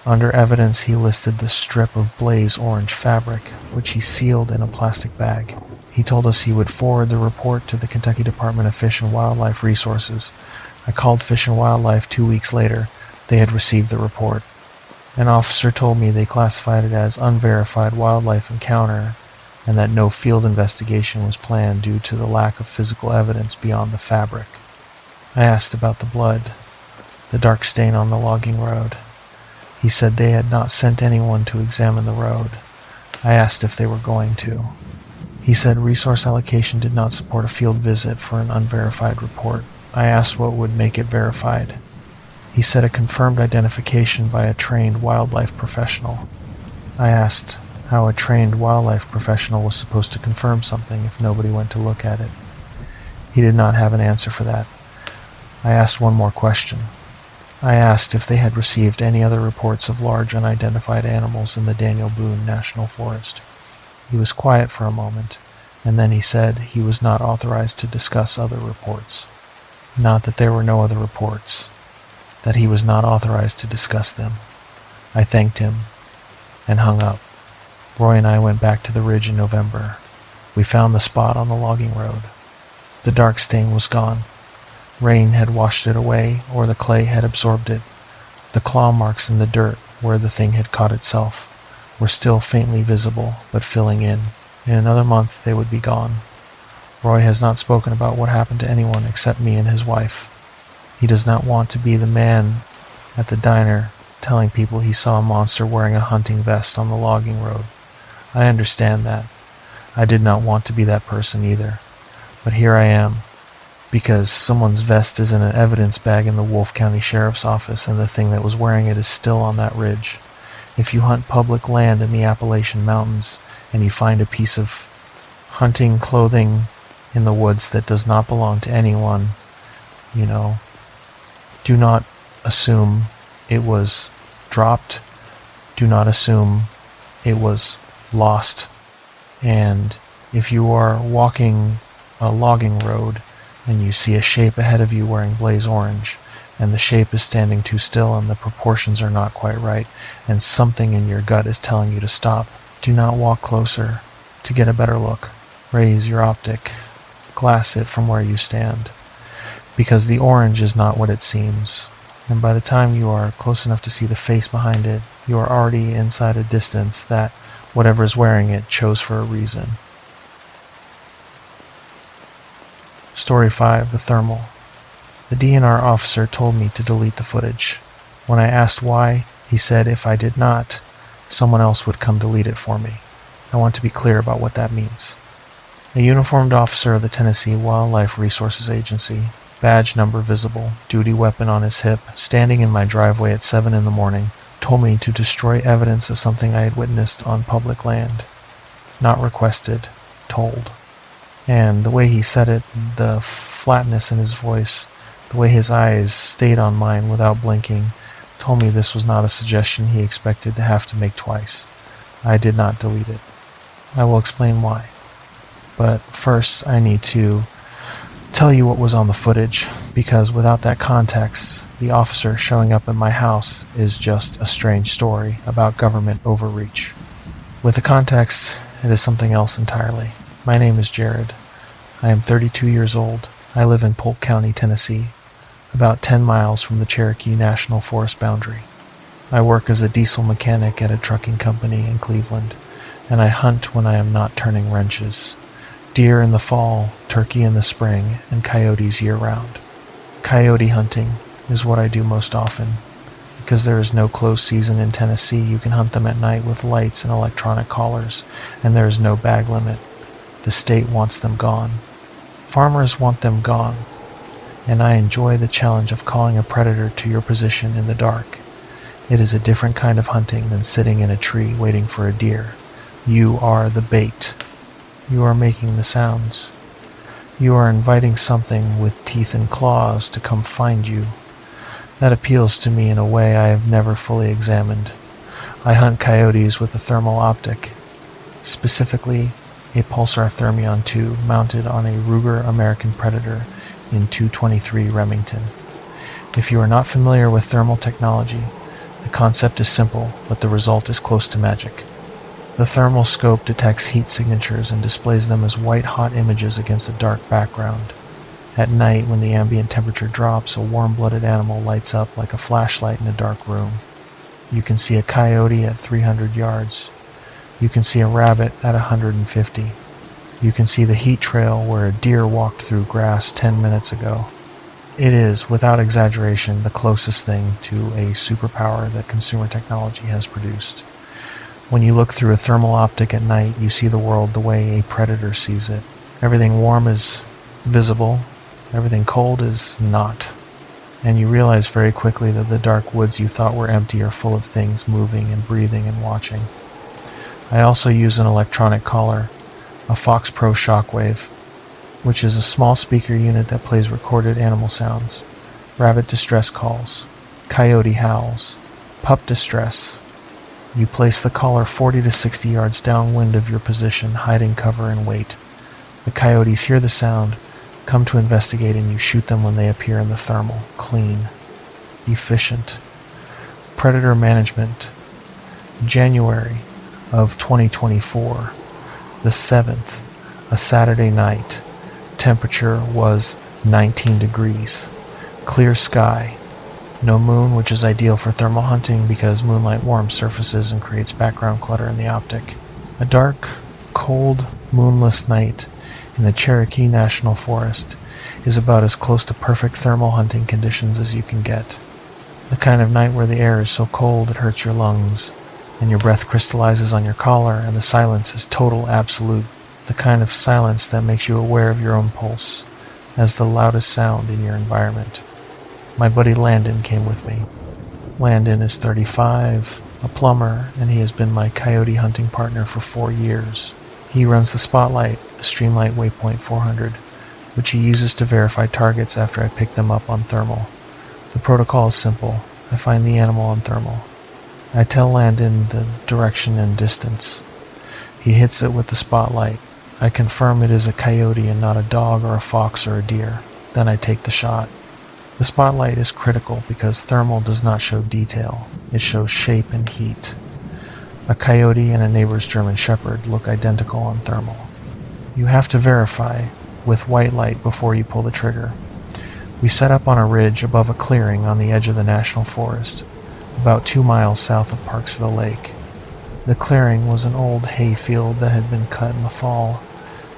Under evidence, he listed the strip of blaze orange fabric, which he sealed in a plastic bag. He told us he would forward the report to the Kentucky Department of Fish and Wildlife Resources. I called Fish and Wildlife 2 weeks later. They had received the report. An officer told me they classified it as unverified wildlife encounter and that no field investigation was planned due to the lack of physical evidence beyond the fabric. I asked about the blood, the dark stain on the logging road. He said they had not sent anyone to examine the road. I asked if they were going to. He said resource allocation did not support a field visit for an unverified report. I asked what would make it verified. He said a confirmed identification by a trained wildlife professional. I asked how a trained wildlife professional was supposed to confirm something if nobody went to look at it. He did not have an answer for that. I asked one more question. I asked if they had received any other reports of large unidentified animals in the Daniel Boone National Forest. He was quiet for a moment, and then he said he was not authorized to discuss other reports. Not that there were no other reports, that he was not authorized to discuss them. I thanked him and hung up. Roy and I went back to the ridge in November. We found the spot on the logging road. The dark stain was gone. Rain had washed it away, or the clay had absorbed it. The claw marks in the dirt, where the thing had caught itself, were still faintly visible, but filling in. In another month they would be gone. Roy has not spoken about what happened to anyone except me and his wife. He does not want to be the man at the diner telling people he saw a monster wearing a hunting vest on the logging road. I understand that. I did not want to be that person either. But here I am, because someone's vest is in an evidence bag in the Wolfe County Sheriff's Office, and the thing that was wearing it is still on that ridge. If you hunt public land in the Appalachian Mountains, and you find a piece of hunting clothing in the woods that does not belong to anyone, do not assume it was dropped. Do not assume it was lost. And if you are walking a logging road and you see a shape ahead of you wearing blaze orange, and the shape is standing too still and the proportions are not quite right, and something in your gut is telling you to stop, do not walk closer to get a better look. Raise your optic. Glass it from where you stand. Because the orange is not what it seems. And by the time you are close enough to see the face behind it, you are already inside a distance that whatever is wearing it chose for a reason. Story 5, the thermal. The DNR officer told me to delete the footage. When I asked why, he said if I did not, someone else would come delete it for me. I want to be clear about what that means. A uniformed officer of the Tennessee Wildlife Resources Agency, badge number visible, duty weapon on his hip, standing in my driveway at 7 in the morning, told me to destroy evidence of something I had witnessed on public land. Not requested, told. And the way he said it, the flatness in his voice, the way his eyes stayed on mine without blinking, told me this was not a suggestion he expected to have to make twice. I did not delete it. I will explain why. But first, I need to tell you what was on the footage, because without that context, the officer showing up at my house is just a strange story about government overreach. With the context, it is something else entirely. My name is Jared. I am 32 years old. I live in Polk County, Tennessee, about 10 miles from the Cherokee National Forest boundary. I work as a diesel mechanic at a trucking company in Cleveland, and I hunt when I am not turning wrenches. Deer in the fall, turkey in the spring, and coyotes year-round. Coyote hunting is what I do most often. Because there is no closed season in Tennessee, you can hunt them at night with lights and electronic collars, and there is no bag limit. The state wants them gone. Farmers want them gone, and I enjoy the challenge of calling a predator to your position in the dark. It is a different kind of hunting than sitting in a tree waiting for a deer. You are the bait. You are making the sounds. You are inviting something with teeth and claws to come find you. That appeals to me in a way I have never fully examined. I hunt coyotes with a thermal optic, specifically a pulsar thermion 2 mounted on a Ruger American Predator in 223 Remington. If you are not familiar with thermal technology, the concept is simple, but the result is close to magic. The thermal scope detects heat signatures and displays them as white-hot images against a dark background. At night, when the ambient temperature drops, a warm-blooded animal lights up like a flashlight in a dark room. You can see a coyote at 300 yards. You can see a rabbit at 150. You can see the heat trail where a deer walked through grass 10 minutes ago. It is, without exaggeration, the closest thing to a superpower that consumer technology has produced. When you look through a thermal optic at night, you see the world the way a predator sees it. Everything warm is visible, everything cold is not. And you realize very quickly that the dark woods you thought were empty are full of things moving and breathing and watching. I also use an electronic collar, a Fox Pro Shockwave, which is a small speaker unit that plays recorded animal sounds, rabbit distress calls, coyote howls, pup distress. You place the collar 40 to 60 yards downwind of your position, hiding cover and wait. The coyotes hear the sound, come to investigate, and you shoot them when they appear in the thermal. Clean. Efficient. Predator management. January of 2024. The 7th. A Saturday night. Temperature was 19 degrees. Clear sky. No moon, which is ideal for thermal hunting because moonlight warms surfaces and creates background clutter in the optic. A dark, cold, moonless night in the Cherokee National Forest is about as close to perfect thermal hunting conditions as you can get. The kind of night where the air is so cold it hurts your lungs, and your breath crystallizes on your collar, and the silence is total, absolute. The kind of silence that makes you aware of your own pulse as the loudest sound in your environment. My buddy Landon came with me. Landon is 35, a plumber, and he has been my coyote hunting partner for 4 years. He runs the Spotlight, a Streamlight Waypoint 400, which he uses to verify targets after I pick them up on thermal. The protocol is simple. I find the animal on thermal. I tell Landon the direction and distance. He hits it with the Spotlight. I confirm it is a coyote and not a dog or a fox or a deer. Then I take the shot. The Spotlight is critical because thermal does not show detail. It shows shape and heat. A coyote and a neighbor's German Shepherd look identical on thermal. You have to verify with white light before you pull the trigger. We set up on a ridge above a clearing on the edge of the National Forest, about 2 miles south of Parksville Lake. The clearing was an old hay field that had been cut in the fall,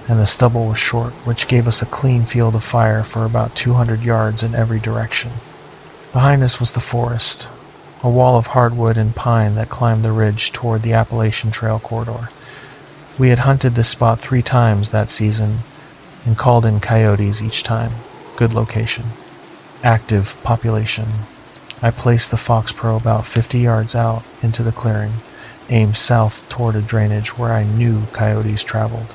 and the stubble was short, which gave us a clean field of fire for about 200 yards in every direction. Behind us was the forest, a wall of hardwood and pine that climbed the ridge toward the Appalachian Trail corridor. We had hunted this spot 3 times that season and called in coyotes each time. Good location. Active population. I placed the Fox Pro about 50 yards out into the clearing, aimed south toward a drainage where I knew coyotes traveled.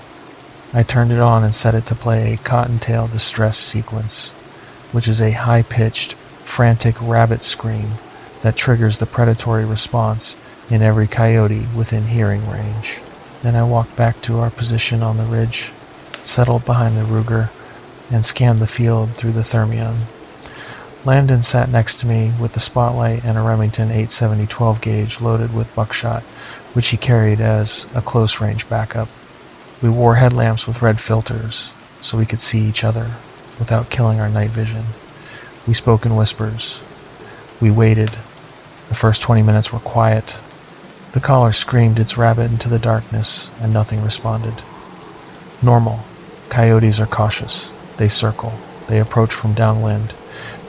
I turned it on and set it to play a cottontail distress sequence, which is a high-pitched, frantic rabbit scream that triggers the predatory response in every coyote within hearing range. Then I walked back to our position on the ridge, settled behind the Ruger, and scanned the field through the thermion. Landon sat next to me with the spotlight and a Remington 870 12 gauge loaded with buckshot, which he carried as a close-range backup. We wore headlamps with red filters so we could see each other without killing our night vision. We spoke in whispers. We waited. The first 20 minutes were quiet. The collar screamed its rabbit into the darkness, and nothing responded. Normal. Coyotes are cautious. They circle. They approach from downwind.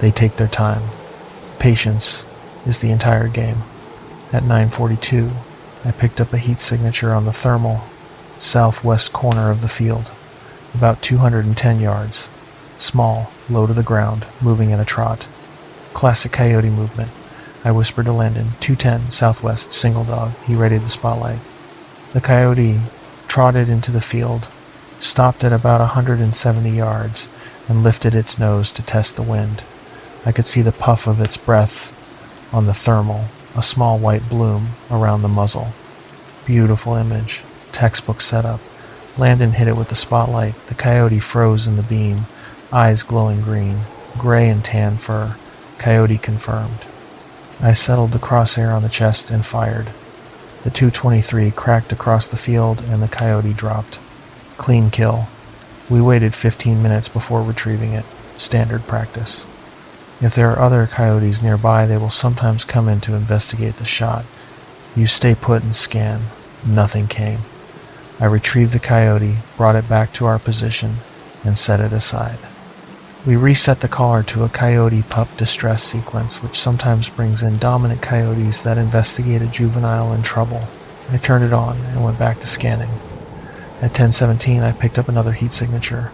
They take their time. Patience is the entire game. At 9:42, I picked up a heat signature on the thermal, southwest corner of the field, about 210 yards. Small, low to the ground, moving in a trot. Classic coyote movement. I whispered to Landon, 210, southwest, single dog. He readied the spotlight. The coyote trotted into the field, stopped at about 170 yards, and lifted its nose to test the wind. I could see the puff of its breath on the thermal, a small white bloom around the muzzle. Beautiful image. Textbook setup. Landon hit it with the spotlight. The coyote froze in the beam, eyes glowing green, gray and tan fur. Coyote confirmed. I settled the crosshair on the chest and fired. The .223 cracked across the field and the coyote dropped. Clean kill. We waited 15 minutes before retrieving it. Standard practice. If there are other coyotes nearby, they will sometimes come in to investigate the shot. You stay put and scan. Nothing came. I retrieved the coyote, brought it back to our position, and set it aside. We reset the collar to a coyote pup distress sequence, which sometimes brings in dominant coyotes that investigate a juvenile in trouble. I turned it on and went back to scanning. At 10:17, I picked up another heat signature.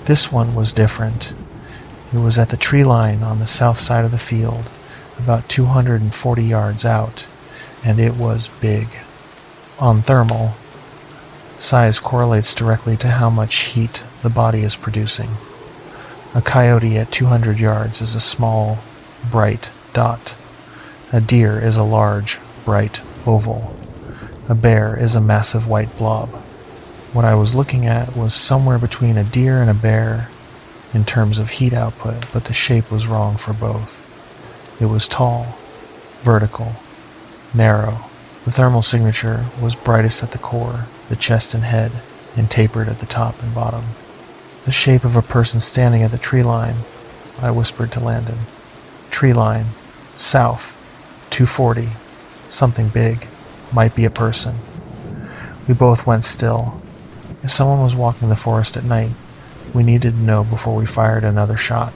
This one was different. It was at the tree line on the south side of the field, about 240 yards out, and it was big. On thermal, size correlates directly to how much heat the body is producing. A coyote at 200 yards is a small, bright dot. A deer is a large, bright oval. A bear is a massive white blob. What I was looking at was somewhere between a deer and a bear in terms of heat output, but the shape was wrong for both. It was tall, vertical, narrow. The thermal signature was brightest at the core, the chest and head, and tapered at the top and bottom. The shape of a person standing at the tree line, I whispered to Landon. Tree line, south, 240, something big, might be a person. We both went still. If someone was walking the forest at night, we needed to know before we fired another shot.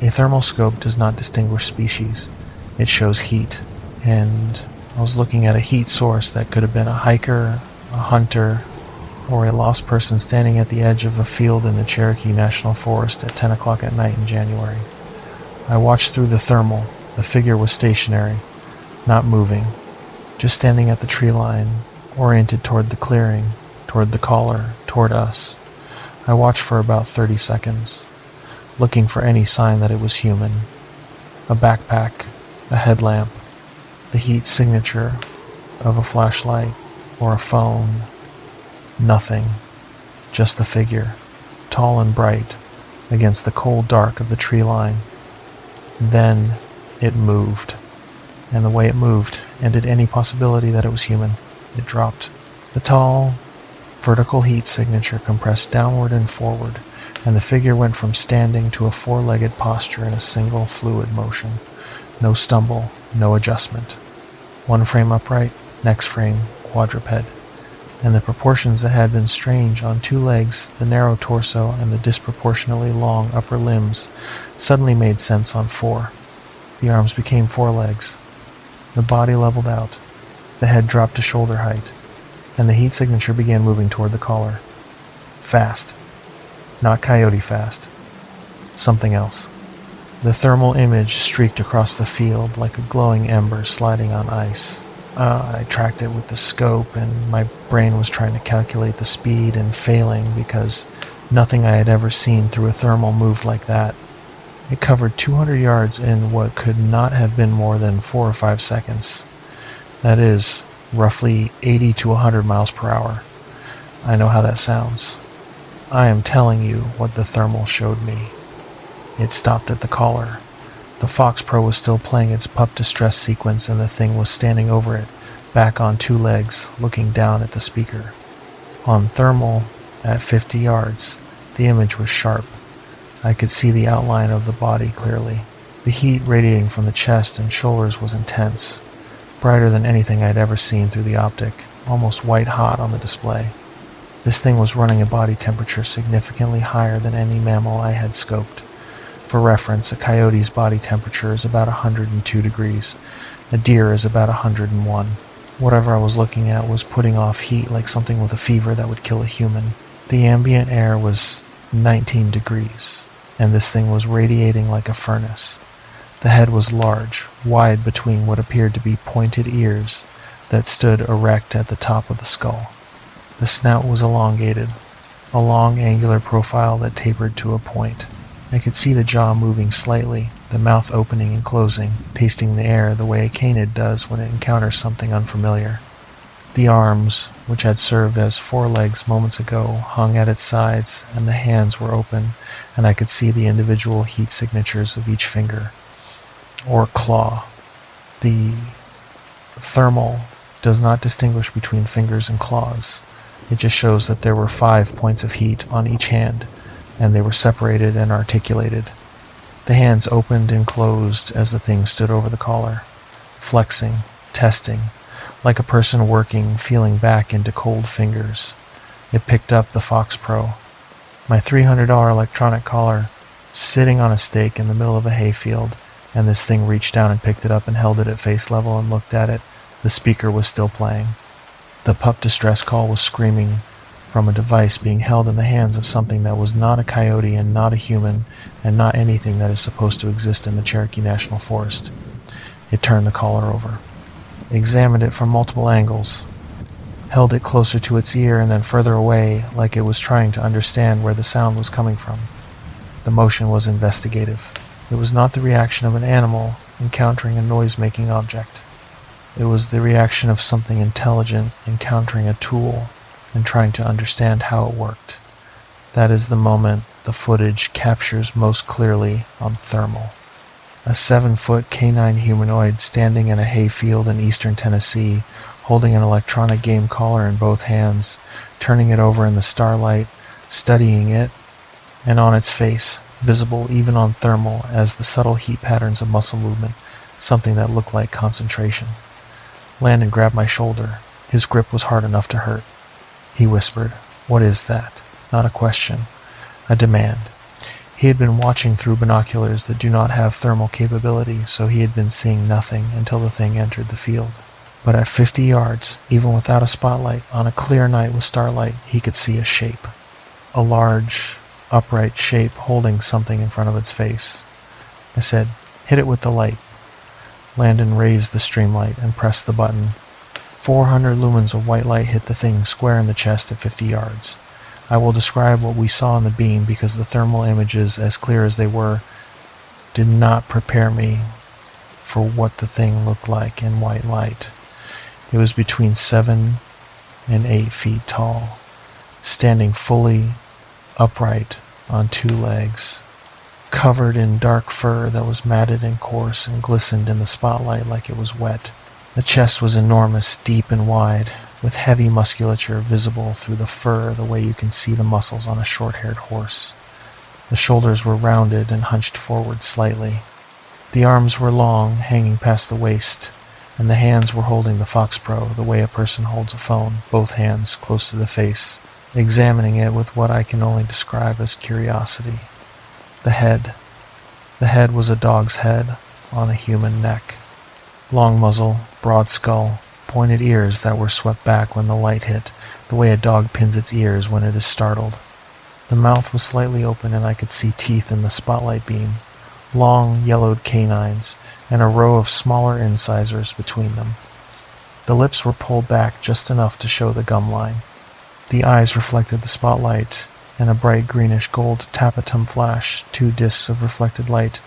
A thermal scope does not distinguish species. It shows heat, and I was looking at a heat source that could have been a hiker, a hunter, or a lost person standing at the edge of a field in the Cherokee National Forest at 10 o'clock at night in January. I watched through the thermal. The figure was stationary, not moving, just standing at the tree line, oriented toward the clearing, toward the caller, toward us. I watched for about 30 seconds, looking for any sign that it was human. A backpack, a headlamp, the heat signature of a flashlight or a phone. Nothing, just the figure, tall and bright, against the cold dark of the tree line. Then it moved, and the way it moved ended any possibility that it was human. It dropped. The tall, vertical heat signature compressed downward and forward, and the figure went from standing to a four-legged posture in a single fluid motion. No stumble, no adjustment. One frame upright, next frame quadruped. And the proportions that had been strange on two legs, the narrow torso and the disproportionately long upper limbs, suddenly made sense on four. The arms became forelegs. The body leveled out. The head dropped to shoulder height, and the heat signature began moving toward the collar. Fast. Not coyote fast. Something else. The thermal image streaked across the field like a glowing ember sliding on ice. I tracked it with the scope, and my brain was trying to calculate the speed and failing because nothing I had ever seen through a thermal moved like that. It covered 200 yards in what could not have been more than 4 or 5 seconds. That is, roughly 80 to 100 miles per hour. I know how that sounds. I am telling you what the thermal showed me. It stopped at the collar. The Fox Pro was still playing its pup distress sequence, and the thing was standing over it, back on 2 legs, looking down at the speaker. On thermal, at 50 yards, the image was sharp. I could see the outline of the body clearly. The heat radiating from the chest and shoulders was intense, brighter than anything I'd ever seen through the optic, almost white-hot on the display. This thing was running a body temperature significantly higher than any mammal I had scoped. For reference, a coyote's body temperature is about 102 degrees. A deer is about 101. Whatever I was looking at was putting off heat like something with a fever that would kill a human. The ambient air was 19 degrees, and this thing was radiating like a furnace. The head was large, wide between what appeared to be pointed ears that stood erect at the top of the skull. The snout was elongated, a long angular profile that tapered to a point. I could see the jaw moving slightly, the mouth opening and closing, tasting the air the way a canid does when it encounters something unfamiliar. The arms, which had served as forelegs moments ago, hung at its sides, and the hands were open, and I could see the individual heat signatures of each finger. Or claw. The thermal does not distinguish between fingers and claws. It just shows that there were 5 points of heat on each hand, and they were separated and articulated. The hands opened and closed as the thing stood over the collar, flexing, testing, like a person working, feeling back into cold fingers. It picked up the Fox Pro, my $300 electronic collar, sitting on a stake in the middle of a hayfield, and this thing reached down and picked it up and held it at face level and looked at it. The speaker was still playing. The pup distress call was screaming from a device being held in the hands of something that was not a coyote and not a human and not anything that is supposed to exist in the Cherokee National Forest. It turned the collar over, examined it from multiple angles, held it closer to its ear and then further away like it was trying to understand where the sound was coming from. The motion was investigative. It was not the reaction of an animal encountering a noise-making object. It was the reaction of something intelligent encountering a tool and trying to understand how it worked. That is the moment the footage captures most clearly on thermal. A 7-foot canine humanoid standing in a hayfield in eastern Tennessee, holding an electronic game collar in both hands, turning it over in the starlight, studying it, and on its face, visible even on thermal as the subtle heat patterns of muscle movement, something that looked like concentration. Landon grabbed my shoulder. His grip was hard enough to hurt. He whispered, "What is that?" Not a question, a demand. He had been watching through binoculars that do not have thermal capability, so he had been seeing nothing until the thing entered the field. But at 50 yards, even without a spotlight, on a clear night with starlight, he could see a shape. A large, upright shape holding something in front of its face. I said, "Hit it with the light." Landon raised the streamlight and pressed the button. 400 lumens of white light hit the thing square in the chest at 50 yards. I will describe what we saw in the beam because the thermal images, as clear as they were, did not prepare me for what the thing looked like in white light. It was between 7 and 8 feet tall, standing fully upright on 2 legs, covered in dark fur that was matted and coarse and glistened in the spotlight like it was wet. The chest was enormous, deep and wide, with heavy musculature visible through the fur the way you can see the muscles on a short-haired horse. The shoulders were rounded and hunched forward slightly. The arms were long, hanging past the waist, and the hands were holding the Fox Pro the way a person holds a phone, both hands close to the face, examining it with what I can only describe as curiosity. The head. The head was a dog's head on a human neck. Long muzzle, broad skull, pointed ears that were swept back when the light hit, the way a dog pins its ears when it is startled. The mouth was slightly open and I could see teeth in the spotlight beam, long, yellowed canines, and a row of smaller incisors between them. The lips were pulled back just enough to show the gum line. The eyes reflected the spotlight, and a bright greenish-gold tapetum flash, 2 discs of reflected light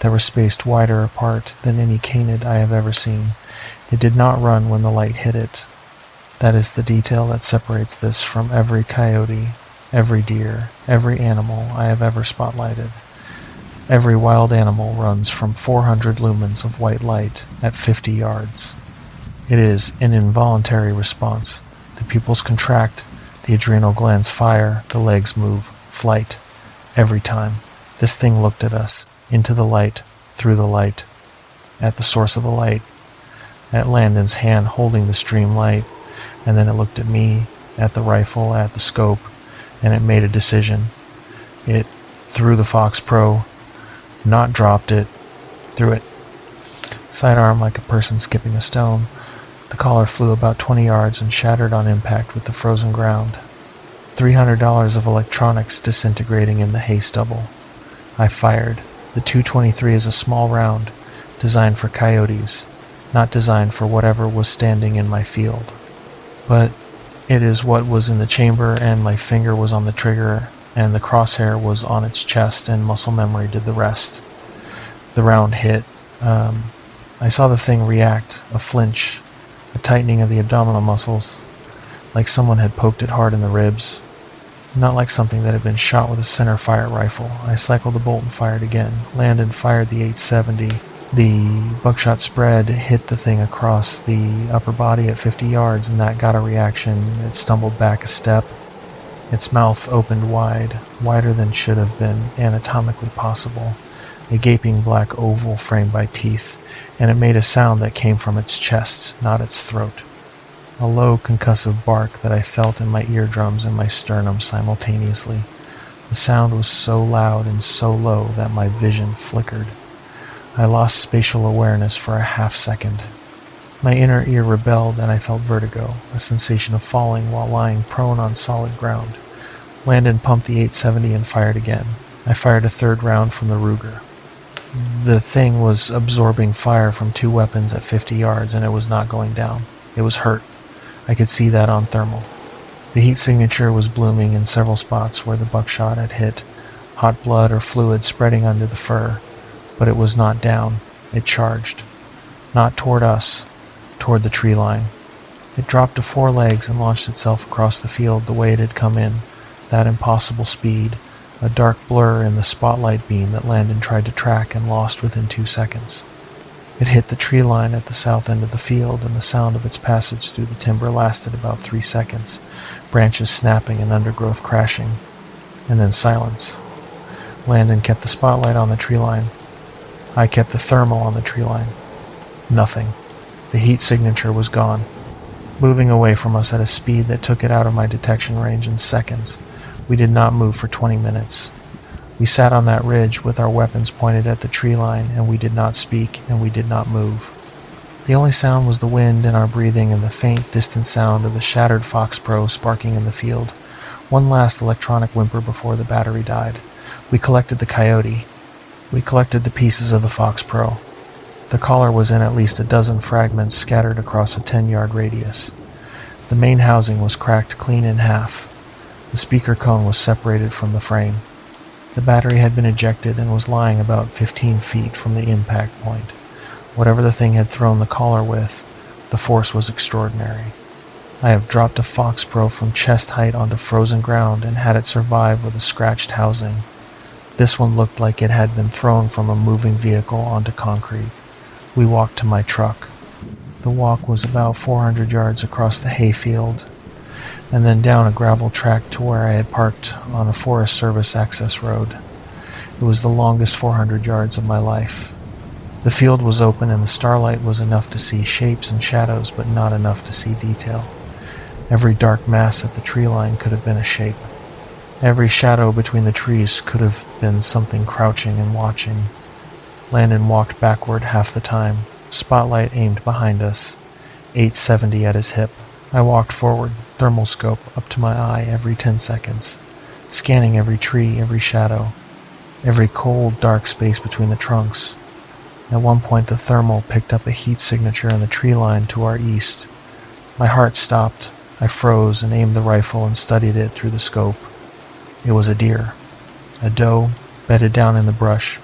that were spaced wider apart than any canid I have ever seen. It did not run when the light hit it. That is the detail that separates this from every coyote, every deer, every animal I have ever spotlighted. Every wild animal runs from 400 lumens of white light at 50 yards. It is an involuntary response. The pupils contract, the adrenal glands fire, the legs move. Flight. Every time. This thing looked at us, into the light, through the light, at the source of the light, at Landon's hand holding the stream light, and then it looked at me, at the rifle, at the scope, and it made a decision. It threw the Fox Pro, not dropped it, threw it. Sidearm like a person skipping a stone. The collar flew about 20 yards and shattered on impact with the frozen ground. $300 of electronics disintegrating in the hay stubble. I fired. The .223 is a small round, designed for coyotes, not designed for whatever was standing in my field. But it is what was in the chamber, and my finger was on the trigger, and the crosshair was on its chest, and muscle memory did the rest. The round hit. I saw the thing react, a flinch, a tightening of the abdominal muscles, like someone had poked it hard in the ribs. Not like something that had been shot with a center fire rifle. I cycled the bolt and fired again. Landon fired the .870. The buckshot spread hit the thing across the upper body at 50 yards, and that got a reaction. It stumbled back a step. Its mouth opened wide, wider than should have been anatomically possible, a gaping black oval framed by teeth, and it made a sound that came from its chest, not its throat. A low, concussive bark that I felt in my eardrums and my sternum simultaneously. The sound was so loud and so low that my vision flickered. I lost spatial awareness for a half-second. My inner ear rebelled, and I felt vertigo, a sensation of falling while lying prone on solid ground. Landon pumped the .870 and fired again. I fired a third round from the Ruger. The thing was absorbing fire from 2 weapons at 50 yards, and it was not going down. It was hurt. I could see that on thermal. The heat signature was blooming in several spots where the buckshot had hit, hot blood or fluid spreading under the fur. But it was not down. It charged. Not toward us, toward the tree line. It dropped to 4 legs and launched itself across the field the way it had come in, that impossible speed, a dark blur in the spotlight beam that Landon tried to track and lost within 2 seconds. It hit the tree line at the south end of the field, and the sound of its passage through the timber lasted about 3 seconds, branches snapping and undergrowth crashing, and then silence. Landon kept the spotlight on the tree line. I kept the thermal on the tree line. Nothing. The heat signature was gone, moving away from us at a speed that took it out of my detection range in seconds. We did not move for 20 minutes. We sat on that ridge with our weapons pointed at the tree line, and we did not speak, and we did not move. The only sound was the wind in our breathing and the faint, distant sound of the shattered Fox Pro sparking in the field. One last electronic whimper before the battery died. We collected the coyote. We collected the pieces of the Fox Pro. The collar was in at least a dozen fragments scattered across a 10-yard radius. The main housing was cracked clean in half. The speaker cone was separated from the frame. The battery had been ejected and was lying about 15 feet from the impact point. Whatever the thing had thrown the collar with, the force was extraordinary. I have dropped a Fox Pro from chest height onto frozen ground and had it survive with a scratched housing. This one looked like it had been thrown from a moving vehicle onto concrete. We walked to my truck. The walk was about 400 yards across the hayfield, and then down a gravel track to where I had parked on a Forest Service access road. It was the longest 400 yards of my life. The field was open, and the starlight was enough to see shapes and shadows, but not enough to see detail. Every dark mass at the tree line could have been a shape. Every shadow between the trees could have been something crouching and watching. Landon walked backward half the time, spotlight aimed behind us, .870 at his hip. I walked forward, thermal scope up to my eye every 10 seconds, scanning every tree, every shadow. every cold, dark space between the trunks. At one point, the thermal picked up a heat signature in the tree line to our east. My heart stopped. I froze and aimed the rifle and studied it through the scope. It was a deer, a doe, bedded down in the brush,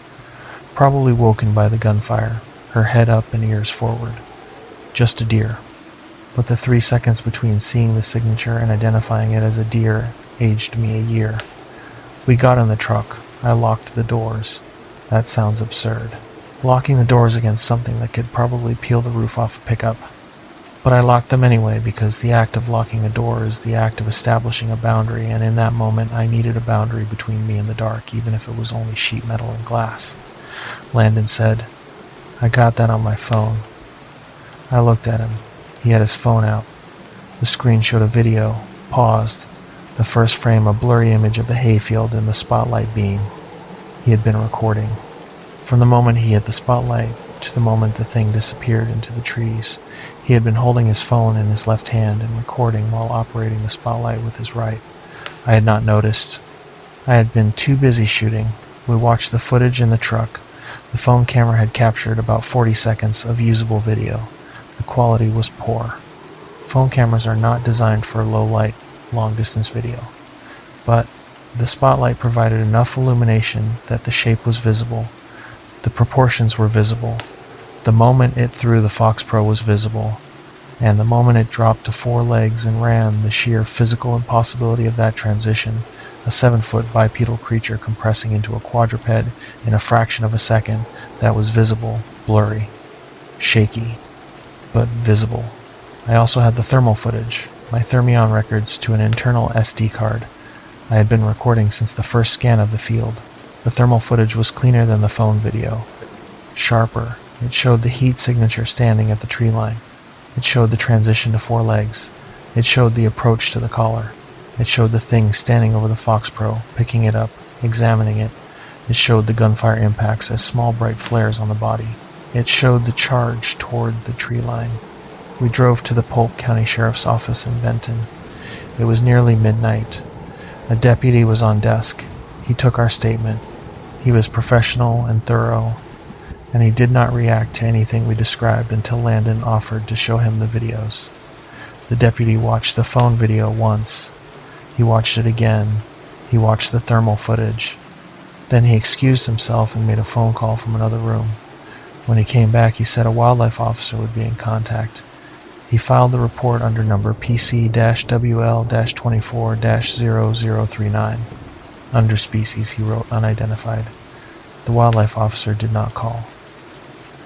probably woken by the gunfire, her head up and ears forward. Just a deer. But the 3 seconds between seeing the signature and identifying it as a deer aged me a year. We got in the truck. I locked the doors. That sounds absurd. Locking the doors against something that could probably peel the roof off a pickup. But I locked them anyway because the act of locking a door is the act of establishing a boundary, and in that moment I needed a boundary between me and the dark, even if it was only sheet metal and glass. Landon said, "I got that on my phone." I looked at him. He had his phone out. The screen showed a video, paused, the first frame a blurry image of the hayfield in the spotlight beam. He had been recording. From the moment he hit the spotlight to the moment the thing disappeared into the trees, he had been holding his phone in his left hand and recording while operating the spotlight with his right. I had not noticed. I had been too busy shooting. We watched the footage in the truck. The phone camera had captured about 40 seconds of usable video. The quality was poor. Phone cameras are not designed for low light, long distance video. But the spotlight provided enough illumination that the shape was visible. The proportions were visible. The moment it threw the Fox Pro was visible. And the moment it dropped to 4 legs and ran, the sheer physical impossibility of that transition, a 7-foot bipedal creature compressing into a quadruped in a fraction of a second, that was visible, blurry, shaky, but visible. I also had the thermal footage, my Thermion records to an internal SD card. I had been recording since the first scan of the field. The thermal footage was cleaner than the phone video. Sharper. It showed the heat signature standing at the tree line. It showed the transition to 4 legs. It showed the approach to the collar. It showed the thing standing over the Fox Pro, picking it up, examining it. It showed the gunfire impacts as small bright flares on the body. It showed the charge toward the tree line. We drove to the Polk County Sheriff's Office in Benton. It was nearly midnight. A deputy was on desk. He took our statement. He was professional and thorough, and he did not react to anything we described until Landon offered to show him the videos. The deputy watched the phone video once. He watched it again. He watched the thermal footage. Then he excused himself and made a phone call from another room. When he came back, he said a wildlife officer would be in contact. He filed the report under number PC-WL-24-0039. Under species, he wrote unidentified. The wildlife officer did not call.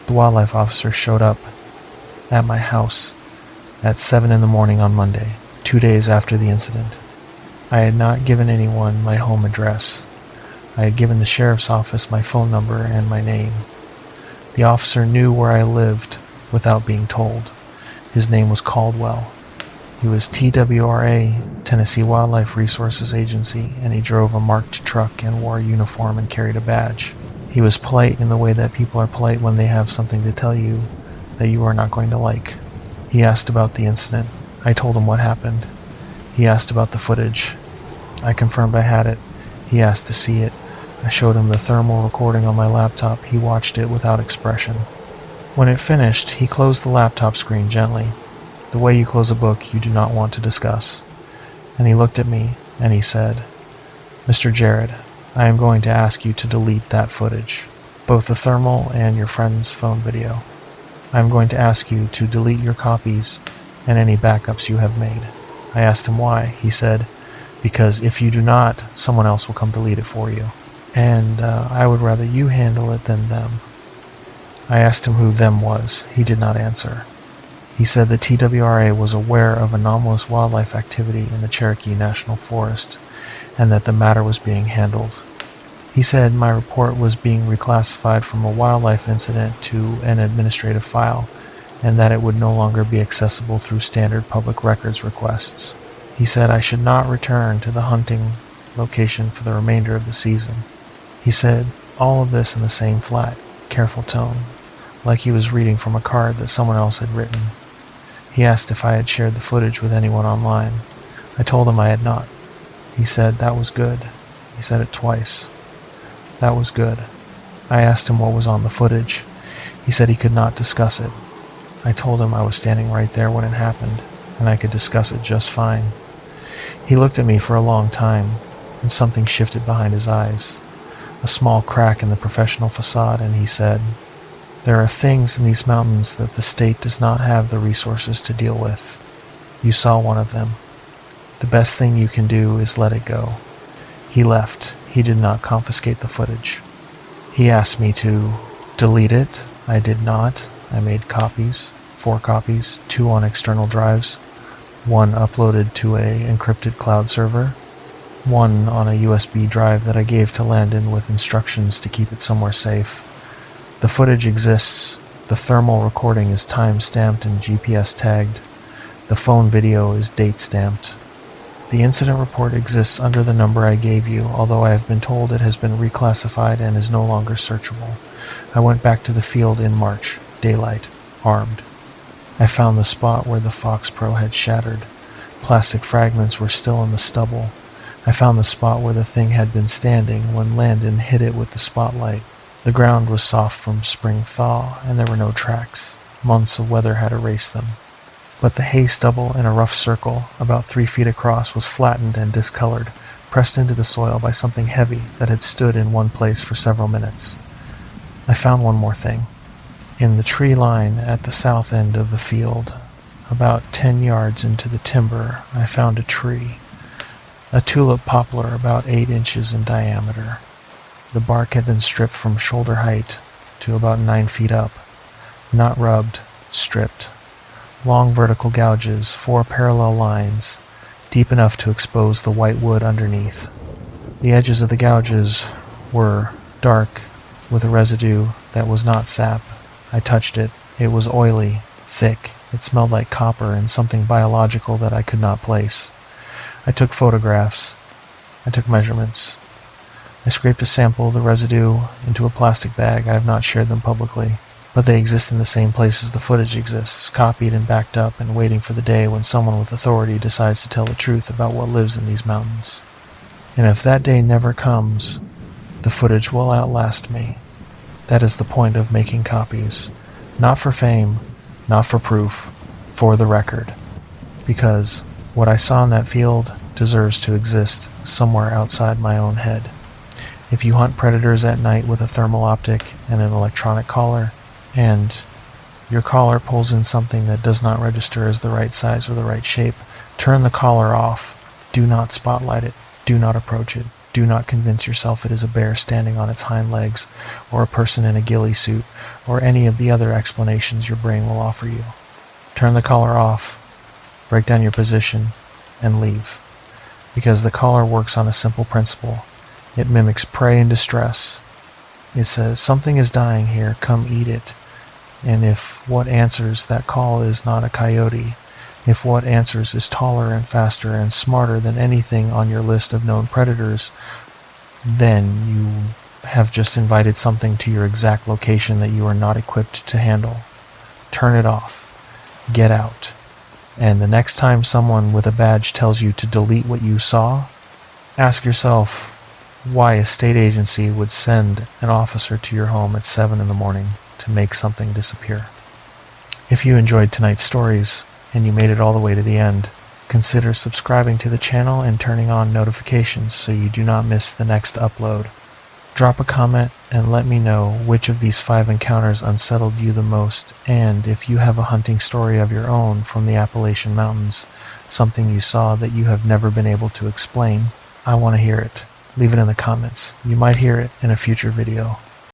The wildlife officer showed up at my house at 7 in the morning on Monday, 2 days after the incident. I had not given anyone my home address. I had given the sheriff's office my phone number and my name. The officer knew where I lived without being told. His name was Caldwell. He was TWRA, Tennessee Wildlife Resources Agency, and he drove a marked truck and wore a uniform and carried a badge. He was polite in the way that people are polite when they have something to tell you that you are not going to like. He asked about the incident. I told him what happened. He asked about the footage. I confirmed I had it. He asked to see it. I showed him the thermal recording on my laptop. He watched it without expression. When it finished, he closed the laptop screen gently, the way you close a book you do not want to discuss. And he looked at me, and he said, "Mr. Jared, I am going to ask you to delete that footage, both the thermal and your friend's phone video. I am going to ask you to delete your copies and any backups you have made." I asked him why. He said, "Because if you do not, someone else will come delete it for you. And I would rather you handle it than them." I asked him who them was. He did not answer. He said the TWRA was aware of anomalous wildlife activity in the Cherokee National Forest, and that the matter was being handled. He said my report was being reclassified from a wildlife incident to an administrative file, and that it would no longer be accessible through standard public records requests. He said I should not return to the hunting location for the remainder of the season. He said all of this in the same flat, careful tone, like he was reading from a card that someone else had written. He asked if I had shared the footage with anyone online. I told him I had not. He said that was good. He said it twice. That was good. I asked him what was on the footage. He said he could not discuss it. I told him I was standing right there when it happened, and I could discuss it just fine. He looked at me for a long time, and something shifted behind his eyes. A small crack in the professional facade, and he said, "There are things in these mountains that the state does not have the resources to deal with. You saw one of them. The best thing you can do is let it go." He left. He did not confiscate the footage. He asked me to delete it. I did not. I made copies, 4 copies, 2 on external drives, 1 uploaded to an encrypted cloud server, 1 on a USB drive that I gave to Landon with instructions to keep it somewhere safe. The footage exists. The thermal recording is time-stamped and GPS tagged. The phone video is date-stamped. The incident report exists under the number I gave you, although I have been told it has been reclassified and is no longer searchable. I went back to the field in March, daylight, armed. I found the spot where the Fox Pro had shattered. Plastic fragments were still in the stubble. I found the spot where the thing had been standing when Landon hit it with the spotlight. The ground was soft from spring thaw, and there were no tracks. Months of weather had erased them. But the hay stubble in a rough circle, about 3 feet across, was flattened and discolored, pressed into the soil by something heavy that had stood in one place for several minutes. I found one more thing. In the tree line at the south end of the field, about 10 yards into the timber, I found a tree. A tulip poplar about 8 inches in diameter. The bark had been stripped from shoulder height to about 9 feet up. Not rubbed, stripped. Long vertical gouges, 4 parallel lines, deep enough to expose the white wood underneath. The edges of the gouges were dark, with a residue that was not sap. I touched it. It was oily, thick. It smelled like copper and something biological that I could not place. I took photographs. I took measurements. I scraped a sample of the residue into a plastic bag. I have not shared them publicly, but they exist in the same place as the footage exists, copied and backed up and waiting for the day when someone with authority decides to tell the truth about what lives in these mountains. And if that day never comes, the footage will outlast me. That is the point of making copies. Not for fame, not for proof, for the record. Because what I saw in that field deserves to exist somewhere outside my own head. If you hunt predators at night with a thermal optic and an electronic collar, and your collar pulls in something that does not register as the right size or the right shape, turn the collar off. Do not spotlight it. Do not approach it. Do not convince yourself it is a bear standing on its hind legs, or a person in a ghillie suit, or any of the other explanations your brain will offer you. Turn the collar off, break down your position, and leave. Because the collar works on a simple principle. It mimics prey in distress. It says, something is dying here, come eat it. And if what answers that call is not a coyote, if what answers is taller and faster and smarter than anything on your list of known predators, then you have just invited something to your exact location that you are not equipped to handle. Turn it off. Get out. And the next time someone with a badge tells you to delete what you saw, ask yourself why a state agency would send an officer to your home at 7 in the morning to make something disappear. If you enjoyed tonight's stories, and you made it all the way to the end, consider subscribing to the channel and turning on notifications so you do not miss the next upload. Drop a comment and let me know which of these 5 encounters unsettled you the most, and if you have a hunting story of your own from the Appalachian Mountains, something you saw that you have never been able to explain, I want to hear it. Leave it in the comments. You might hear it in a future video.